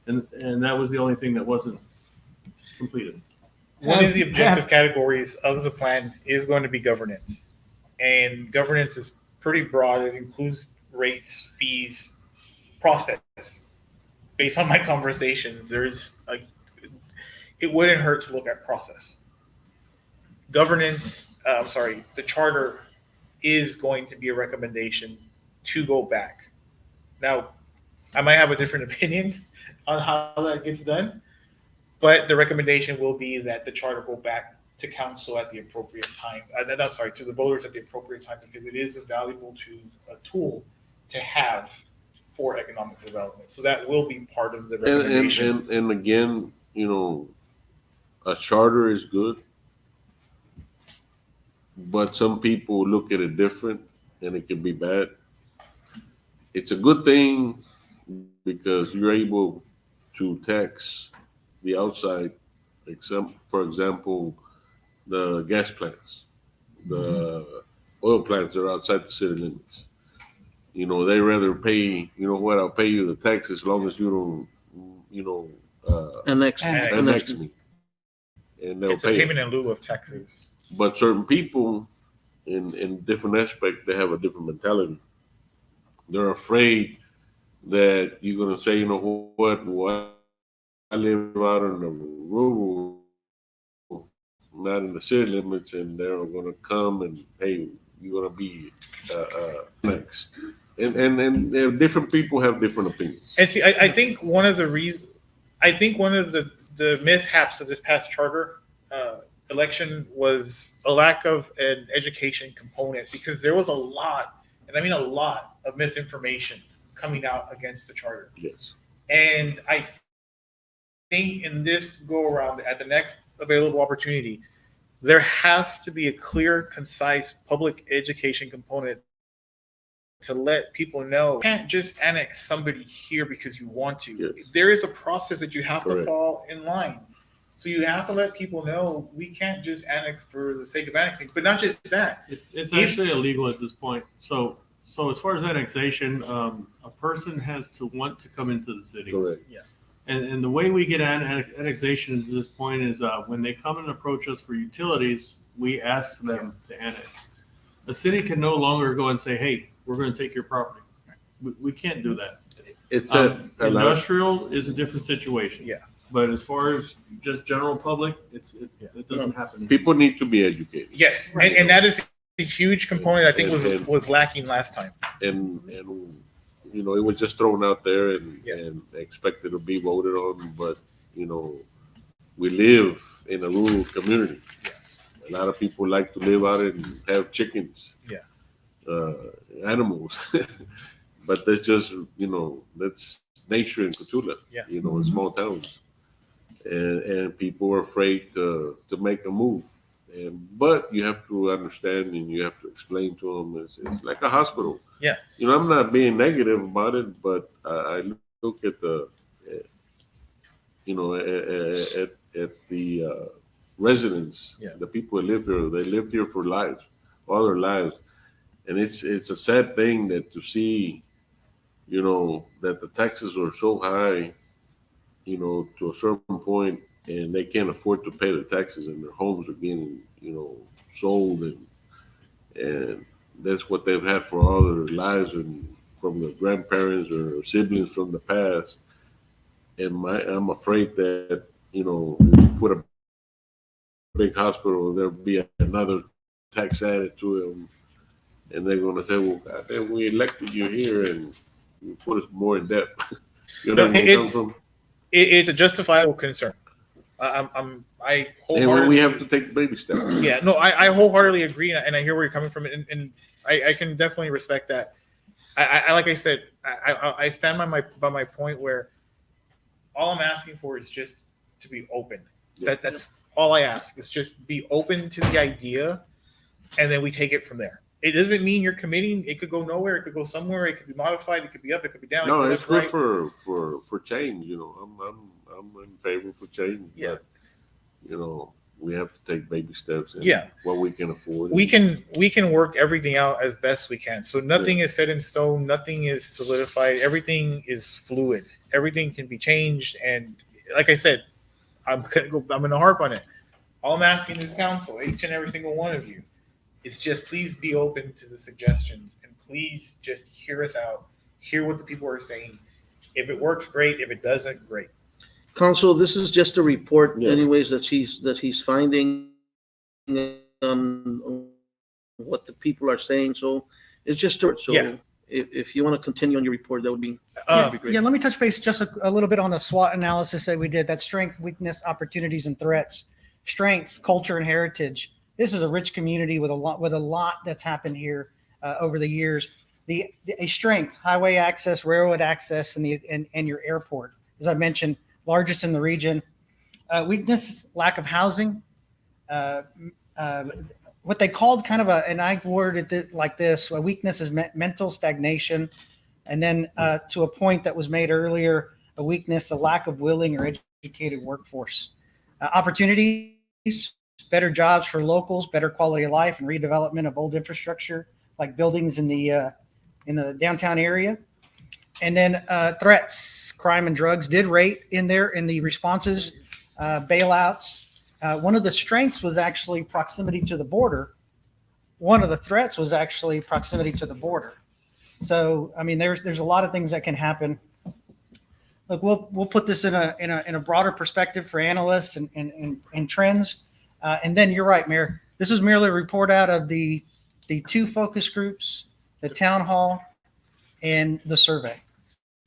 And that was the only thing that wasn't completed. One of the objective categories of the plan is going to be governance. And governance is pretty broad. It includes rates, fees, process. Based on my conversations, it wouldn't hurt to look at process. Governance, the charter is going to be a recommendation to go back. Now, I might have a different opinion on how that gets done, but the recommendation will be that the charter go back to council at the appropriate time. To the voters at the appropriate time, because it is a valuable tool to have for economic development. So that will be part of the recommendation. And again, you know, a charter is good, but some people look at it different and it can be bad. It's a good thing because you're able to tax the outside, except, for example, the gas plants, the oil plants that are outside the city limits. You know, they rather pay, you know what, I'll pay you the tax as long as you don't, Annex me. And they'll It's a pay it. payment in lieu of taxes. But certain people in different aspects, they have a different mentality. They're afraid that you're going to say, you know what, I live out in the rural, not in the city limits, and they're going to come and, hey, you're going to be next. And different people have different opinions. And see, I think one of the mishaps of this past charter election was a lack of an education component, because there was a lot, and I mean a lot, of misinformation coming out against the charter. Yes. And I think in this go around, at the next available opportunity, there has to be a clear, concise public education component to let people know you can't just annex somebody here because you want to. Yes. There is a process that you have to Correct. fall in line. So you have to let people know we can't just annex for the sake of annexing. But not just that. It's actually illegal at this point. So as far as annexation, a person has to want to come into the city. Correct. Yeah. And the way we get annexation at this point is when they come and approach us for utilities, we ask them to annex. The city can no longer go and say, hey, we're going to take your property. We can't do that. It's Industrial is a different situation. Yeah. But as far as just general public, it doesn't happen. People need to be educated. Yes. And that is a huge component I think was lacking last time. And you know, it was just thrown out there and expected to be voted on. But, you know, we live in a rural community. A lot of people like to live out and have chickens. Yeah. Animals. But that's just, that's nature in Cotulla, Yeah. In small towns. And people are afraid to make a move. But you have to understand and you have to explain to them it's like a hospital. Yeah. I'm not being negative about it, but I look at the, at the residents, Yeah. the people that live here. They lived here for lives, all their lives, and it's a sad thing that to see, that the taxes are so high, to a certain point, and they can't afford to pay the taxes, and their homes are getting, sold, and that's what they've had for all their lives, and from their grandparents or siblings from the past. And I'm afraid that, if you put a big hospital, there'll be another tax added to them, and they're going to say, "Well, goddamn, we elected you here, and you put us more in debt." No, where I'm from? it's a justifiable concern. I And wholeheartedly. we have to take baby steps. Yeah, no, I wholeheartedly agree, and I hear where you're coming from, and I can definitely respect that. I like I said, I stand by my point where all I'm asking for is just to be open. That's all I ask. Is just be open to the idea, and then we take it from there. It doesn't mean you're committing. It could go nowhere. It could go somewhere. It could be modified. It could be up. It could be down. No, it could it's look good right. for change. I'm in favor for change. Yeah. But, we have to take baby steps. And Yeah. what we can afford. We can work everything out as best we can. So nothing is set in stone. Nothing is solidified. Everything is fluid. Everything can be changed. And like I said, I'm gonna harp on it. All I'm asking this council, each and every single one of you, is just please be open to the suggestions and please just hear us out. Hear what the people are saying. If it works, great. If it doesn't, great. Council, this is just a report Yeah. anyways that he's finding on what the people are saying. So it's just, so Yeah. if you want to continue on your report, that would be, that'd be great. Yeah, let me touch base just a little bit on the SWOT analysis that we did. That strength, weakness, opportunities, and threats. Strengths, culture, and heritage. This is a rich community with a lot that's happened here over the years. A strength, highway access, railroad access, and your airport. As I mentioned, largest in the region. Weakness, lack of housing. What they called kind of and I worded it like this: a weakness is mental stagnation, and then to a point that was made earlier, a weakness, a lack of willing or educated workforce. Opportunities, better jobs for locals, better quality of life, and redevelopment of old infrastructure like buildings in the downtown area. And then threats, crime and drugs did rate in there in the responses, bailouts. One of the strengths was actually proximity to the border. One of the threats was actually proximity to the border. So, I mean, there's a lot of things that can happen. Look, we'll put this in a broader perspective for analysts and trends. And then you're right, Mayor. This was merely a report out of the two focus groups, the town hall, and the survey.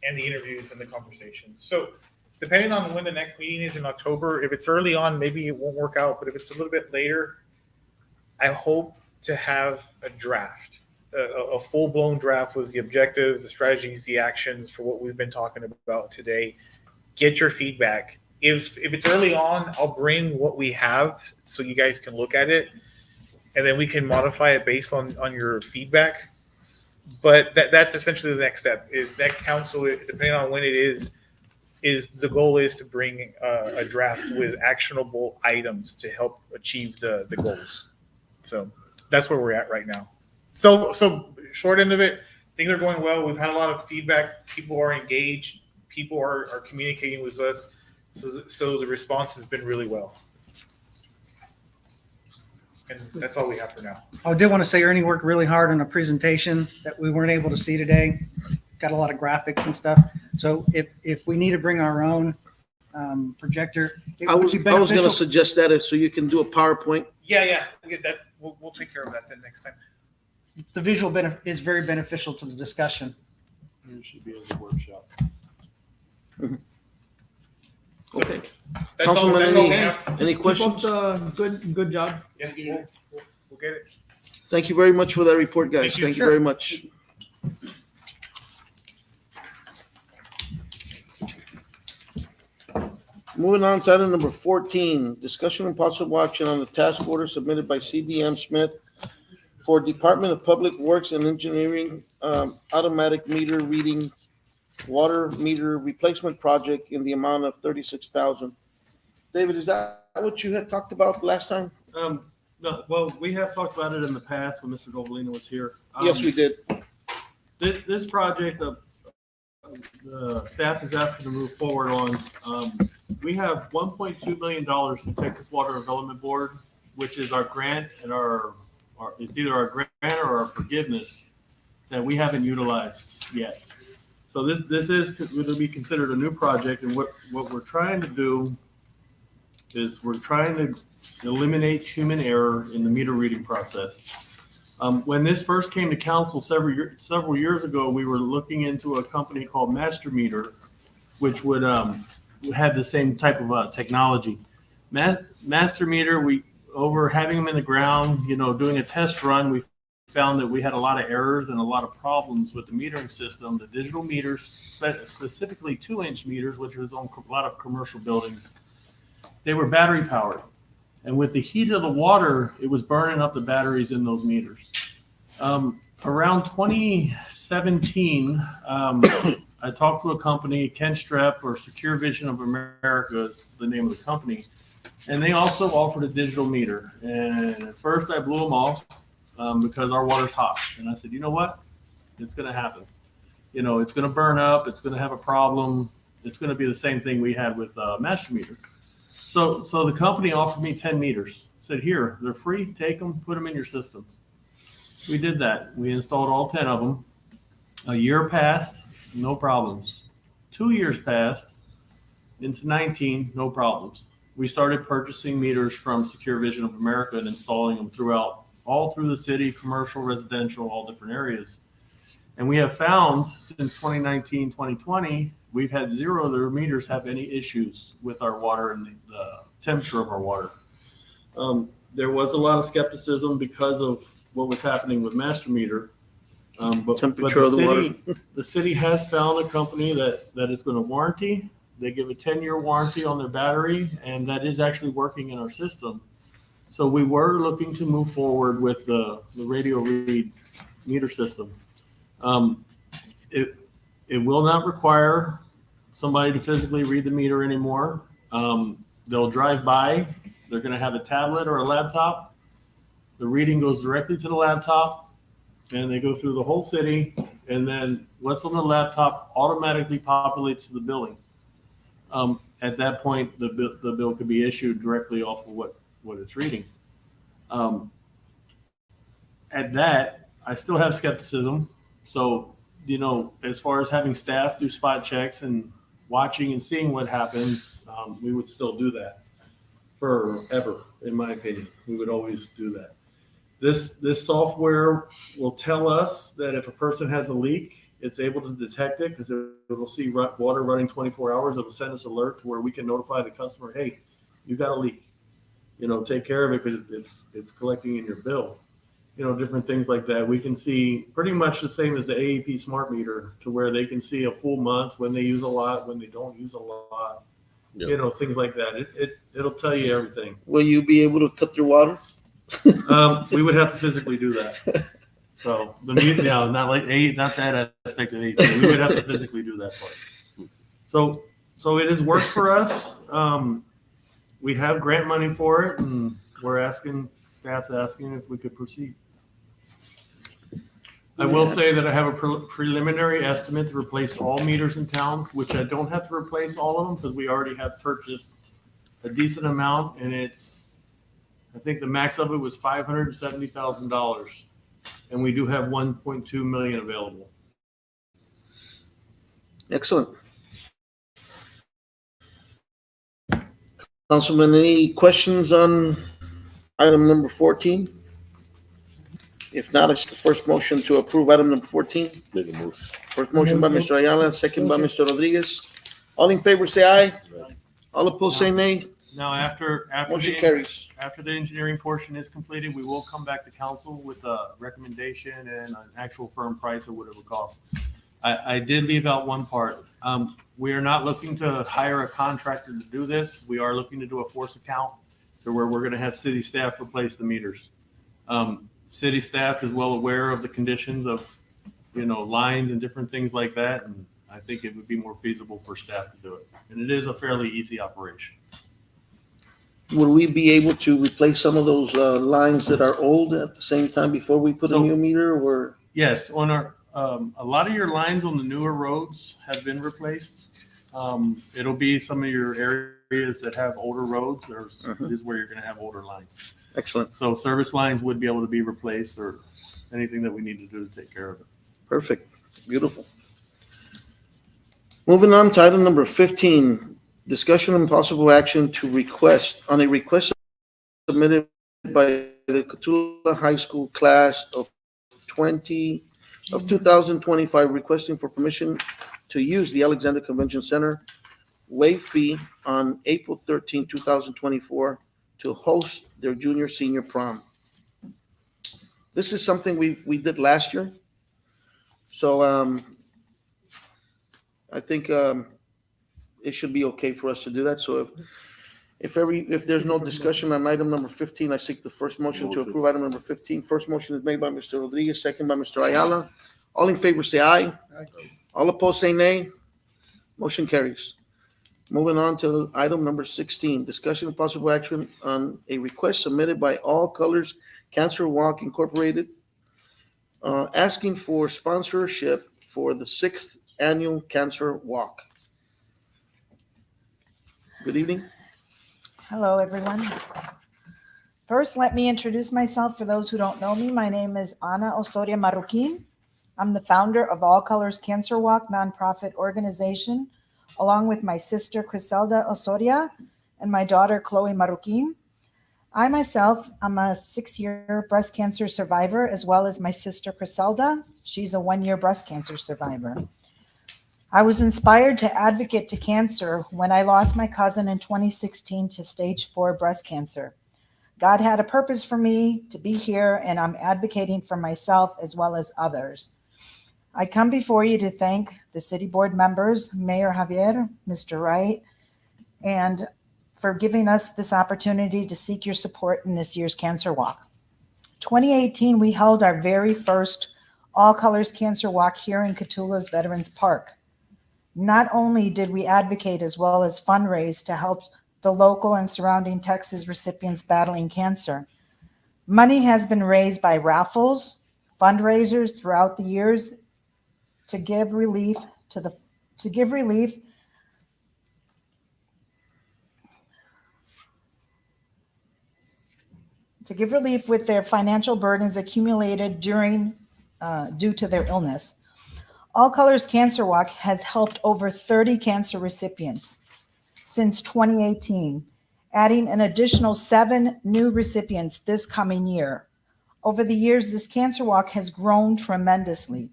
And the interviews and the conversations. So depending on when the next meeting is in October, if it's early on, maybe it won't work out. But if it's a little bit later, I hope to have a draft, a full-blown draft with the objectives, the strategies, the actions for what we've been talking about today. Get your feedback. If it's early on, I'll bring what we have so you guys can look at it, and then we can modify it based on your feedback. But that's essentially the next step. Is next council, depending on when it is the goal is to bring a draft with actionable items to help achieve the goals. So that's where we're at right now. So short end of it, things are going well. We've had a lot of feedback. People are engaged. People are communicating with us. So the response has been really well. And that's all we have for now. I did want to say Ernie worked really hard on a presentation that we weren't able to see today. Got a lot of graphics and stuff. So if we need to bring our own projector, I was going to suggest that so you can do a PowerPoint. Yeah. We'll take care of that then next time. The visual is very beneficial to the discussion. It should be as a workshop. Okay. That's all- Councilman, that's all we have. any Keep up questions? the good job. Yeah, we'll get it. Thank you very much for that report, guys. Thank you. Thank you Sure. very much. Moving on to item number 14, discussion and possible action on the task order submitted by CBM Smith for Department of Public Works and Engineering automatic meter reading water meter replacement project in the amount of $36,000. David, is that what you had talked about last time? No, well, we have talked about it in the past when Mr. Dovalina was here. Yes, we did. This project, the staff is asking to move forward on. We have $1.2 million from Texas Water Development Board, which is our grant and it's either our grant or our forgiveness that we haven't utilized yet. So this is going to be considered a new project, and what we're trying to do is we're trying to eliminate human error in the meter reading process. When this first came to council several years ago, we were looking into a company called Master Meter, which would have the same type of technology. Master Meter, over having them in the ground, doing a test run, we found that we had a lot of errors and a lot of problems with the metering system. The digital meters, specifically 2-inch meters, which was on a lot of commercial buildings, they were battery powered. And with the heat of the water, it was burning up the batteries in those meters. Around 2017, I talked to a company, Ken Strepp, or Secure Vision of America is the name of the company. And they also offered a digital meter. And at first I blew them off because our water's hot. And I said, you know what? It's going to happen. It's going to burn up. It's going to have a problem. It's going to be the same thing we had with Master Meter. So the company offered me 10 meters. Said, here, they're free. Take them, put them in your system. We did that. We installed all 10 of them. A year passed, no problems. 2 years passed, into 19, no problems. We started purchasing meters from Secure Vision of America and installing them all through the city, commercial, residential, all different areas. And we have found since 2019, 2020, we've had zero of their meters have any issues with our water and the temperature of our water. There was a lot of skepticism because of what was happening with Master Meter. But Temperature of the water. The city has found a company that is going to warranty. They give a 10-year warranty on their battery, and that is actually working in our system. So we were looking to move forward with the radio read meter system. It will not require somebody to physically read the meter anymore. They'll drive by. They're going to have a tablet or a laptop. The reading goes directly to the laptop, and they go through the whole city, and then what's on the laptop automatically populates to the billing. At that point, the bill could be issued directly off of what it's reading. At that, I still have skepticism. So, as far as having staff do spot checks and watching and seeing what happens, we would still do that forever, in my opinion. We would always do that. This software will tell us that if a person has a leak, it's able to detect it because it will see water running 24 hours. It will send us an alert to where we can notify the customer, hey, you got a leak. Take care of it because it's collecting in your bill. Different things like that. We can see pretty much the same as the AEP smart meter to where they can see a full month when they use a lot, when they don't use a lot, things like that. It'll tell you everything. Will you be able to cut their water? We would have to physically do that. So not that aspect of AEP. We would have to physically do that part. So it has worked for us. We have grant money for it, and staff's asking if we could proceed. I will say that I have a preliminary estimate to replace all meters in town, which I don't have to replace all of them because we already have purchased a decent amount, and I think the max of it was $570,000, and we do have $1.2 million available. Excellent. Councilman, any questions on item number 14? If not, it's the first motion to approve item number 14. Make a motion. First motion by Mr. Ayala, second by Mr. Rodriguez. All in favor, say aye. All opposed, say nay. Now, after Motion the carries. after the engineering portion is completed, we will come back to council with a recommendation and an actual firm price of what it would cost. I did leave out one part. We are not looking to hire a contractor to do this. We are looking to do a force account to where we're going to have city staff replace the meters. City staff is well aware of the conditions of, lines and different things like that. And I think it would be more feasible for staff to do it. And it is a fairly easy operation. Would we be able to replace some of those lines that are old at the same time before we put a new meter, or? Yes, on our, a lot of your lines on the newer roads have been replaced. It'll be some of your areas that have older roads, is where you're gonna have older lines. Excellent. So service lines would be able to be replaced, or anything that we need to do to take care of it. Perfect. Beautiful. Moving on to item number 15, discussion and possible action to request submitted by the Cotulla High School class of 2025, requesting for permission to use the Alexander Convention Center waive fee on April 13, 2024 to host their junior senior prom. This is something we did last year. So I think it should be okay for us to do that. So if there's no discussion on item number 15, I seek the first motion to approve item number 15. First motion is made by Mr. Rodriguez, second by Mr. Ayala. All in favor, say aye. All opposed, say nay. Motion carries. Moving on to item number 16, discussion of possible action on a request submitted by All Colors Cancer Walk Incorporated, asking for sponsorship for the 6th annual Cancer Walk. Good evening. Hello, everyone. First, let me introduce myself for those who don't know me. My name is Ana Osoria Marroquin. I'm the founder of All Colors Cancer Walk nonprofit organization, along with my sister Criselda Osoria and my daughter Chloe Marroquin. I myself, I'm a 6-year breast cancer survivor, as well as my sister Criselda. She's a 1-year breast cancer survivor. I was inspired to advocate to cancer when I lost my cousin in 2016 to stage 4 breast cancer. God had a purpose for me to be here, and I'm advocating for myself as well as others. I come before you to thank the city board members, Mayor Javier, Mr. Wright, and for giving us this opportunity to seek your support in this year's Cancer Walk. 2018, we held our very first All Colors Cancer Walk here in Cotulla's Veterans Park. Not only did we advocate as well as fundraise to help the local and surrounding Texas recipients battling cancer, money has been raised by raffles, fundraisers throughout the years to give relief with their financial burdens accumulated due to their illness. All Colors Cancer Walk has helped over 30 cancer recipients since 2018, adding an additional 7 new recipients this coming year. Over the years, this cancer walk has grown tremendously,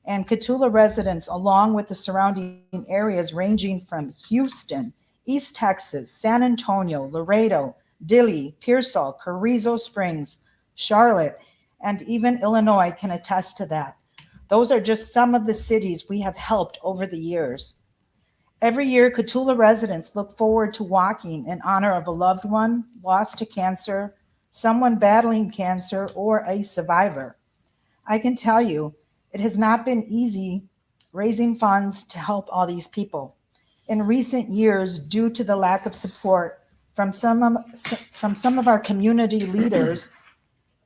and Cotulla residents, along with the surrounding areas ranging from Houston, East Texas, San Antonio, Laredo, Dilley, Pearsall, Carrizo Springs, Charlotte, and even Illinois can attest to that. Those are just some of the cities we have helped over the years. Every year, Cotulla residents look forward to walking in honor of a loved one lost to cancer, someone battling cancer, or a survivor. I can tell you, it has not been easy raising funds to help all these people. In recent years, due to the lack of support from some of our community leaders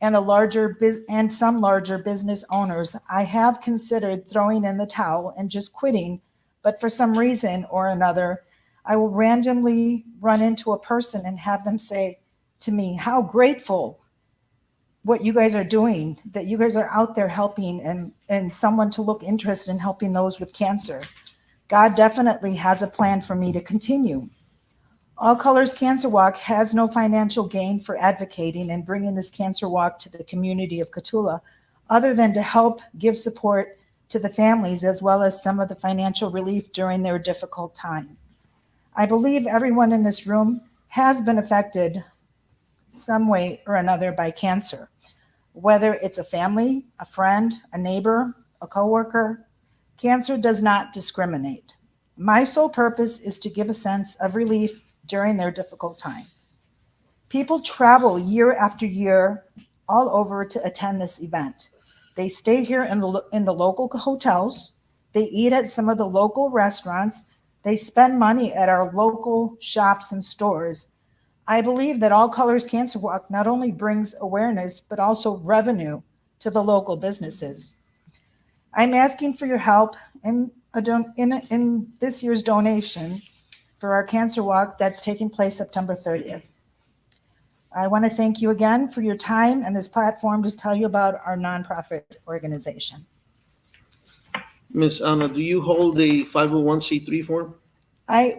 and some larger business owners, I have considered throwing in the towel and just quitting, but for some reason or another, I will randomly run into a person and have them say to me, how grateful what you guys are doing, that you guys are out there helping and someone to look interested in helping those with cancer. God definitely has a plan for me to continue. All Colors Cancer Walk has no financial gain for advocating and bringing this cancer walk to the community of Cotulla, other than to help give support to the families as well as some of the financial relief during their difficult time. I believe everyone in this room has been affected some way or another by cancer, whether it's a family, a friend, a neighbor, a coworker. Cancer does not discriminate. My sole purpose is to give a sense of relief during their difficult time. People travel year after year all over to attend this event. They stay here in the local hotels. They eat at some of the local restaurants. They spend money at our local shops and stores. I believe that All Colors Cancer Walk not only brings awareness, but also revenue to the local businesses. I'm asking for your help in this year's donation for our Cancer Walk that's taking place September 30th. I want to thank you again for your time and this platform to tell you about our nonprofit organization. Ms. Anna, do you hold a 501c3 form?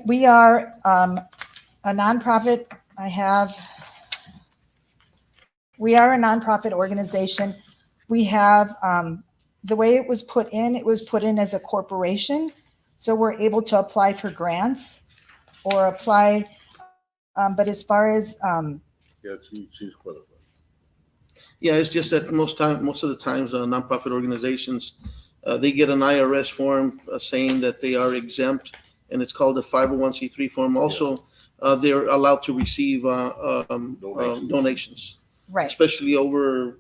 We are a nonprofit. We are a nonprofit organization. We have, the way it was put in as a corporation. So we're able to apply for grants or apply, but as far as, Yeah, she's qualified. Yeah, it's just that most of the times, nonprofit organizations, they get an IRS form saying that they are exempt, and it's called a 501c3 form. Also, they're allowed to receive donations, right, especially over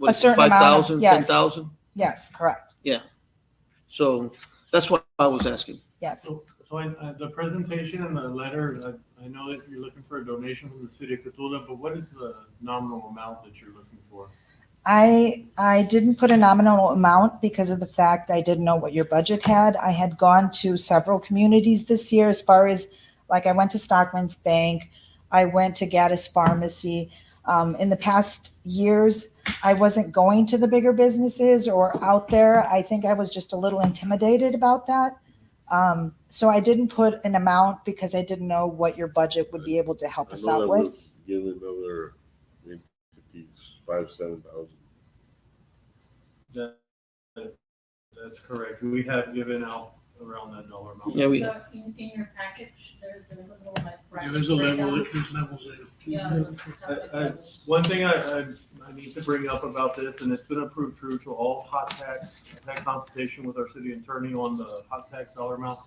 a certain amount, 5,000, yes. 10,000. Yes, correct. Yeah. So that's what I was asking. Yes. So the presentation and the letter, I know that you're looking for a donation from the city of Cotulla, but what is the nominal amount that you're looking for? I didn't put a nominal amount because of the fact I didn't know what your budget had. I had gone to several communities this year as far as, like I went to Stockman's Bank, I went to Gaddis Pharmacy. In the past years, I wasn't going to the bigger businesses or out there. I think I was just a little intimidated about that. So I didn't put an amount because I didn't know what your budget would be able to help us out with. Give another entities 5,000-7,000. That's correct. We have given out around that dollar amount. Yeah, we. In your package, there's a little like. There's a level, there's levels in. Yeah. One thing I need to bring up about this, and it's gonna prove true to all hot tax. I've had consultation with our city attorney on the hot tax dollar amount.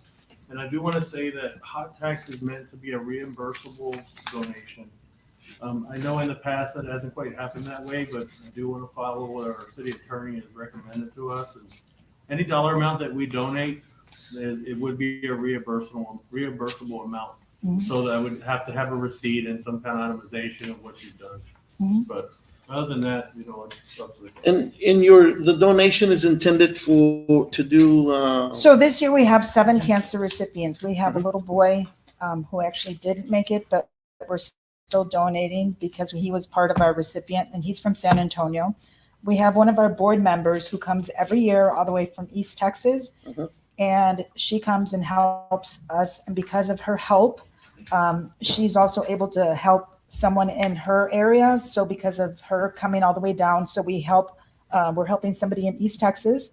And I do want to say that hot tax is meant to be a reimbursable donation. I know in the past that hasn't quite happened that way, but I do want to follow what our city attorney has recommended to us. And any dollar amount that we donate, it would be a reimbursable amount. Mhm. So that I would have to have a receipt and some kind of itemization of what you've done. Mhm. But other than that, it's up to the. And the donation is intended to do. So this year we have 7 cancer recipients. We have a little boy who actually didn't make it, but we're still donating because he was part of our recipient, and he's from San Antonio. We have one of our board members who comes every year all the way from East Texas, and she comes and helps us. And because of her help, she's also able to help someone in her area. So because of her coming all the way down, so we're helping somebody in East Texas.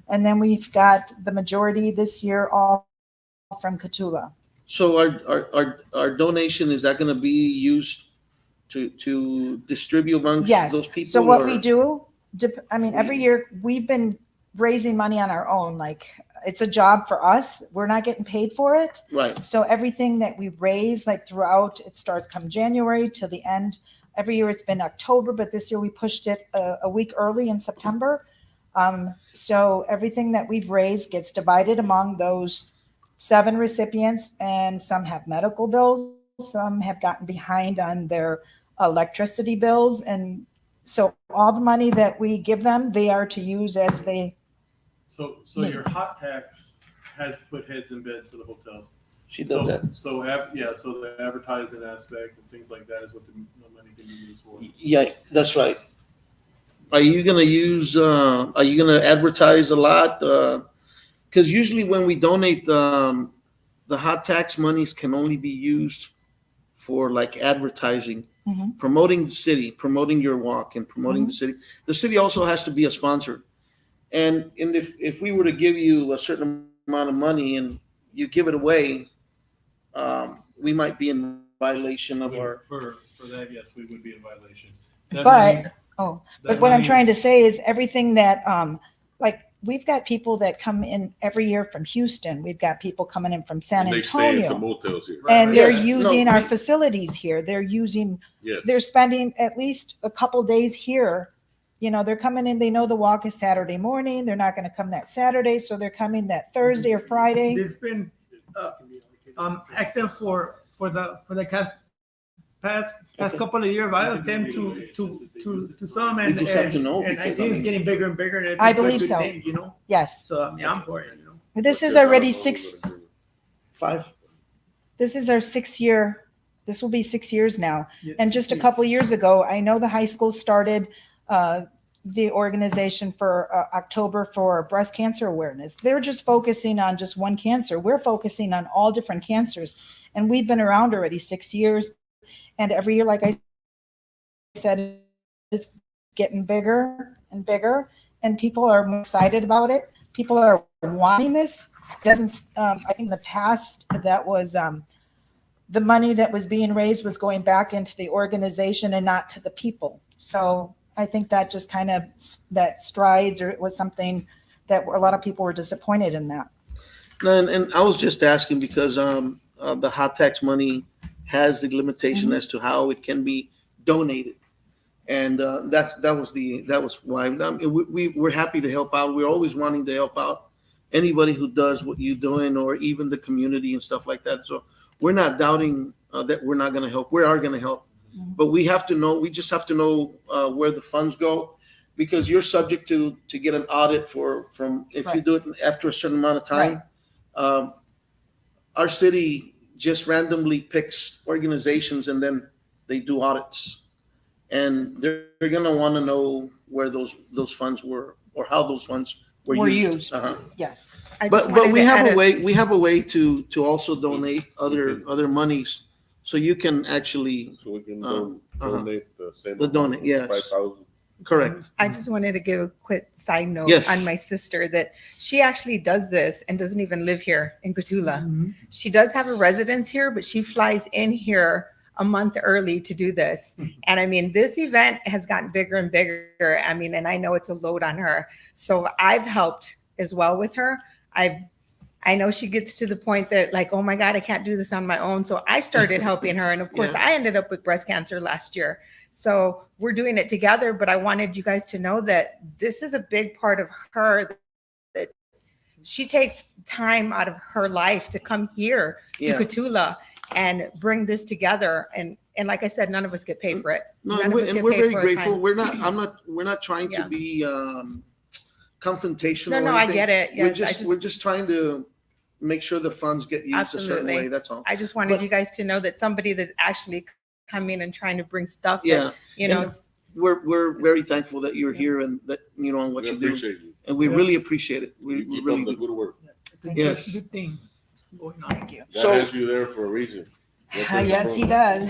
And then we've got the majority this year all from Cotulla. So our donation, is that going to be used to distribute amongst Yes. those people? So what or- we do, every year we've been raising money on our own. Like, it's a job for us. We're not getting paid for it. Right. So everything that we raise, like throughout, it starts come January till the end. Every year it's been October, but this year we pushed it a week early in September. So everything that we've raised gets divided among those 7 recipients, and some have medical bills. Some have gotten behind on their electricity bills. And so all the money that we give them, they are to use as they. So your hot tax has to put heads in beds for the hotels. She does that. So the advertisement aspect and things like that is what the money can be used for. Yeah, that's right. Are you going to advertise a lot? Because usually when we donate, the hot tax monies can only be used for like advertising, promoting the city, promoting your walk, and promoting the city. The city also has to be a sponsor. And if we were to give you a certain amount of money and you give it away, we might be in violation of our. For that, yes, we would be in violation. But that what I'm money trying to is- say is everything that like we've got people that come in every year from Houston. We've got people coming in from San And they stay at the Antonio. motels here. And they're Yes. using No, our we- facilities here. They're using, Yes. they're spending at least a couple days here. You know, they're coming in, they know the walk is Saturday morning. They're not going to come that Saturday. So they're coming that Thursday or Friday. There's been active for the past couple of years. I attend to some, and We just have to know and I because, think I it's mean- getting bigger and bigger. And it's I a good believe so. thing, you know. Yes. So I mean, I'm for it. You know. This is already Five. this is our 6th year. This will be 6 years now. Yes, And just a yes. couple years ago, I know the high school started the organization for October for breast cancer awareness. They're just focusing on just one cancer. We're focusing on all different cancers. And we've been around already 6 years. And every year, like I said, it's getting bigger and bigger. And people are more excited about it. People are wanting this. Doesn't I think in the past that was the money that was being raised was going back into the organization and not to the people. So I think that just kind of that strides, or it was something that a lot of people were disappointed in that. And I was just asking because the hot tax money has the limitation as to how it can be donated, and that was why. I mean, we're happy to help out. We're always wanting to help out anybody who does what you're doing, or even the community and stuff like that. So we're not doubting that we're not going to help. We are going to help, but we have to know. We just have to know where the funds go, because you're subject to get an audit from if you do it after a certain amount of time. Our city just randomly picks organizations and then they do audits, and they're going to want to know where those funds were or how those funds were used. Yes. But we have a way. We have a way to also donate other monies, so you can actually. So we can uh-huh. donate the same. The donate, yes. 5,000. Correct. I just wanted to give a quick side note Yes. on my sister that she actually does this and doesn't even live here in Cotulla. She does have a residence here, but she flies in here a month early to do this. And I mean, this event has gotten bigger and bigger. I mean, and I know it's a load on her. So I've helped as well with her. I know she gets to the point that like, oh my God, I can't do this on my own. So I started helping her. And of course, I ended up with breast cancer last year. So we're doing it together. But I wanted you guys to know that this is a big part of her, that she takes time out of her life to come here to Yeah. Cotulla and bring this together. And like I said, none of us get paid for it. No, None and of us we're get paid very for our grateful. time. We're not trying to Yeah. be confrontational. No, or I anything. get it. We're Yes, we're just trying to make sure the funds get used a certain Absolutely. way. That's all. I just wanted But- you guys to know that somebody that's actually coming and trying to bring stuff that, Yeah, you know, and it's, we're very thankful that you're here and that and what We you do, appreciate you. and we Yeah. really appreciate it. We You keep really up the do. good work. Yes. Good thing going on. Thank you. God So- has you there for a reason. That's what it's Yes, he for. does.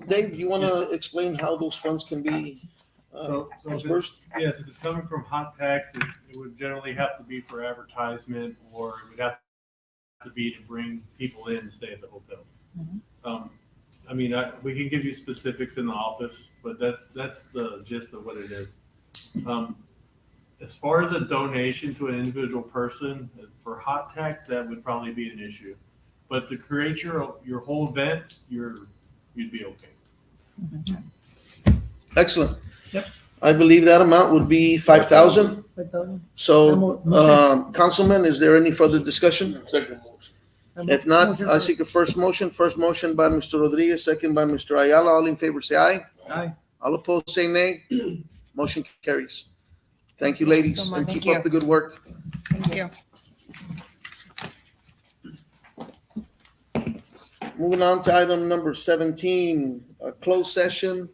Dave, you want to explain how those funds can be So if dispersed? yes, if it's coming from hot tax, it would generally have to be for advertisement, or it would have to be to bring people in to stay at the hotel. I mean, we can give you specifics in the office, but that's the gist of what it is. As far as a donation to an individual person for hot tax, that would probably be an issue. But to create your whole event, you'd be okay. Excellent. Yep. I believe that amount would be 5,000. So, Councilman, is there any further discussion? Second motion. If not, I seek a first motion by Mr. Rodriguez, second by Mr. Ayala. All in favor, say aye. Aye. All opposed, say nay. Motion carries. Thank you, ladies, so much. and Thank keep up the good work. thank you. Moving on to item number 17, a closed session.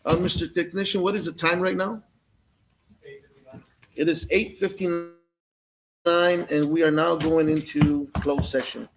Mr. Technician, what is the time right now? It is 8:59, and we are now going into closed session.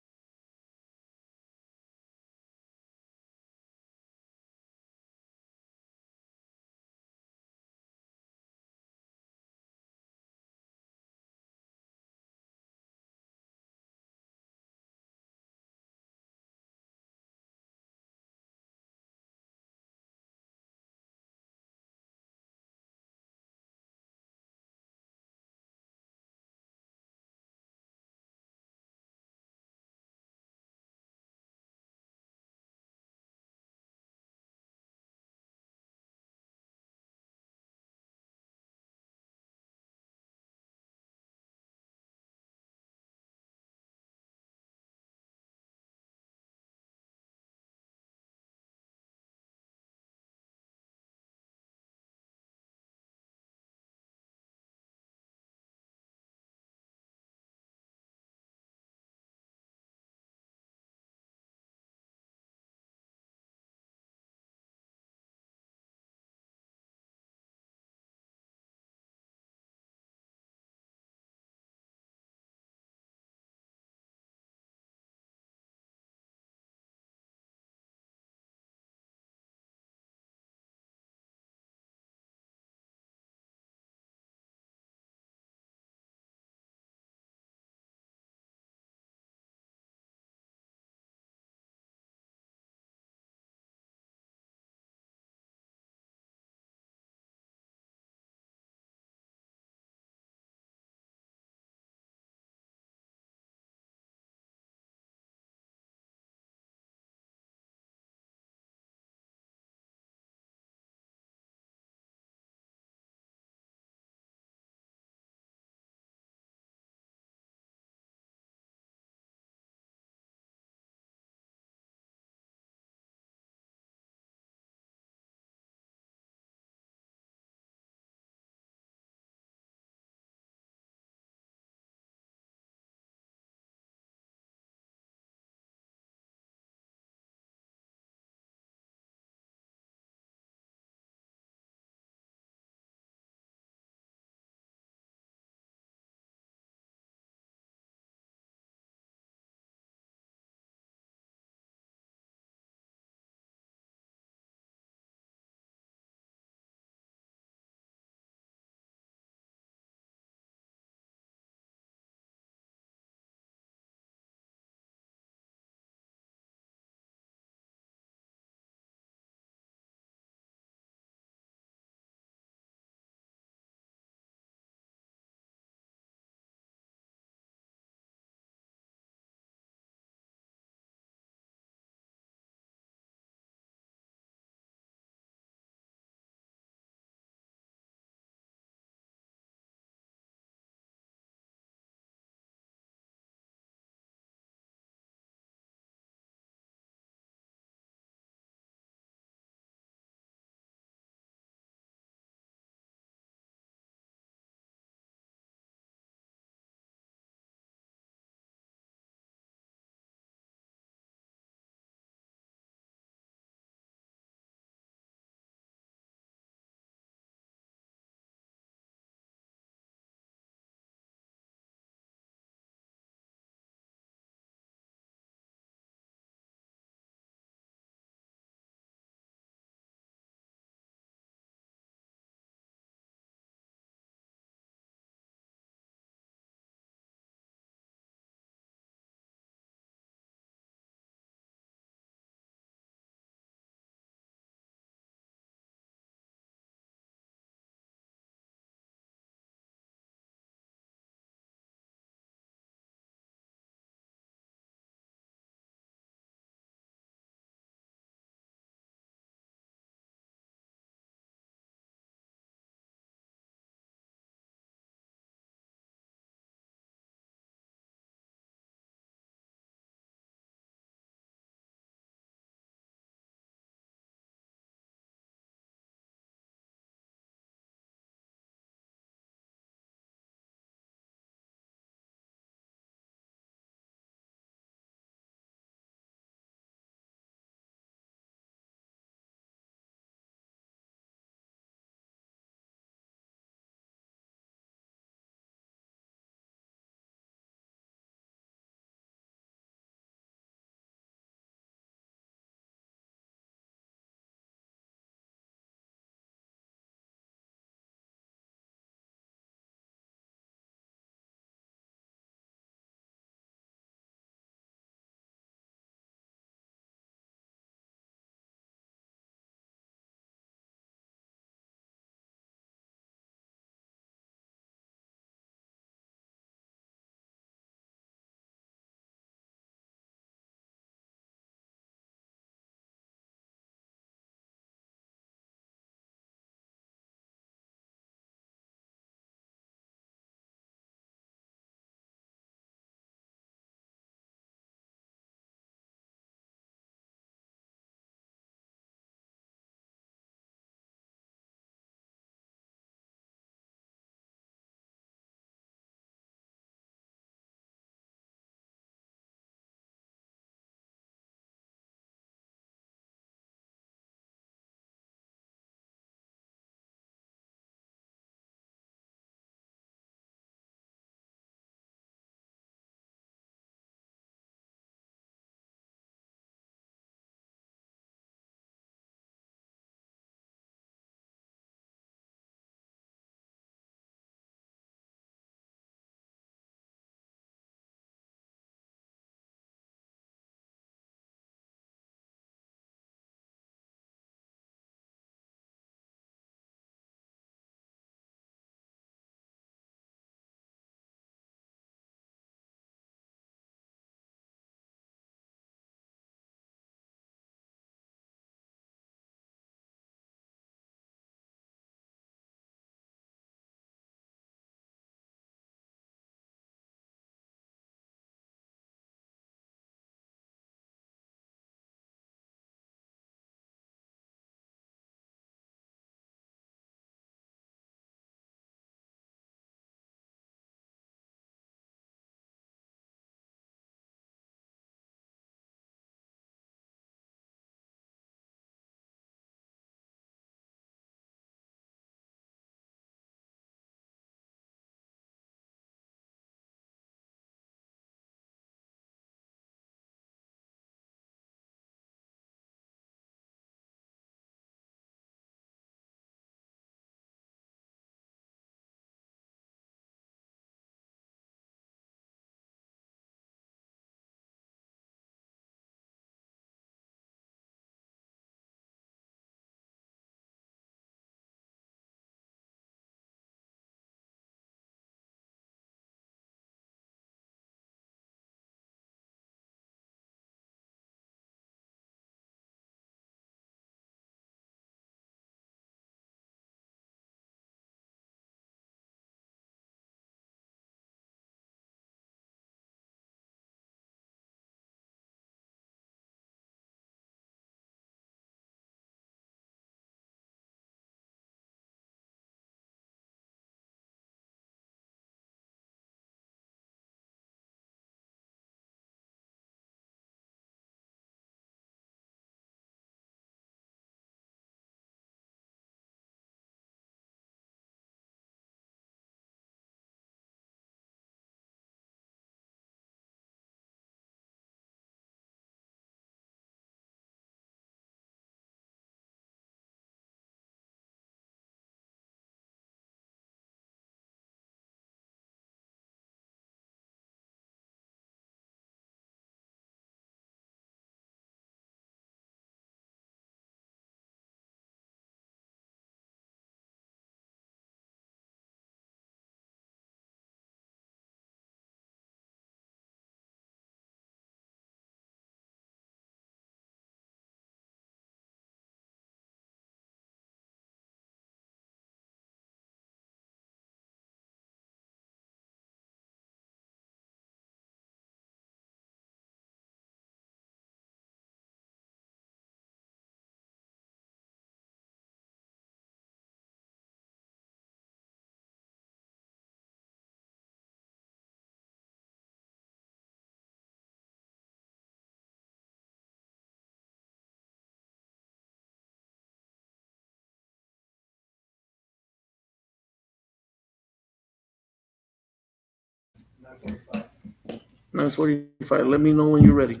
9:45. Let me know when you're ready.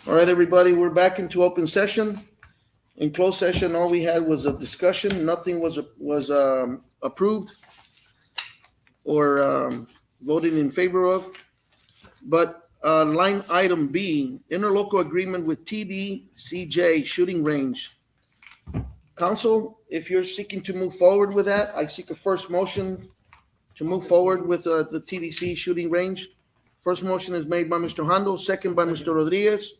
All right, everybody, we're back into open session. In closed session, all we had was a discussion. Nothing was approved or voted in favor of. But line item B, interlocal agreement with TDCJ Shooting Range. Council, if you're seeking to move forward with that, I seek a first motion to move forward with the TDC Shooting Range. First motion is made by Mr. Hondo, second by Mr. Rodriguez.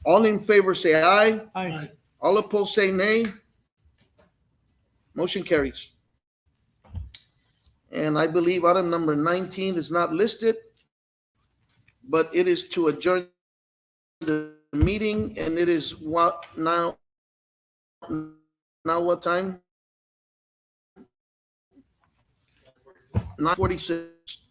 All in favor say aye. Aye. All opposed say nay. Motion carries. And I believe item number 19 is not listed, but it is to adjourn the meeting, and it is what now? Now what time? 9:46.